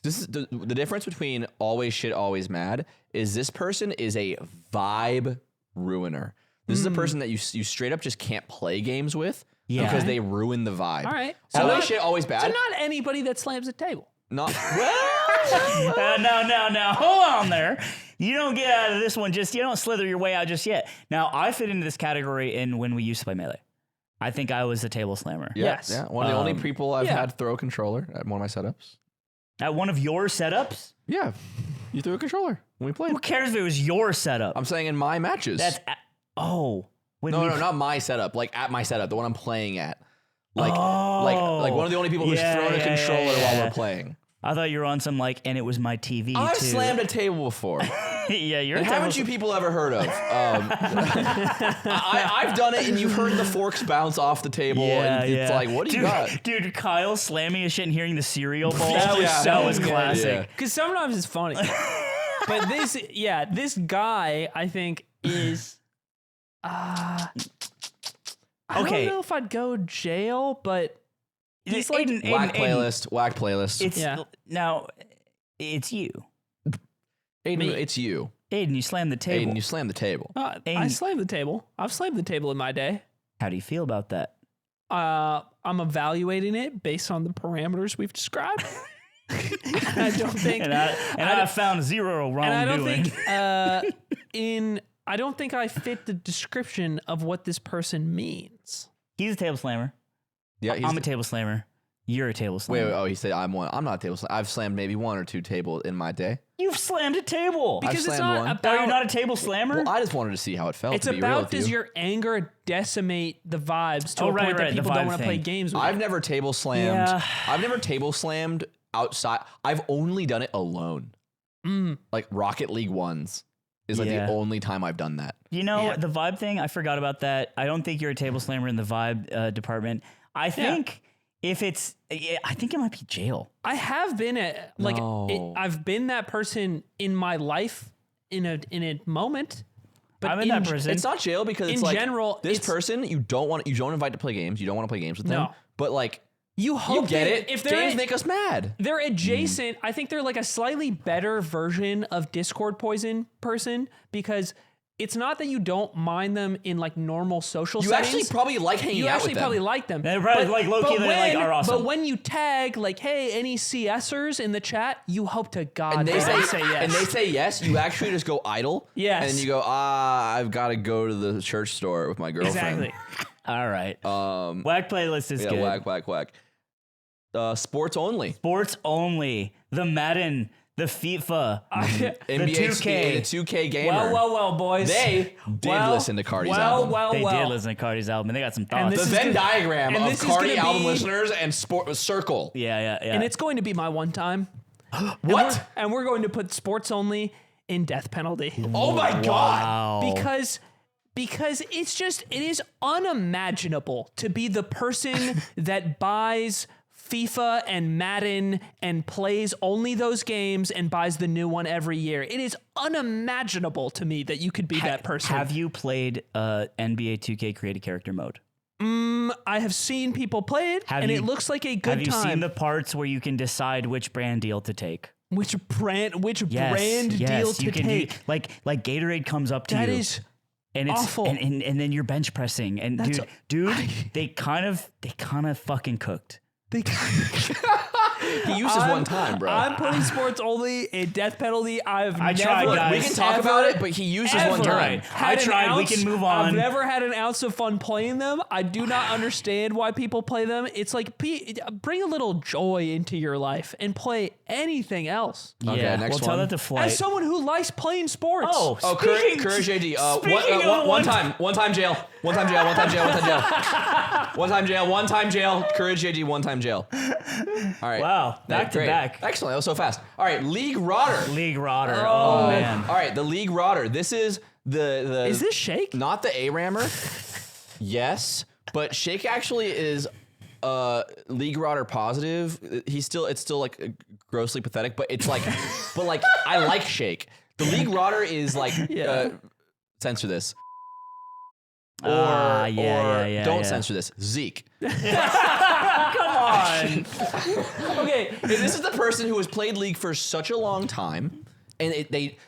is the difference between always shit, always mad is this person is a vibe ruiner. This is a person that you straight up just can't play games with because they ruin the vibe. All right. Always shit, always bad. So not anybody that slams a table. Not No. Hold on there. You don't get out of this one you don't slither your way out just yet. Now, I fit into this category in when we used to play Melee. I think I was a table slammer. Yes. Yeah. One of the only people I've had throw a controller at one of my setups. At one of your setups? Yeah. You threw a controller when we played. Who cares if it was your setup? I'm saying in my matches. No, not my setup. Like at my setup, the one I'm playing at. Like one of the only people who's thrown a controller while we're playing. I thought you were on some and it was my TV I've too. slammed a table before. Yeah, you're. And haven't you people ever heard of? I've done it, and you've heard the forks bounce off the table, and it's like, what do you got? Dude, Kyle slamming his shit and hearing the cereal bowl. That was classic. Because sometimes it's funny. But this guy, I think, is... I don't know if I'd go jail, but... He's like... Whack playlist. Now, it's you. Aiden, it's you. Aiden, you slammed the table. Aiden, you slammed the table. I slammed the table. I've slammed the table in my day. How do you feel about that? I'm evaluating it based on the parameters we've described. I don't think, I found zero wrongdoing. and I don't think I fit the description of what this person means. He's a table slammer. Yeah, I'm a table slammer. You're a table slammer. Wait, oh, he said I'm one. I'm not a table slammer. I've slammed maybe 1 or 2 tables in my day. You've slammed a table. Because it's slammed not one. about. You're not a table slammer? Well, I just wanted to see how it felt. It's to be real about with does you. your anger decimate the vibes to a right, point that right, the people don't vibe want to play thing. games with. I've never table slammed. Yeah. I've never table slammed outside. I've only done it alone. Like Rocket League ones is like Yeah. the only time I've done that. You know, Yeah. the vibe thing, I forgot about that. I don't think you're a table slammer in the vibe department. I think I think it might be jail. I have been No. I've been that person in my life in a moment. But I'm in that person. It's not jail because it's In like general, this it's- person you don't invite to play games. You don't want to play games with them. No. But like You you hope get that it. if they're Games make us mad. they're adjacent. I think they're like a slightly better version of Discord poison person because it's not that you don't mind them in like normal social You settings. actually probably like hanging You out actually with them. probably like them. They're probably, like, low-key, but they, like, are awesome. But when you tag like, hey, any CSers in the chat, you hope to God and they say, yes. and they say yes, you actually just go idle. Yes. And then you go, I've got to go to the church store with my girlfriend. Exactly. All right. Whack playlist is Yeah, good. whack. Sports only. Sports only. The Madden. The FIFA. NBA the 2K. The 2K gamer. Well, boys. They did listen to Cardi's album. They did listen to Cardi's album, and they got some thoughts. this The is Venn gonna- diagram and of this is Cardi gonna album be- listeners and sport circle. yeah. And it's going to be my one time. What? And we're going to put sports only in death penalty. Oh my god. Wow. Because it is unimaginable to be the person that buys FIFA and Madden and plays only those games and buys the new one every year. It is unimaginable to me that you could be that person. Have you played NBA 2K creative character mode? I have seen people play it, and it looks like a good Have you time. seen the parts where you can decide which brand deal to take? Which brand Yes, deal to you can take? do, like Gatorade comes up to That you. is and it's awful. and then you're bench pressing and dude, they kind of fucking cooked. He used his one time, bro. I'm putting sports only in death penalty. I tried, never, guys. we can talk about it, but he used his one ever time. had I an tried. We ounce- can move I've on. never had an ounce of fun playing them. I do not understand why people play them. It's like bring a little joy into your life and play anything else. Okay, Yeah, next we'll tell one. that to Flight. As someone who likes playing sports, Oh, CourageJD. speaking of One time jail. One time jail. CourageJD, 1 time jail. All right. Wow, back to Great. back. Excellent. That was so fast. All right, League Rotter. League Rotter. Oh man. All right, the League Rotter. This is the is this Shake? not the ARAMer? Yes, but Shake actually is League Rotter positive. It's still like grossly pathetic, but it's like but like I like Shake. The League Rotter is like censor this. Or don't censor this. Zeke. Come on. Okay, This is the person who has played League for such a long time, and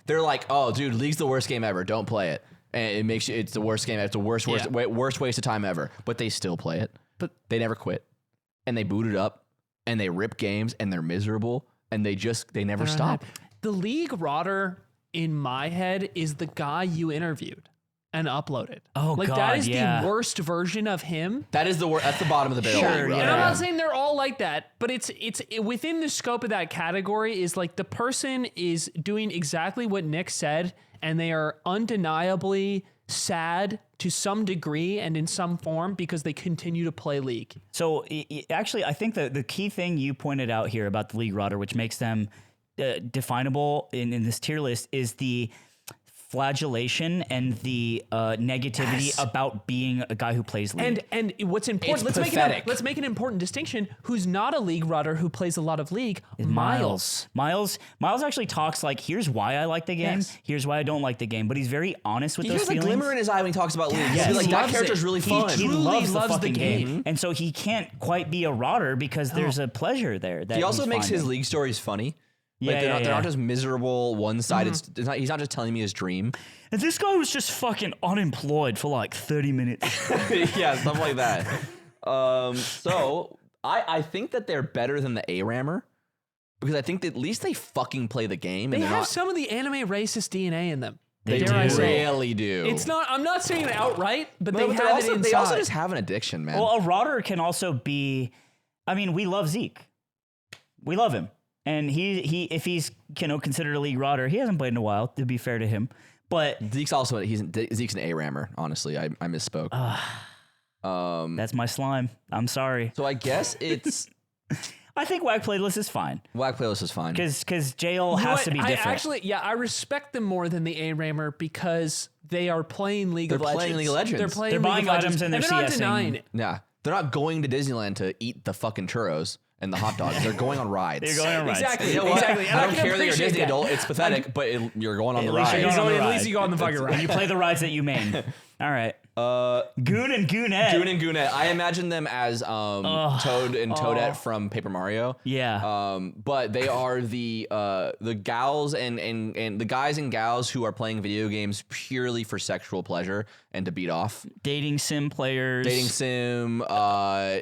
they're like, oh, dude, League's the worst game ever. Don't play it. And it's the worst game. It's the worst waste of time ever. But they still play it. But they never quit, and they boot it up, and they rip games, and they're miserable, and they never stop. the League Rotter in my head is the guy you interviewed and uploaded. Oh, like God, that is yeah. the worst version of him. That is the worst. That's the bottom of the barrel. Sure, League yeah. And I'm Rotter. not saying they're all like that, but it's within the scope of that category is like the person is doing exactly what Nick said, and they are undeniably sad to some degree and in some form because they continue to play League. So actually, I think the key thing you pointed out here about the League Rotter, which makes them definable in this tier list, is the flagellation and the negativity about being a guy who plays League. And what's important? It's Let's pathetic. make an important distinction. Who's not a League Rotter who plays a lot of League? Miles. Miles actually talks like, here's why I like the game, Yes. here's why I don't like the game, but he's very honest with He those has a feelings. glimmer in his eye when he talks about League. Yes. He's like, He that loves character's it. really He fun. truly loves the loves the fucking game. and so he can't quite be a rotter because there's a pleasure there. That He also he's makes his finding. League stories funny. Like they're not just miserable, one-sided. He's not just telling me his dream. And this guy was just fucking unemployed for like 30 minutes. Yeah, stuff like that. So I think that they're better than the ARAMer because I think that at least they fucking play the game. They and have some of the anime racist DNA in them. They really do. It's not. I'm not saying it outright, but they have also, it inside. They also just have an addiction, man. Well, a rotter can also be. I mean, we love Zeke. We love him, and he if he's considered a league rotter, he hasn't played in a while. To be fair to him, but Zeke's also Zeke's an ARAMer. Honestly, I misspoke. That's my slime. I'm sorry. So I guess it's. I think WAG Playlist is fine. WAG Playlist is fine. Because jail has to be different. I respect them more than the ARAMer because they are playing League of Legends. They're playing League of Legends. They're buying items and they're not CSing. denying it. Yeah. They're not going to Disneyland to eat the fucking churros and the hot dogs. They're going on rides. They're going on rides. Exactly. You know what? Exactly. And I don't care that you're a Disney that. adult. It's pathetic, but you're going on the least ride. you're going on the At least ride. you go on the fucking ride. And you play the rides that you main. All right. Goon and Goonette. Goon and Goonette. I imagine them as Toad and Toadette from Paper Mario. Yeah. But they are the gals and the guys and gals who are playing video games purely for sexual pleasure and to beat off. Dating sim players. Dating sim,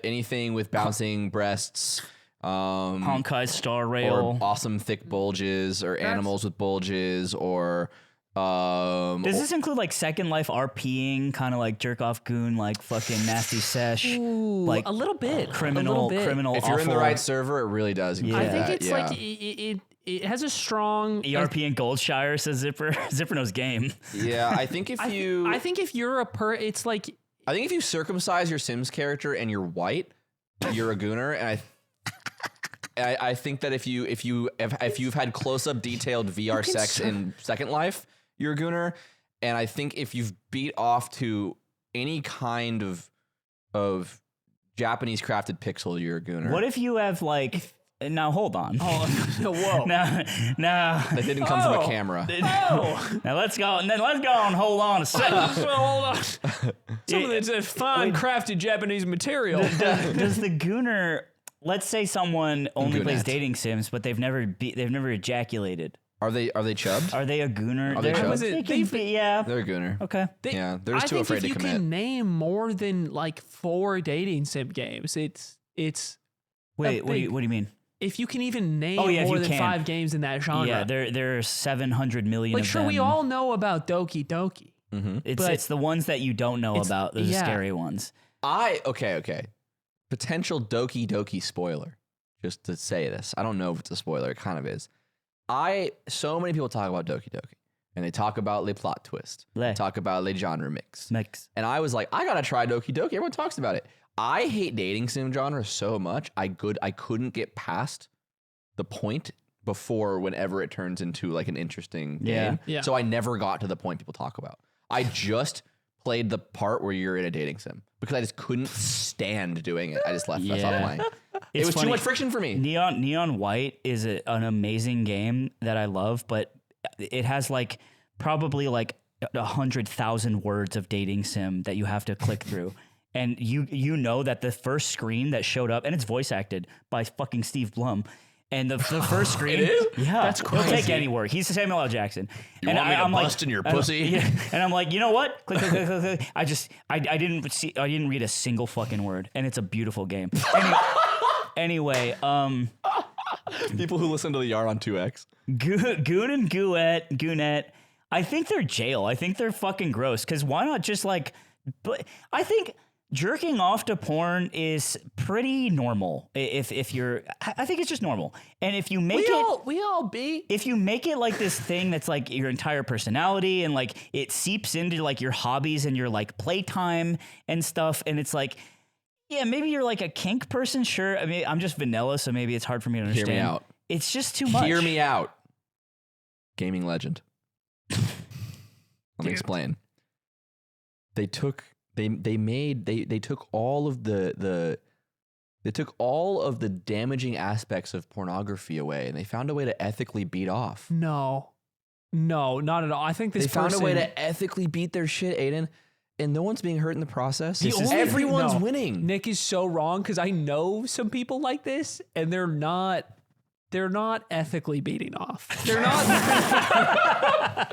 anything with bouncing breasts. Honkai Star Rail. Or awesome thick bulges, or animals with bulges, or does this include like Second Life RPing, kind of like jerk off goon, like fucking nasty sesh, like a little bit, criminal. If you're in the right server, it really does. Yeah. I think it's like it has a strong ERP and Goldshire, says Zipper. Zipper knows game. Yeah, I think if you, I think if you're it's like I think if you circumcise your Sims character and you're white, you're a gooner, and I think that if you've had close up detailed VR sex in Second Life, you're a gooner. And I think if you've beat off to any kind of Japanese crafted pixel, you're a gooner. What if you have like? Now hold on. oh whoa. Now That didn't come from a camera. now let's go and then let's go and hold on a second. Hold on. Some of it's fine crafted Japanese material. Does the gooner? Let's say someone only Goonette. plays dating sims, but they've never ejaculated. Are they chubbed? Are they a gooner? Are they chubbed? They can be, yeah. They're a gooner. Okay. Yeah, they're just too afraid to commit. I think if you can name more than like 4 dating sim games, it's Wait, what do you mean? if you can even name Oh, yeah, more if you than can. 5 games in that genre. Yeah, there are 700 million like of sure them. we all know about Doki Doki. It's the ones that you don't know about. Those are yeah. scary ones. Okay. Potential Doki Doki spoiler. Just to say this. I don't know if it's a spoiler. It kind of is. So many people talk about Doki Doki. And they talk about Le Plot Twist. They talk about Le Genre Mix. And I was like, I gotta try Doki Doki. Everyone talks about it. I hate dating sim genre so much. I couldn't get past the point before whenever it turns into like an interesting game. Yeah. So I never got to the point people talk about. I just played the part where you're in a dating sim because I just couldn't stand doing it. I just left. I stopped playing. It was funny. too much friction for me. Neon White is an amazing game that I love, but it has like probably like 100,000 words of dating sim that you have to click through. And you know that the first screen that showed up, and it's voice acted by fucking Steve Blum. And the first screen, It is? yeah, That's He'll take crazy. any work. He's Samuel L. Jackson. You want me to bust in your pussy? Yeah, and I'm like, you know what? Click. I didn't read a single fucking word, and it's a beautiful game. Anyway, People who listen to the Yar on 2X. Goon and Goonette, I think they're jail. I think they're fucking gross. Because why not just like, but I think jerking off to porn is pretty normal. If you're, I think it's just normal. And if you make if you make it like this thing that's like your entire personality and like it seeps into like your hobbies and your like playtime and stuff, and it's like, yeah, maybe you're like a kink person. Sure. I mean, I'm just vanilla, so maybe it's hard for me to understand. Hear me out. It's just too much. Hear me out. Gaming legend. Let me explain. They took all of the damaging aspects of pornography away, and they found a way to ethically beat off. No, not at all. I think this They found a way to ethically beat their shit, Aiden, and no one's being hurt in the process. Everyone's winning. Nick is so wrong because I know some people like this, and they're not they're not ethically beating off. They're not.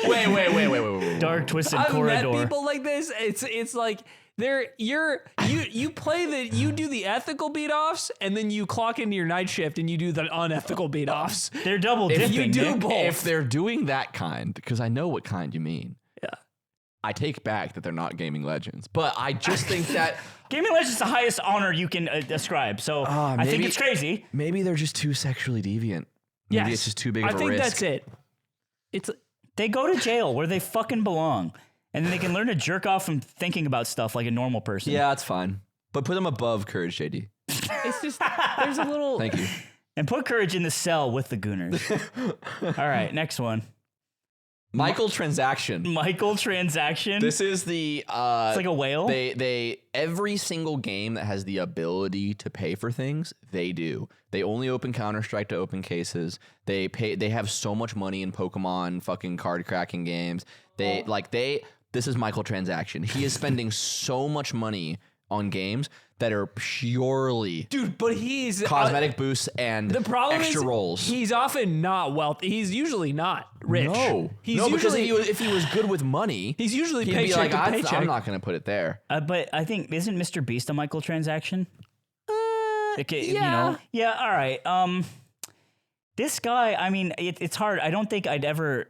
Wait. Dark twisted I've corridor. met people like this. It's like you play you do the ethical beat offs, and then you clock into your night shift and you do the unethical beat offs. They're double dipping. you do Nick. both. If they're doing that kind, because I know what kind you mean. Yeah. I take back that they're not gaming legends, but I just think that Gaming Legends is the highest honor you can ascribe. So I think maybe- it's crazy. maybe they're just too sexually deviant. Maybe it's just too big of a risk. I think that's it. It's They go to jail where they fucking belong. And then they can learn to jerk off from thinking about stuff like a normal person. Yeah, it's fine. But put them above CourageJD. it's just there's a little. Thank you. And put Courage in the cell with the Gooners. All right, next one. Michael Transaction. Michael Transaction. This is the it's like a whale. They every single game that has the ability to pay for things, they do. They only open Counter-Strike to open cases. They have so much money in Pokemon fucking card cracking games. This is Michael Transaction. He is spending so much money on games that are purely Dude, but he's cosmetic boosts and the problem extra is rolls. he's often not wealthy. He's usually not rich. No, he's because usually if he was good with money, he's usually he'd be paycheck like, to paycheck. I'm not going to put it there. But I think, isn't Mr. Beast a Michael Transaction? Okay, yeah. Yeah, all right. This guy, I mean, it's hard. I don't think I'd ever,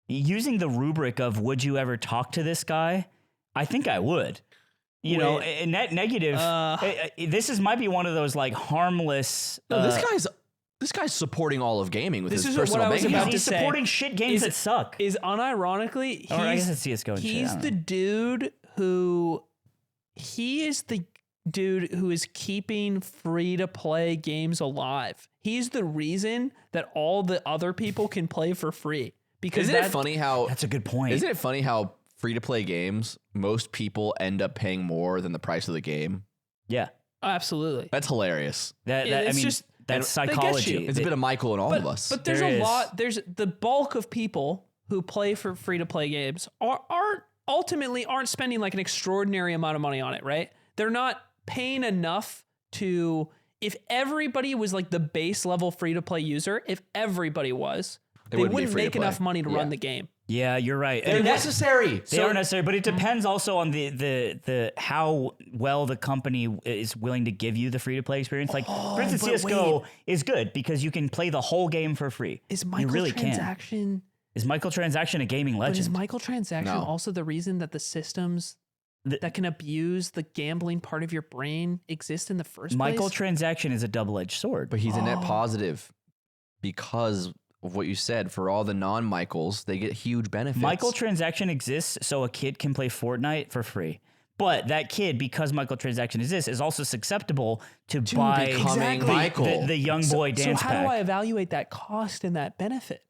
using the rubric of would you ever talk to this guy, I think I would. You know, net negative. This might be one of those like harmless. No, this guy's supporting all of gaming with This his is what personal I was bank about account. He's to say supporting shit games that suck. Is unironically, Or I guess it's CS:GO and shit, I he's don't the dude who is keeping free to play games alive. He's the reason that all the other people can play for free. Because Isn't it funny how That's a good point. Isn't it funny how free to play games, most people end up paying more than the price of the game? Yeah. Absolutely. That's hilarious. I it's mean, just- that's they get psychology. you. It's a bit of Michael in all of us. But there's There a is. lot. There's the bulk of people who play for free to play games aren't spending like an extraordinary amount of money on it, right? They're not paying enough to. If everybody was like the base level free to play user, if everybody was, they wouldn't be wouldn't free to make play. enough money to Yeah. run the game. Yeah, you're right. They're necessary. They are necessary, but it depends also on the how well the company is willing to give you the free to play experience. Like, for instance, but CS:GO is good because you can play the whole game for free. Is you really can. microtransaction? Is Microtransaction a gaming But is legend? microtransaction No. also the reason that the systems that can abuse the gambling part of your brain exist in the first place? Microtransaction is a double-edged sword. But he's a net positive because of what you said. For all the non-Michaels, they get huge benefits. Microtransaction exists so a kid can play Fortnite for free. But that kid, because microtransaction exists, is also susceptible to buy becoming the, Michael. the young boy dance So how pack. do I evaluate that cost and that benefit?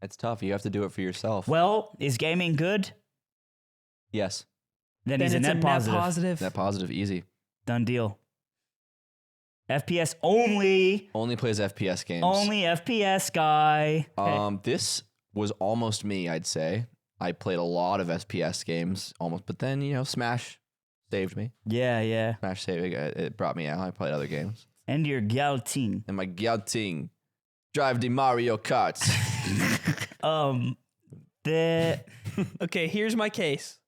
It's tough. You have to do it for yourself. Well, is gaming good? Yes. Then Then he's a it's net positive. positive. Net positive, easy. Done deal. FPS only. Only plays FPS games. Only FPS guy. This was almost me, I'd say. I played a lot of FPS games, almost, but then Smash saved me. Yeah. Smash saved it brought me out. I played other games. And your Galting. And my Gyalting drive the Mario Karts. The Okay, here's my case.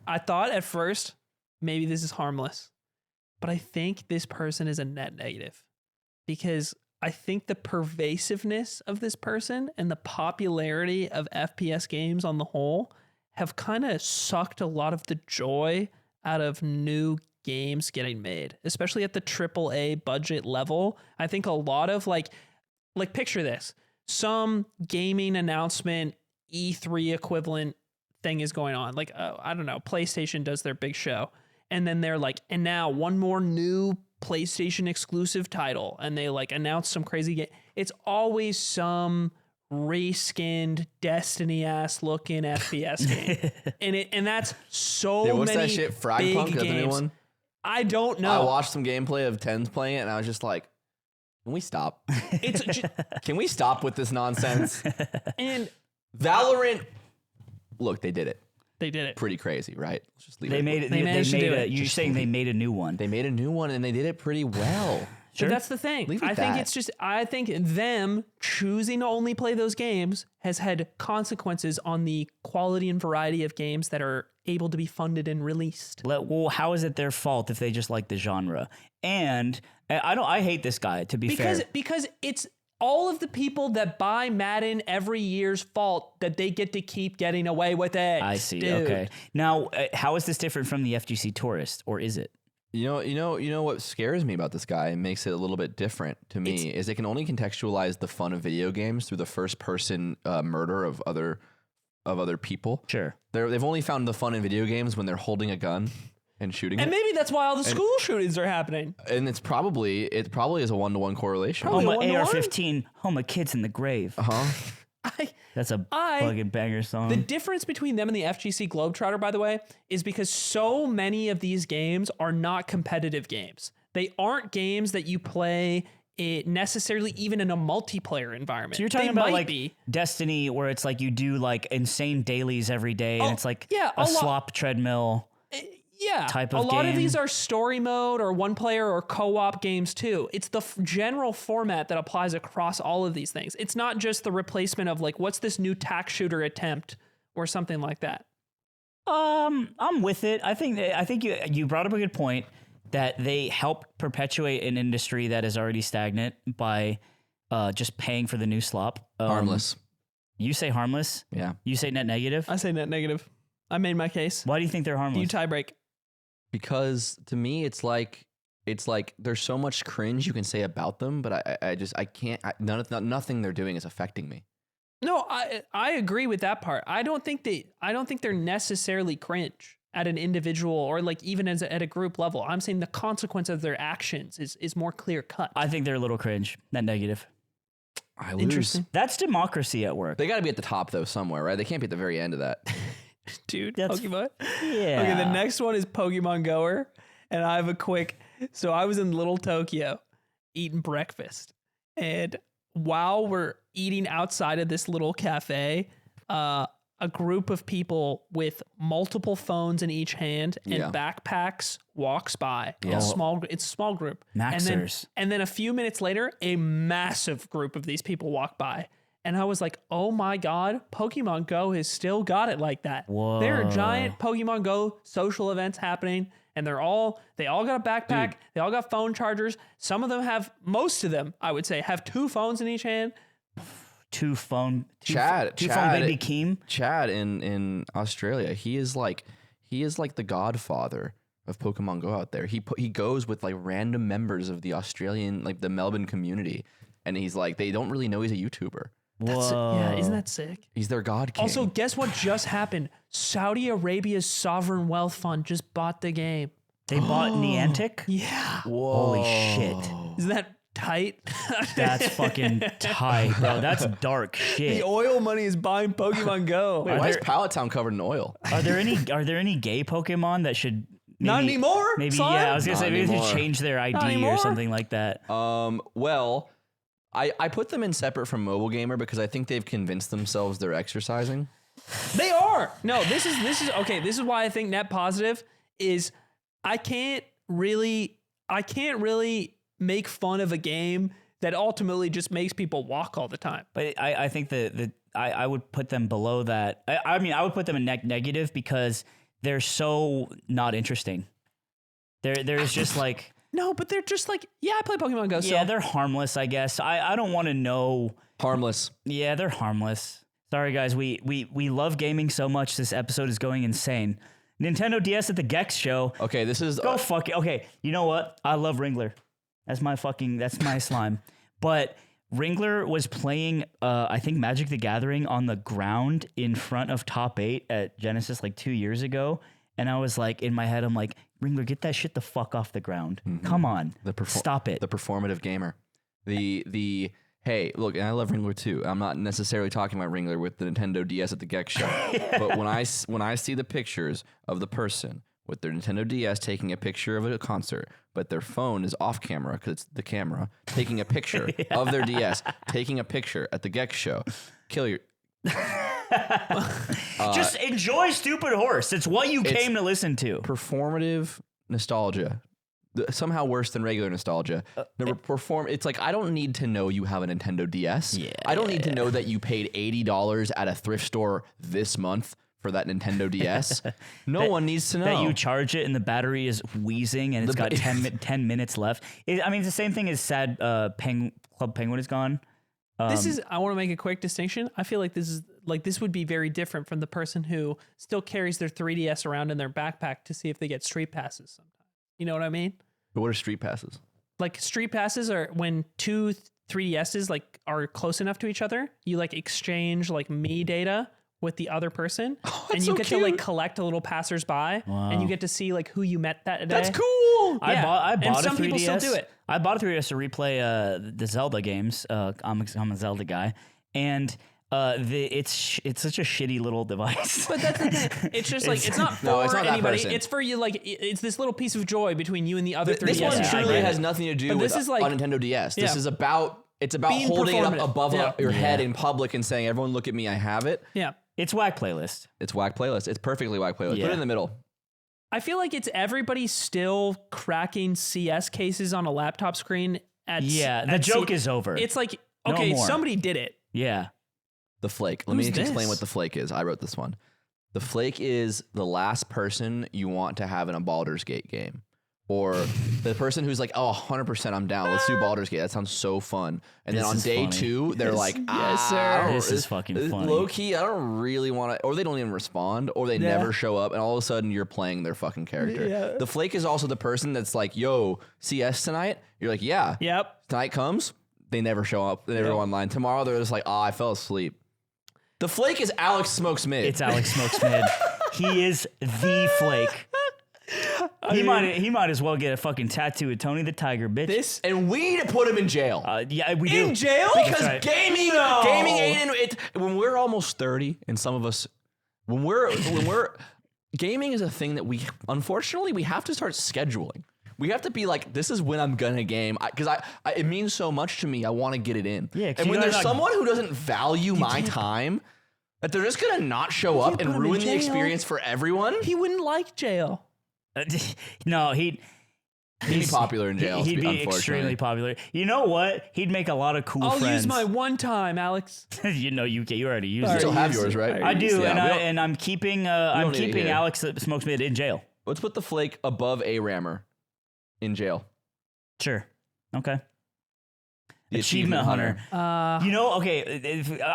I thought at first maybe this is harmless, but I think this person is a net negative because I think the pervasiveness of this person and the popularity of FPS games on the whole have kind of sucked a lot of the joy out of new games getting made, especially at the AAA budget level. I think a lot of like picture this. Some gaming announcement E3 equivalent thing is going on. Like, I don't know, PlayStation does their big show. And then they're like, and now one more new PlayStation exclusive title. And they like announce some crazy game. It's always some reskinned Destiny ass looking FPS game. And that's so Dude, what's many that shit? Frag big Punk? Is that the new games. one? I don't know. I watched some gameplay of Tens playing it, and I was just like, can we stop? It's Can we stop with this nonsense? and Valorant, look, they did it. they did it. Pretty crazy, right? Let's just leave they it. made it. They managed to do it. You're saying they made a new one. They made a new one, and they did it pretty well. Sure. But that's the thing. Leave it I think that. it's just, I think them choosing to only play those games has had consequences on the quality and variety of games that are able to be funded and released. Well, how is it their fault if they just like the genre? And I hate this guy, to be fair. Because it's all of the people that buy Madden every year's fault that they get to keep getting away with it. I see. Dude. Okay. Now, how is this different from the FGC Tourist, or is it? You know what scares me about this guy and makes it a little bit different to me is they can only contextualize the fun of video games through the first person murder of other people. Sure. They've only found the fun in video games when they're holding a gun and shooting And it. maybe that's why all the school shootings are happening. And it probably is a 1-to-1 correlation. Probably. Home of one-to-one? AR-15, Home of Kids in the Grave. That's a fucking banger song. The difference between them and the FGC Globetrotter, by the way, is because so many of these games are not competitive games. They aren't games that you play necessarily even in a multiplayer environment. So you're talking They about might like be. Destiny, where it's like you do like insane dailies every day, and it's like yeah, a slop treadmill. Yeah, type a of lot of game. these are story mode or one player or co-op games too. It's the general format that applies across all of these things. It's not just the replacement of like, what's this new tax shooter attempt or something like that. I'm with it. I think you brought up a good point that they help perpetuate an industry that is already stagnant by just paying for the new slop. Harmless. You say harmless? Yeah. You say net negative? I say net negative. I made my case. Why do you think they're harmless? You tie break. Because to me, it's like there's so much cringe you can say about them, but I can't. Nothing they're doing is affecting me. No, I agree with that part. I don't think they're necessarily cringe at an individual or like even at a group level. I'm saying the consequence of their actions is more clear cut. I think they're a little cringe. Net negative. I lose. Interesting. That's democracy at work. They got to be at the top though somewhere, right? They can't be at the very end of that. Dude, That's- Pokemon. Yeah. Okay, the next one is Pokemon Goer. And I have a quick. So I was in Little Tokyo eating breakfast. And while we're eating outside of this little cafe, a group of people with multiple phones in each hand and backpacks walks by. Yeah. It's a small group. Maxers. And then a few minutes later, a massive group of these people walk by. And I was like, oh my God, Pokemon Go has still got it like that. Whoa. There are giant Pokemon Go social events happening, and they all got a backpack, Dude. they all got phone chargers. Some of them most of them, I would say, have 2 phones in each hand. Two phone Chad baby Keem. Chad in Australia, he is like the godfather of Pokemon Go out there. He goes with like random members of the Australian, like the Melbourne community, and he's like, they don't really know he's a YouTuber. Whoa. Yeah, isn't that sick? He's their god king. Also, guess what just happened? Saudi Arabia's sovereign wealth fund just bought the game. They bought Niantic? Yeah. Holy shit. Isn't that tight? That's fucking tight, bro. That's dark shit. The oil money is buying Pokemon Go. Wait, why is Pallet Town covered in oil? Are there any gay Pokemon that should Not anymore, Maybe son? yeah, I was gonna Not say maybe they anymore. should change their ID or anymore. something like that. Well, I put them in separate from Mobile Gamer because I think they've convinced themselves they're exercising. They are. No, this is okay. This is why I think net positive is I can't really make fun of a game that ultimately just makes people walk all the time. But I think that I would put them below that. I mean, I would put them in negative because they're so not interesting. There's just like No, but they're just like, yeah, I play Pokemon Go. yeah, So they're harmless. I guess I don't want to know. Harmless. Yeah, they're harmless. Sorry guys, we love gaming so much. This episode is going insane. Nintendo DS at the Gecs show. Okay, this is Go fuck it. Okay, you know what? I love Ringler. That's my slime. But Ringler was playing, I think, Magic the Gathering on the ground in front of Top 8 at Genesis like 2 years ago. And I was like, in my head, I'm like, Ringler, get that shit the fuck off the ground. Come on. Stop it. The performative gamer. Hey, look, and I love Ringler too. I'm not necessarily talking about Ringler with the Nintendo DS at the Gecs show. But when I see the pictures of the person with their Nintendo DS taking a picture of a concert, but their phone is off camera because it's the camera, taking a picture of their DS, taking a picture at the Gecs show, kill your... Just enjoy Stupid Horse. It's what you came to listen to. Performative nostalgia. somehow worse than regular nostalgia. It's like, I don't need to know you have a Nintendo DS. Yeah. I don't need to know that you paid $80 at a thrift store this month for that Nintendo DS. No one needs to know. That you charge it and the battery is wheezing and it's got 10 minutes left. I mean, it's the same thing as sad Club Penguin is gone. I want to make a quick distinction. I feel like this would be very different from the person who still carries their 3DS around in their backpack to see if they get street passes sometimes. You know what I mean? But what are street passes? Like street passes are when two 3DSs like are close enough to each other, you like exchange like me data with the other person, and you get to like collect a little passersby, and you get to see like who you met that day. That's cool. I bought and a 3DS. Some people still do it. I bought a 3DS to replay the Zelda games. I'm a Zelda guy, and it's such a shitty little device. But that's the thing. It's just like it's not for it's not that anybody. person. It's for you. Like it's this little piece of joy between you and the other 3DS. This one truly has nothing to do But with this is like- a Nintendo DS. This Yeah. is about Being holding it up performative. above Yeah. your head in public and saying, "Everyone, look at me, I have it." Yeah. It's whack playlist. It's whack playlist. It's perfectly whack playlist. Put Yeah. it in the middle. I feel like it's everybody still cracking CS cases on a laptop screen. The joke is over. It's like, No okay, more. somebody did it. Yeah. The Flake. Let me Who's explain this? what the Flake is. I wrote this one. The Flake is the last person you want to have in a Baldur's Gate game. Or the person who's like, oh, 100% I'm down. Let's do Baldur's Gate. That sounds so fun. And This then on is day funny. 2, they're like, Yes, sir. I don't- This is fucking funny. Low key, I don't really want to, or they don't even respond, or they never show up, and all of a sudden you're playing their fucking character. Yeah. The Flake is also the person that's like, yo, CS tonight? You're like, yeah. Yep. Tonight comes, they never show up. They never go online. Tomorrow, they're just like, I fell asleep. The Flake is Alex Smokes Mid. It's Alex Smokes Mid. He is the Flake. He might as well get a fucking tattoo of Tony the Tiger, bitch. And we need to put him in jail. Yeah, we do. In jail? Because right. gaming, Aiden, when we're almost 30, and some of us, when we're gaming is a thing that we unfortunately we have to start scheduling. We have to be like, this is when I'm gonna game, because it means so much to me. I want to get it in. Yeah, 'cause and you when gotta, there's like, someone who doesn't value my time, that they're just gonna not show up put and him in ruin the jail. experience for everyone. He wouldn't like jail. No, he'd be popular in jail. He'd be unfortunately. extremely popular. You know what? He'd make a lot of cool I'll friends. use my one time, Alex. you already used You it. still have yours, right? I do, Yeah, and I'm keeping don't need it here. Alex that Smokes Mid in jail. Let's put the Flake above ARAMer in jail. Sure. Okay. The Achievement Hunter. Uh,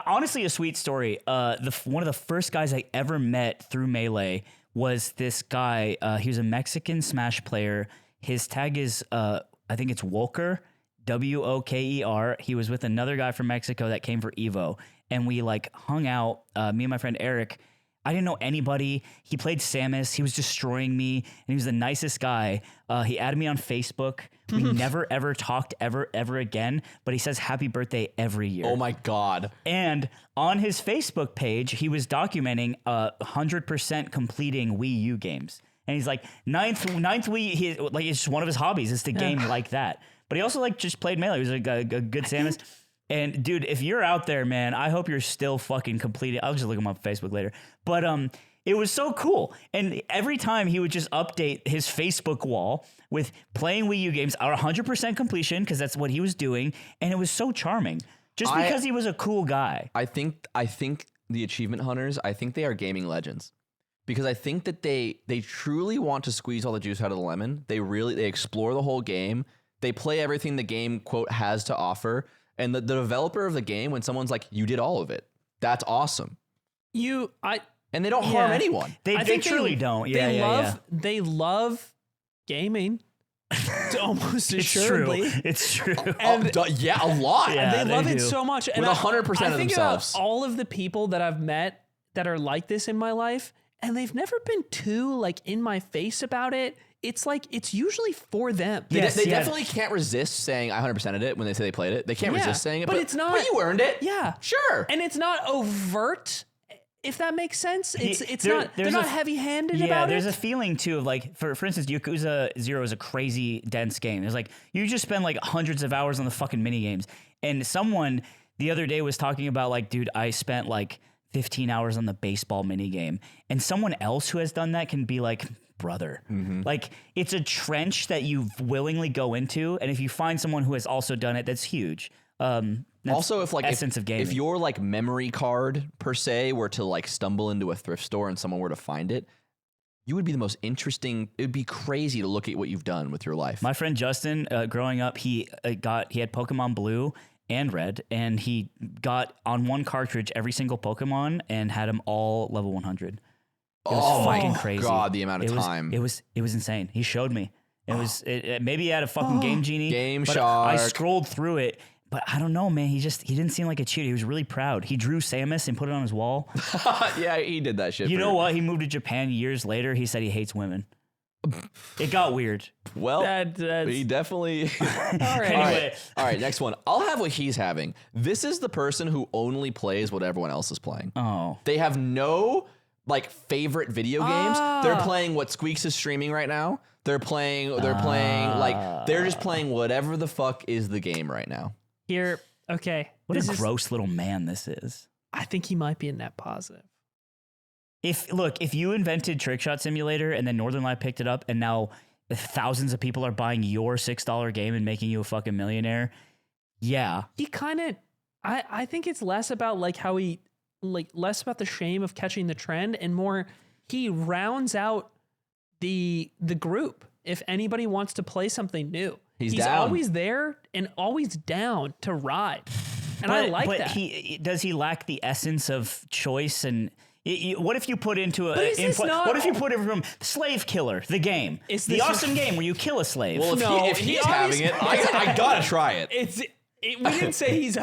Honestly, a sweet story. One of the first guys I ever met through Melee was this guy. He was a Mexican Smash player. His tag is, I think it's Woker, Woker. He was with another guy from Mexico that came for Evo, and we like hung out. Me and my friend Eric. I didn't know anybody. He played Samus. He was destroying me, and he was the nicest guy. He added me on Facebook. We never, ever talked ever again, but he says happy birthday every year. Oh my God. And on his Facebook page, he was documenting 100% completing Wii U games. And he's like, ninth Wii, it's just one of his hobbies is to game like that. But he also like just played Melee. He was like a good Samus. And dude, if you're out there, man, I hope you're still fucking completing. I'll just look him up on Facebook later. But it was so cool. And every time he would just update his Facebook wall with playing Wii U games at 100% completion, because that's what he was doing. And it was so charming. Just because he was a cool guy. I think the Achievement Hunters, I think they are gaming legends. Because I think that they truly want to squeeze all the juice out of the lemon. They explore the whole game. They play everything the game, quote, has to offer. And the developer of the game, when someone's like, you did all of it, that's awesome. And they don't harm anyone. They truly don't. Yeah, They love gaming. Almost It's assuredly. true. It's true. And- A lot. Yeah. they love they it do. so much. And With 100% I of think themselves. about all of the people that I've met that are like this in my life, and they've never been too like in my face about it. It's like it's usually for them. They Yes, yeah. definitely can't resist saying I 100%ed it when they say they played it. They can't Yeah, resist saying it. but it's not- But you earned it. Yeah. Sure. And it's not overt, if that makes sense. It's There- not. They're there's not a- heavy-handed Yeah, about there's it. a feeling too of like, for instance, Yakuza 0 is a crazy dense game. It's like you just spend like hundreds of hours on the fucking mini games. And someone the other day was talking about like, dude, I spent like 15 hours on the baseball mini game. And someone else who has done that can be like brother. Like, it's a trench that you willingly go into, and if you find someone who has also done it, that's huge. That's also, if essence of gaming. if your like memory card per se were to like stumble into a thrift store and someone were to find it, you would be the most interesting. It would be crazy to look at what you've done with your life. My friend Justin, growing up, he had Pokemon Blue and Red, and he got on one cartridge every single Pokemon and had them all level 100. It was fucking crazy. God, the amount of time. It was insane. He showed me. Maybe he had a fucking Game Genie. Game but Shark. I scrolled through it, but I don't know, man. He didn't seem like a cheater. He was really proud. He drew Samus and put it on his wall. Yeah, he did that shit. You know what? He moved to Japan years later. He said he hates women. It got weird. Well, That's... he definitely. All right. Anyway. All right, next one. I'll have what he's having. This is the person who only plays what everyone else is playing. Oh. They have no like favorite video games. They're playing what Squeaks is streaming right now. They're playing like they're just playing whatever the fuck is the game right now. Here, okay. What a gross little man this is. I think he might be a net positive. If you invented Trickshot Simulator and then Northern Light picked it up and now thousands of people are buying your $6 game and making you a fucking millionaire, yeah. He kind of, I think it's less about like how he, like less about the shame of catching the trend and more he rounds out the group. If anybody wants to play something new, he's down. Always there and always down to ride. And I like that. But does he lack the essence of choice and... What if you put into a input? What if you put it from Slave Killer, the game? It's the awesome game where you kill a slave. Well, if he's having it, I gotta try it. We didn't say he's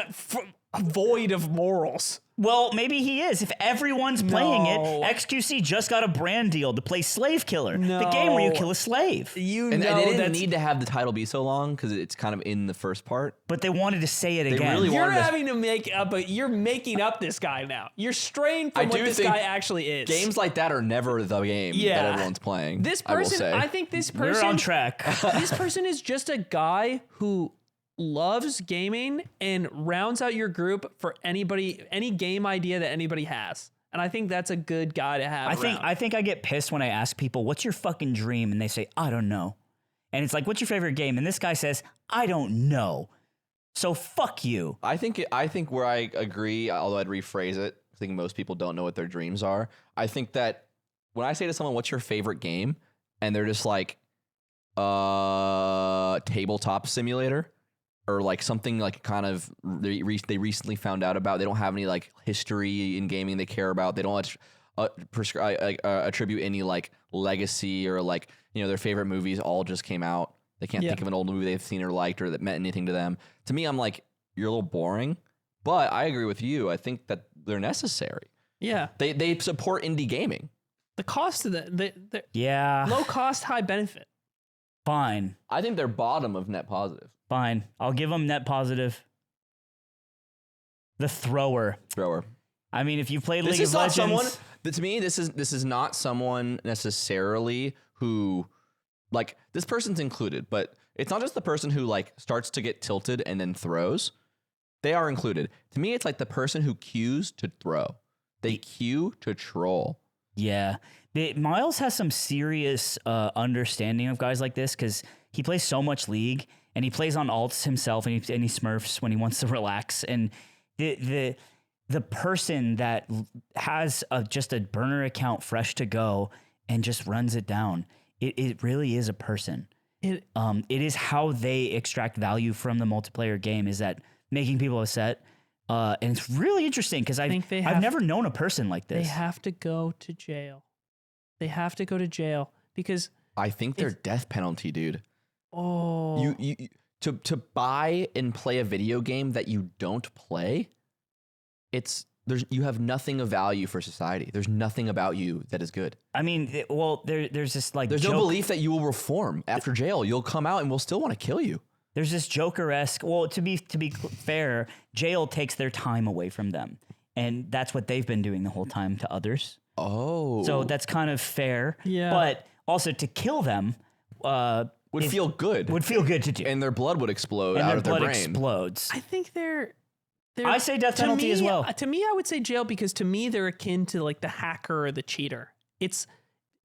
void of morals. Well, maybe he is. If everyone's playing it, XQC just got a brand deal to play Slave Killer, the game where you kill a slave. And they didn't need to have the title be so long because it's kind of in the first part. But they wanted to say it again. Really You're having to make up, but you're making up this guy now. You're straying from what this guy actually is. Games like that are never the game that everyone's playing. This person, I think this person... We're on track. This person is just a guy who loves gaming and rounds out your group for any game idea that anybody has. And I think that's a good guy to have. I think I get pissed when I ask people, what's your fucking dream? And they say, I don't know. And it's like, what's your favorite game? And this guy says, I don't know. So fuck you. I think where I agree, although I'd rephrase it, I think most people don't know what their dreams are. I think that when I say to someone, what's your favorite game? And they're just like, tabletop simulator. Or like something like kind of they recently found out about. They don't have any like history in gaming they care about. They don't attribute any like legacy or like, you know, their favorite movies all just came out. They can't think of an old movie they've seen or liked or that meant anything to them. To me, I'm like, you're a little boring. But I agree with you. I think that they're necessary. Yeah. They support indie gaming. The cost of the low cost, high benefit. Fine. I think they're bottom of net positive. Fine. I'll give them net positive. The thrower. I mean, if you played League of Legends... To me, this is not someone necessarily who... Like, this person's included, but it's not just the person who, like, starts to get tilted and then throws. They are included. To me, it's like the person who queues to throw. They queue to troll. Yeah. Miles has some serious understanding of guys like this because he plays so much League and he plays on alts himself and he smurfs when he wants to relax. And the person that has just a burner account fresh to go and just runs it down, it really is a person. It is how they extract value from the multiplayer game, is that making people upset. And it's really interesting because I've never known a person like this. They have to go to jail. They have to go to jail because I think they're death penalty, dude. Oh, you to buy and play a video game that you don't play, you have nothing of value for society. There's nothing about you that is good. I mean, there's this like there's no belief that you will reform after jail. You'll come out and we'll still want to kill you. There's this Joker-esque. Well, to be fair, jail takes their time away from them, and that's what they've been doing the whole time to others. Oh, so that's kind of fair. Yeah, but also to kill them would feel good. Would feel good to do, and their blood would explode out of their brain. Explodes. I think they're I say death penalty as well. To me, I would say jail because to me they're akin to like the hacker or the cheater. It's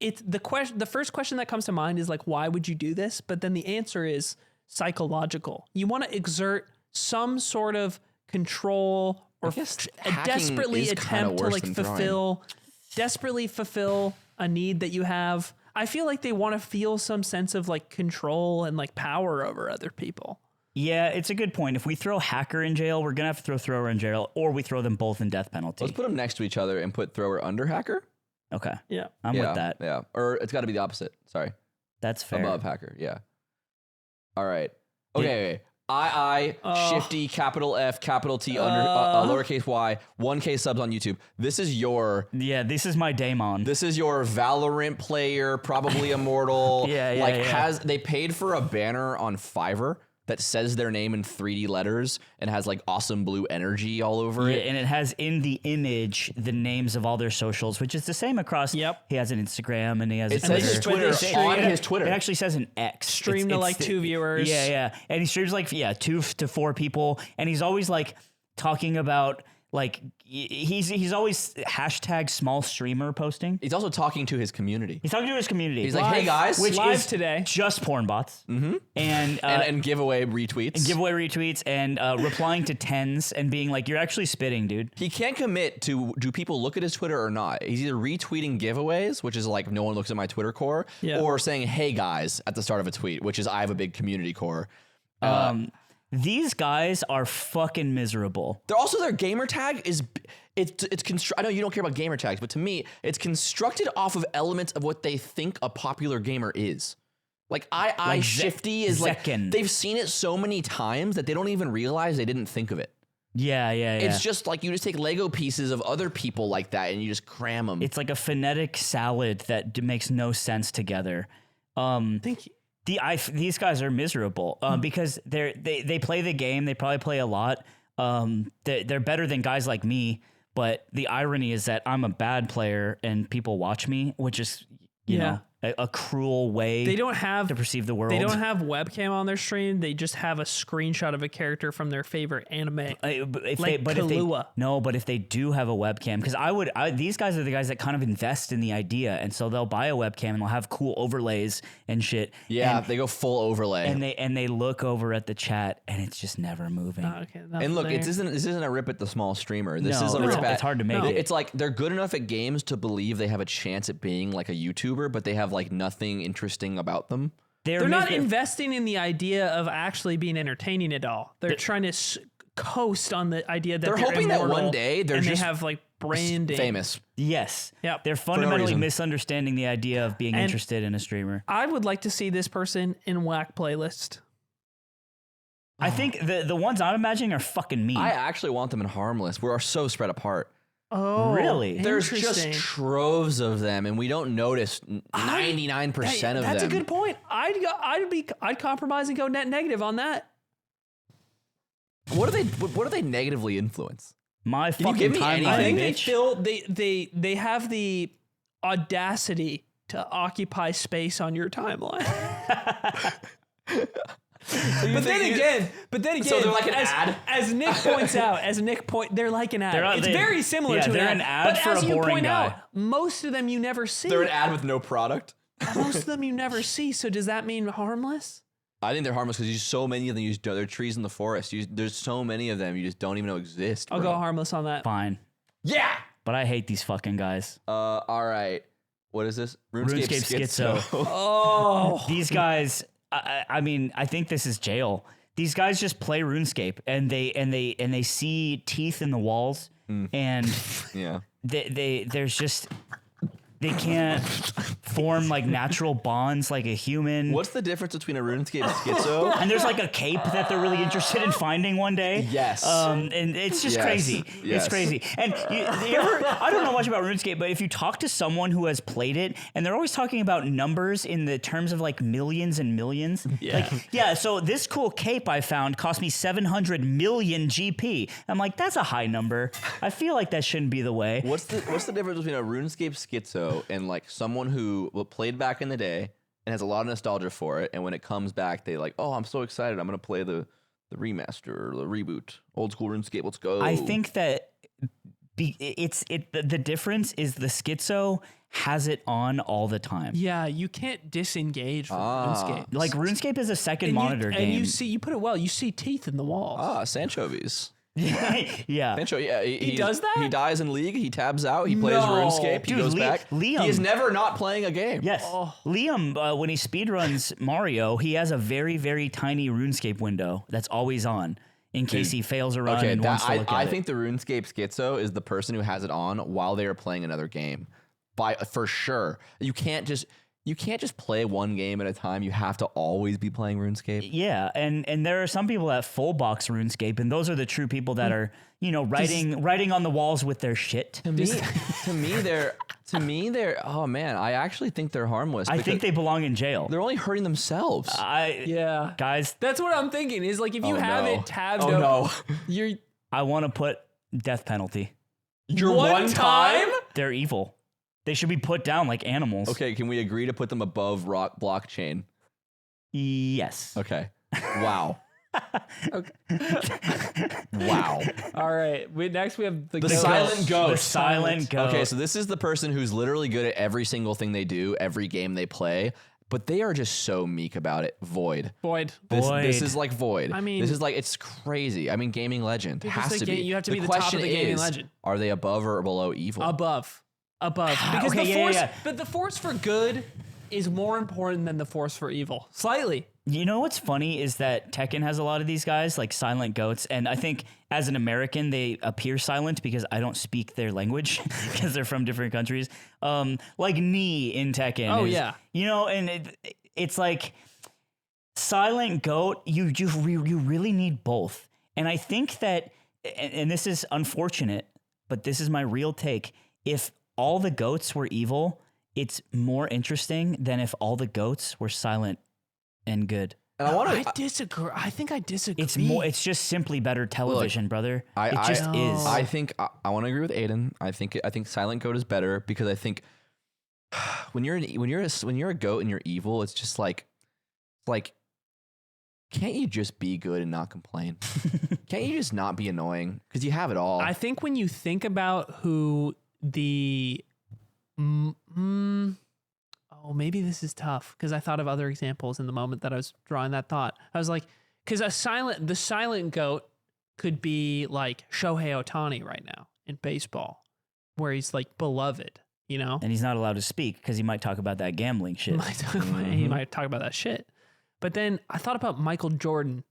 it's the first question that comes to mind is like, why would you do this? But then the answer is psychological. You want to exert some sort of control or desperately attempt to like desperately fulfill a need that you have. I feel like they want to feel some sense of like control and like power over other people. Yeah, it's a good point. If we throw hacker in jail, we're gonna have to throw thrower in jail, or we throw them both in death penalty. Let's put them next to each other and put thrower under hacker. Okay. Yeah. I'm with that. Yeah. Or it's got to be the opposite. Sorry. That's fair. Above hacker. Yeah. All right. Okay. iiShiFTy, capital F, capital T, under lowercase y, 1K subs on YouTube. This is your... Yeah, this is my daemon. This is your Valorant player, probably immortal. They paid for a banner on Fiverr that says their name in 3D letters and has like awesome blue energy all over it. And it has in the image the names of all their socials, which is the same across. Yep. He has an Instagram and he has it says his Twitter on his Twitter. It actually says an X. Stream to like 2 viewers. Yeah. And he streams like 2 to 4 people. And he's always like talking about like he's always hashtag small streamer posting. He's also talking to his community. He's talking to his community. He's like, hey guys, which live is today. Just porn bots. Mm-hmm. And giveaway retweets. And giveaway retweets and replying to tens and being like, you're actually spitting, dude. He can't commit to do people look at his Twitter or not. He's either retweeting giveaways, which is like no one looks at my Twitter core, or saying, hey guys, at the start of a tweet, which is I have a big community core. These guys are fucking miserable. They're also their gamer tag is I know you don't care about gamer tags, but to me, it's constructed off of elements of what they think a popular gamer is. Like iiShiFTy is like they've seen it so many times that they don't even realize they didn't think of it. Yeah. It's just like you just take Lego pieces of other people like that and you just cram them. It's like a phonetic salad that makes no sense together. These guys are miserable because they play the game. They probably play a lot. They're better than guys like me. But the irony is that I'm a bad player and people watch me, which is you know a cruel way to perceive the world. They don't have webcam on their stream. They just have a screenshot of a character from their favorite anime. But if they do have a webcam, because these guys are the guys that kind of invest in the idea, and so they'll buy a webcam and they'll have cool overlays and shit. Yeah, they go full overlay, and they look over at the chat and it's just never moving. And look, this isn't a rip at the small streamer. This is a rip at. It's hard to make it. It's like they're good enough at games to believe they have a chance at being like a YouTuber, but they have like nothing interesting about them. They're not investing in the idea of actually being entertaining at all. They're trying to coast on the idea that they're hoping that one day they have like branding famous. Yes. Yep. They're fundamentally misunderstanding the idea of being interested in a streamer. I would like to see this person in whack playlist. I think the ones I'm imagining are fucking mean. I actually want them in harmless. We are so spread apart. Oh, really? There's just troves of them, and we don't notice 99% of them. That's a good point. I'd compromise and go net negative on that. What do they negatively influence? My fucking timeline, I think bitch. they have the audacity to occupy space on your timeline. But then again, so they're like an ad. As Nick points out, they're like an ad. It's very similar to an ad but for as a you boring point guy. out, most of them you never see. They're an ad with no product. Most of them you never see. So does that mean harmless? I think they're harmless because there's so many of them. They're trees in the forest. There's so many of them you just don't even know exist. I'll go harmless on that. Fine. Yeah. But I hate these fucking guys. All right. What is this? RuneScape Schizo. Oh. These guys. I mean, I think this is jail. These guys just play RuneScape and they see teeth in the walls and they can't form like natural bonds like a human. What's the difference between a RuneScape Schizo? And there's like a cape that they're really interested in finding one day. Yes. And it's just crazy. Yes. It's crazy. And I don't know much about RuneScape, but if you talk to someone who has played it, and they're always talking about numbers in the terms of like millions and millions. Yeah. So this cool cape I found cost me 700 million GP. I'm like, that's a high number. I feel like that shouldn't be the way. What's the difference between a RuneScape Schizo and like someone who played back in the day and has a lot of nostalgia for it, and when it comes back, they like, oh, I'm so excited, I'm gonna play the remaster or the reboot, old school RuneScape. Let's go. I think that the difference is the Schizo has it on all the time. Yeah, you can't disengage from RuneScape. Like RuneScape is a second monitor game. And you put it well. You see teeth in the walls. Sanchovies. Yeah. Sancho, yeah, He does that? He dies in League. He tabs out. He plays No. RuneScape. He Dude, goes back. Liam- He is never not playing a game. Yes. Liam, when he speedruns Mario, he has a very, very tiny RuneScape window that's always on in case he fails a run and wants to look at I it. think the RuneScape Schizo is the person who has it on while they are playing another game. For sure. You can't just play one game at a time. You have to always be playing RuneScape. Yeah, and there are some people that full box RuneScape, and those are the true people that are, writing on the walls with their shit. To me, they're. Oh man, I actually think they're harmless. I think they belong in jail. they're only hurting themselves. Yeah. Guys, That's what I'm thinking is like if you have it tabbed Oh, up, no. you're I want to put death penalty. Your one time? They're evil. They should be put down like animals. Okay, can we agree to put them above blockchain? Yes. Okay. Wow. Okay. Wow. All right. Next we have the silent goat. The silent goat. Okay, so this is the person who's literally good at every single thing they do, every game they play, but they are just so meek about it. Void. Void. This is like Void. I mean- this is like, it's crazy. I mean, gaming legend People has say to be. you have to be the top of question the gaming is, legend. Are they above or below evil? Above. Because Okay, the yeah, force yeah. but the force for good is more important than the force for evil. Slightly. You know what's funny is that Tekken has a lot of these guys, like silent goats, and I think as an American they appear silent because I don't speak their language because they're from different countries. Like Knee in Tekken. Oh, is, yeah. And it's like silent goat. You really need both, and I think that, and this is unfortunate, but this is my real take. If all the goats were evil, it's more interesting than if all the goats were silent and good. And I want I to. disagree. I think I disagree. It's just simply better television, brother. It just is. I think I want to agree with Aiden. I think Silent Goat is better because I think when you're a goat and you're evil, it's just like can't you just be good and not complain? Can't you just not be annoying? Because you have it all. I think when you think about who the maybe this is tough because I thought of other examples in the moment that I was drawing that thought. I was like, because the silent goat could be like Shohei Ohtani right now in baseball, where he's like beloved, you know? And he's not allowed to speak because he might talk about that gambling shit. He might talk about that shit. But then I thought about Michael Jordan,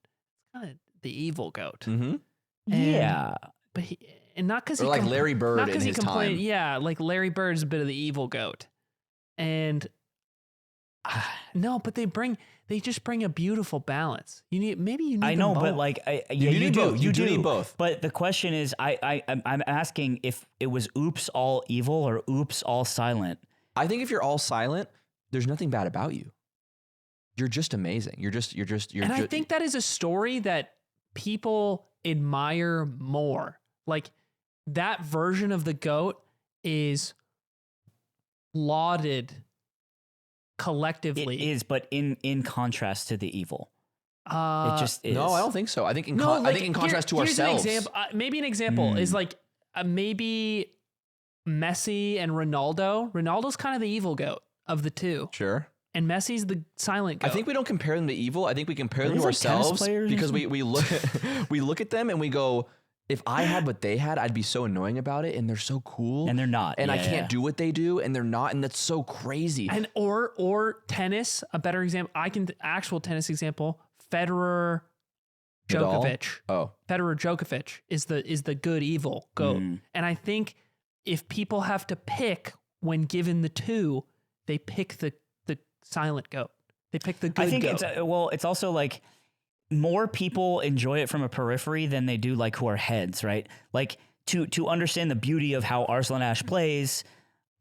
kind of the evil goat. Mm-hmm. Yeah. But not because Or he like Larry Bird not in 'cause he his complained. time. Yeah, like Larry Bird's a bit of the evil goat, and no, but they just bring a beautiful balance. Maybe you need. I know, them but both. like, You you need do. both. You do need both. But the question is, I'm asking if it was oops all evil or oops all silent. I think if you're all silent, there's nothing bad about you. You're just amazing. You're just. And I think that is a story that people admire more. Like that version of the goat is lauded collectively. It is, but in contrast to the evil, it just is. No, I don't think so. I think in contrast to here's ourselves. An example, maybe an example is like maybe Messi and Ronaldo. Ronaldo's kind of the evil goat of the two, Sure. and Messi's the silent goat. I think we don't compare them to evil. I think we compare them These to like tennis ourselves players or because we look at them and we go, if I had what they had, I'd be so annoying about it, and they're so cool, And they're not. and I Yeah, can't yeah. do what they do, and they're not, and that's so crazy. And or tennis, a better example. Actual tennis example. Federer, Nadal? Djokovic. Oh, Federer, Djokovic is the good evil goat. And I think if people have to pick when given the two, they pick the silent goat. They pick the good I think goat. it's also like more people enjoy it from a periphery than they do like who are heads, right? Like to understand the beauty of how Arslan Ash plays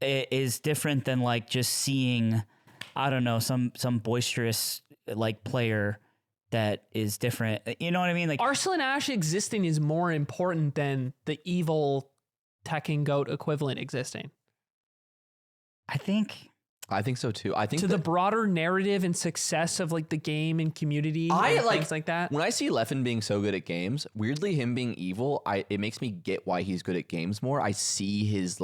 is different than like just seeing, I don't know, some boisterous like player that is different. You know what I mean? Like Arslan Ash existing is more important than the evil Tekken goat equivalent existing. I think so too. I think To the broader narrative and success of like the game and community I and like things like that. When I see Leffen being so good at games, weirdly him being evil, it makes me get why he's good at games more. I see his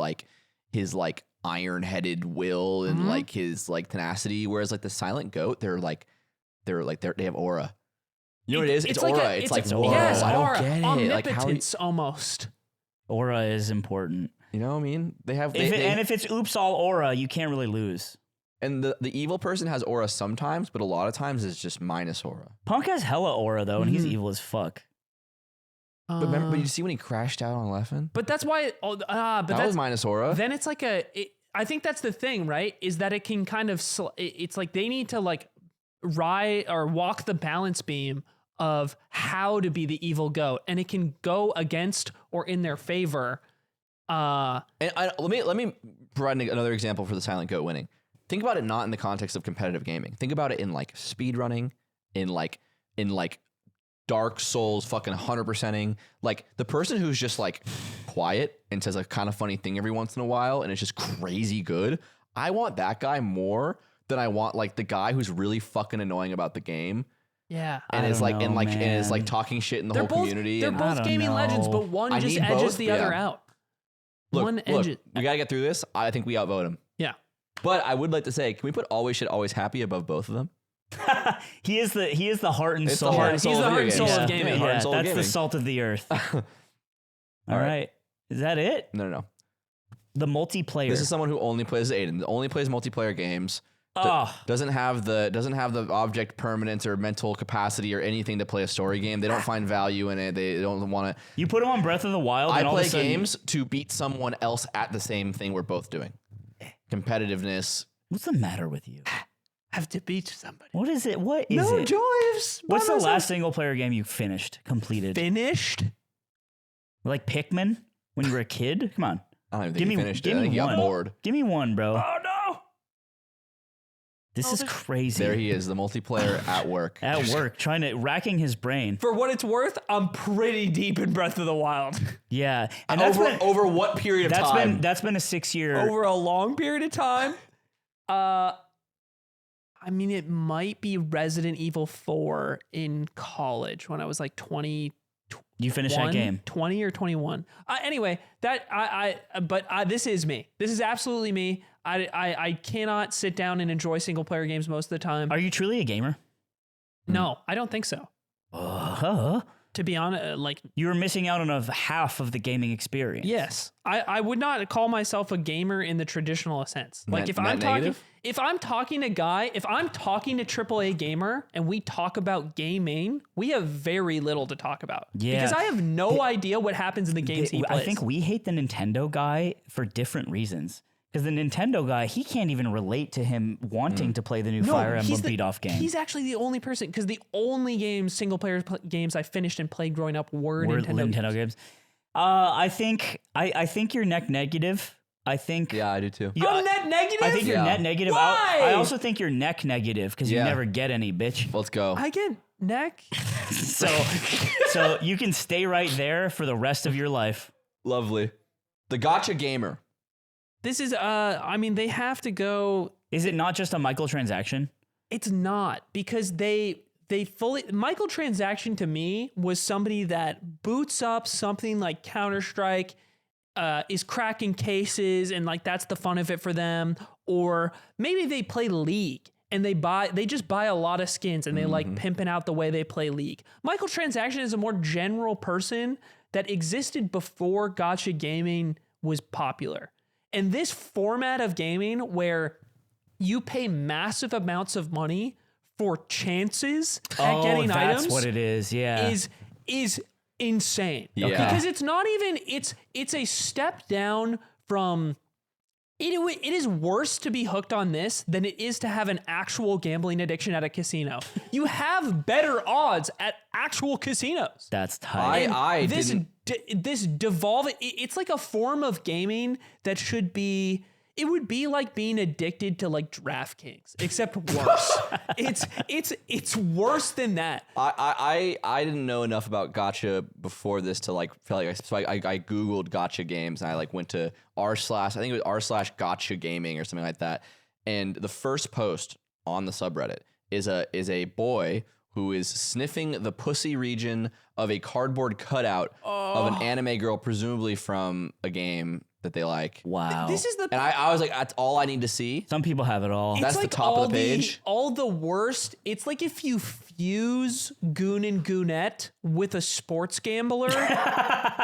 iron-headed will and like his like tenacity, whereas like the silent goat, they have aura. You know what it is? It's aura. Like it's like aura. yes, I don't aura. get it. Like how Omnipotence almost. Aura is important. you know what I mean? They have And if it's oops all aura, you can't really lose. and the evil person has aura sometimes, but a lot of times it's just minus aura. Punk has hella aura though, and he's evil as fuck. But remember, but you see when he crashed out on Leffen? But that's why. But That was minus aura. then it's like I think that's the thing, right? Is that it can kind of it's like they need to like ride or walk the balance beam of how to be the evil goat, and it can go against or in their favor. And let me provide another example for the silent goat winning. Think about it not in the context of competitive gaming. Think about it in like speed running, in like Dark Souls fucking 100%ing. Like the person who's just like quiet and says a kind of funny thing every once in a while and it's just crazy good. I want that guy more than I want like the guy who's really fucking annoying about the game. Yeah. And is like and is like talking shit in the whole community. They're And both gaming legends, but one just need edges both, the but other yeah. out. look, edges. we gotta get through this. I think we outvote him. Yeah. But I would like to say, can we put always shit always happy above both of them? He is the heart and It's soul. the heart and soul He's of the heart video and soul games. of gaming. Heart Yeah, and soul of that's the gaming. salt of the earth. All right. Is that it? No. The multiplayer. This is someone who only plays Aiden. Only plays multiplayer games. Oh. Doesn't have the object permanence or mental capacity or anything to play a story game. They don't find value in it. They don't want to. You put him on Breath of the Wild. I and all of play a sudden, games to beat someone else at the same thing we're both doing. Competitiveness. What's the matter with you? Have to beat somebody. What is it? What is it? joys. What's the last single player game you finished, completed? Finished? Like Pikmin when you were a kid? Come on. I don't even think Give he me- finished give it. I me think he got one. bored. Give me one, bro. Oh no. This is crazy. There he is, the multiplayer at work. At work, racking his brain. For what it's worth, I'm pretty deep in Breath of the Wild. Yeah. And that's been, over what period of time? that's been a 6-year. Over a long period of time. I mean, it might be Resident Evil 4 in college when I was like 20. You finished that game. 20 or 21. Anyway, this is me. This is absolutely me. I cannot sit down and enjoy single player games most of the time. Are you truly a gamer? No, I don't think so. To be honest, You were missing out on half of the gaming experience. yes, I would not call myself a gamer in the traditional sense. Like if I'm talking to AAA Gamer and we talk about gaming, we have very little to talk about. Yeah. Because I have no idea what happens in the games he plays. I think we hate the Nintendo guy for different reasons. Because the Nintendo guy, he can't even relate to him wanting to play the new Fire Emblem beat-off game. He's actually the only person, because the only single player games I finished and played growing up were Nintendo games. I think you're net negative. I think Yeah, I do too. I'm net negative? I think you're Yeah. net negative. Why? I also think you're neck negative because you Yeah. never get any, bitch. Let's go. I get neck. So you can stay right there for the rest of your life. Lovely. The Gacha Gamer. This is, I mean, they have to go. Is it not just a microtransaction? It's not, because they fully, microtransaction to me was somebody that boots up something like Counter-Strike, is cracking cases, and like that's the fun of it for them. Or maybe they play League and they just buy a lot of skins and they like pimping out the way they play League. Microtransaction is a more general person that existed before Gacha gaming was popular. And this format of gaming where you pay massive amounts of money for chances at getting items. That's what it is. Yeah. Is insane. Yeah. Because it's not even, it's a step down from, it is worse to be hooked on this than it is to have an actual gambling addiction at a casino. You have better odds at actual casinos. That's tight. This devolve. It's like a form of gaming that should be. It would be like being addicted to like DraftKings, except worse. it's worse than that. I didn't know enough about Gacha before this to like feel like I googled Gacha games and I like went to I think it was r/Gacha gaming or something like that. And the first post on the subreddit is a boy who is sniffing the pussy region of a cardboard cutout of an anime girl, presumably from a game. that they like. Wow. This is the. And I was like, that's all I need to see. Some people have it all. That's It's the top of the page. All the worst. It's like if you fuse Goon and Goonette with a sports gambler,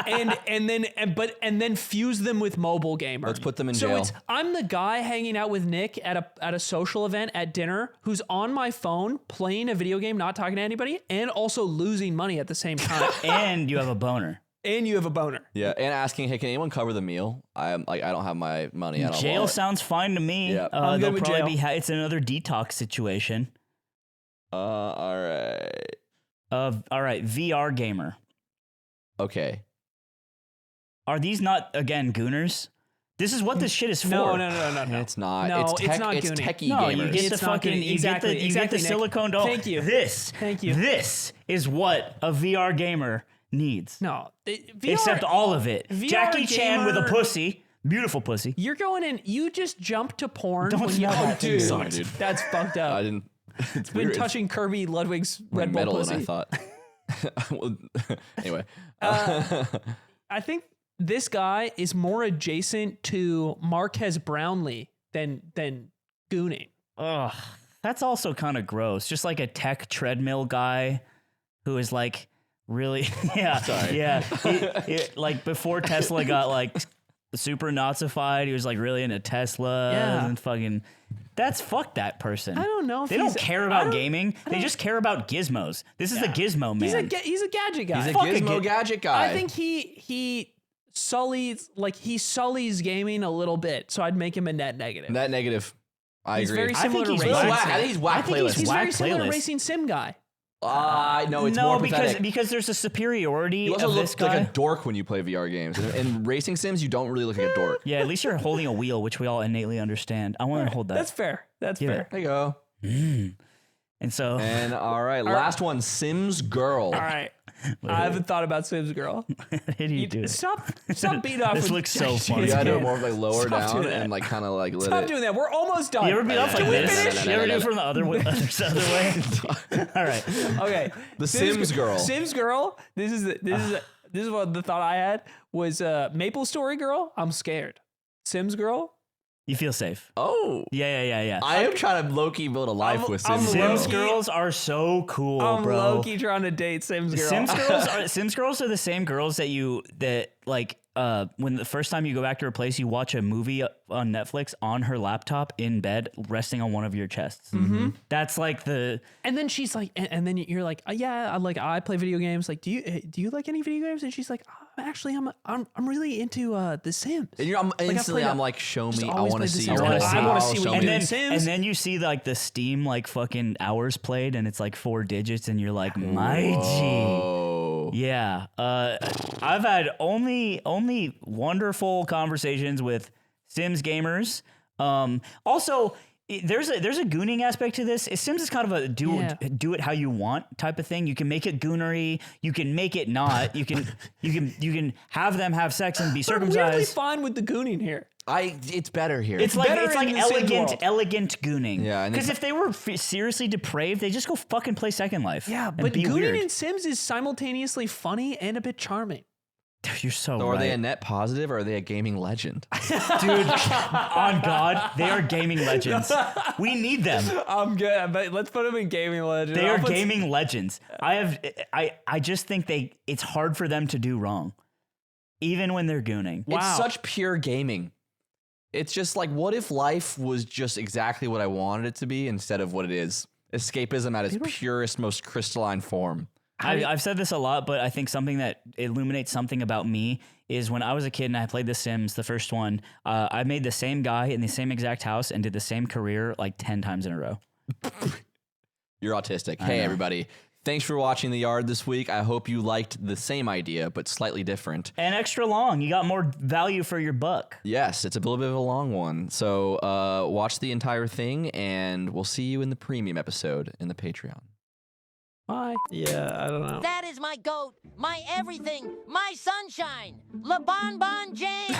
and then fuse them with mobile gamer. Let's put them in so jail. I'm the guy hanging out with Nick at a social event at dinner who's on my phone playing a video game, not talking to anybody, and also losing money at the same time. And you have a boner. And you have a boner. Yeah, and asking, hey, can anyone cover the meal? I'm like, I don't have my money. I don't Jail want it. sounds fine to me. Yeah. I'm good They'll with probably jail. it's another detox situation. All right. All right, VR gamer. Okay. Are these not again gooners? This is what this shit is for. No. It's not. No, it's it's not It's gooning. techie No, gamers. you get the It's not fucking gooning. Exactly, you get the Nick. silicone doll. Thank you. Thank you. This is what a VR gamer needs. No. VR, Except all of it. VR Jackie Chan with a gamer- pussy. Beautiful pussy. You're going in. You just jump to porn. Don't when smell you, that thing. Sorry, dude. That's fucked up. I didn't. It's Been weird. touching Kirby Ludwig's It's Red Bull metal, pussy. and I thought. Well, anyway. I think this guy is more adjacent to Marquez Brownlee than gooning. Ugh. That's also kind of gross. Just like a tech treadmill guy who is like really yeah. Like before Tesla got like super Nazified, he was like really into Tesla Yeah. and fucking fuck that person. I don't know if They don't he's- care I about don't- gaming. They just care about gizmos. This is the gizmo man. He's a gadget guy. He's a Fuck a gizmo gadget guy. I think he sullies gaming a little bit, so I'd make him a net negative. Net negative. I He's agree. very I similar think to he's racing. whack. I think he's whack playlist. He's Whack very similar to playlist. racing sim guy. No, it's no, more pathetic. because there's a superiority You also of look this guy. like a dork when you play VR games. In racing sims, you don't really look like a dork. Yeah, at least you're holding a wheel, which we all innately understand. I want to hold that. That's fair. That's Yeah. fair. There you go. And so, And all right, last one, Sims Girl. All right. I haven't thought about Sims Girl. how did you do it? Stop beating off. This with looks so Jackie funny. You Chan. gotta do it more like lower Stop down doing that. and like kind of like lit Stop it. doing that. We're almost done. You ever beat off like Can we this? finish? You ever do it from the other way? Other way? All right. Okay. The Sims Girl. Sims Girl. This is what the thought I had was Maplestory Girl. I'm scared. Sims Girl. You feel safe. Oh, Yeah. I am trying to low key build a life with I'm Sims low-key- Girl. Sims girls are so cool, I'm bro. low-key trying to date Sims Girl. Sims girls are the same girls that like when the first time you go back to her place, you watch a movie on Netflix on her laptop in bed, resting on one of your chests. Mm-hmm. That's like the. And then she's like, and then you're like, yeah, I play video games. Like, do you like any video games? And she's like, actually, I'm really into The Sims. And I'm instantly, played I'm a- like, show just me. I always want to played The see Sims. your I wanna see show what me. you And do. then, Sims. and then you see like the Steam like fucking hours played, and it's like 4 digits, and you're like, my G. Oh, Yeah, I've had only wonderful conversations with Sims gamers. Also, there's a gooning aspect to this. Sims is kind of a do it how you want type of thing. You can make it goonery. You can make it not. You can have them have sex and be I'm weirdly circumcised. fine with the gooning here. it's better here. It's like better in the Sims world. elegant gooning. Yeah, and because it's- if they were seriously depraved, they just go fucking play Second Life. Yeah, and but be gooning weird. in Sims is simultaneously funny and a bit charming. You're so So right. are they a net positive or are they a gaming legend? Dude, on God, they are gaming legends. We need them. I'm good, but let's put them in gaming legend. They are gaming legends. I just think it's hard for them to do wrong, even when they're gooning. Wow. It's such pure gaming. It's just like, what if life was just exactly what I wanted it to be instead of what it is? Escapism at its purest, most crystalline form. I've said this a lot, but I think something that illuminates something about me is when I was a kid and I played The Sims, the first one, I made the same guy in the same exact house and did the same career like 10 times in a row. You're autistic. Hey, everybody. Thanks for watching The Yard this week. I hope you liked the same idea, but slightly different. And extra long. You got more value for your buck. Yes, it's a little bit of a long one. So watch the entire thing, and we'll see you in the premium episode in the Patreon. Bye. Yeah, I don't know. That is my goat, my everything, my sunshine, LeBonbon James.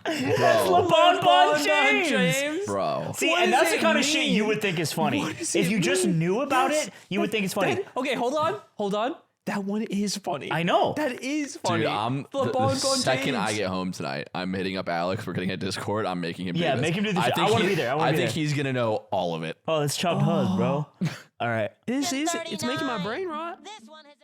LeBonbon James. Bro. See, What and does that's the it kind of shit mean? you would think is funny. What does If it you just mean? knew about it, you would think it's funny. Okay, hold on. That one is funny. I know. That is funny. Dude, the second I get home tonight, I'm hitting up Alex. We're getting a Discord. I'm making him do this. make him do this. I I want to be there. I think he's going to know all of it. Oh, it's chopped hug, bro. All right. It's making my brain rot. This one has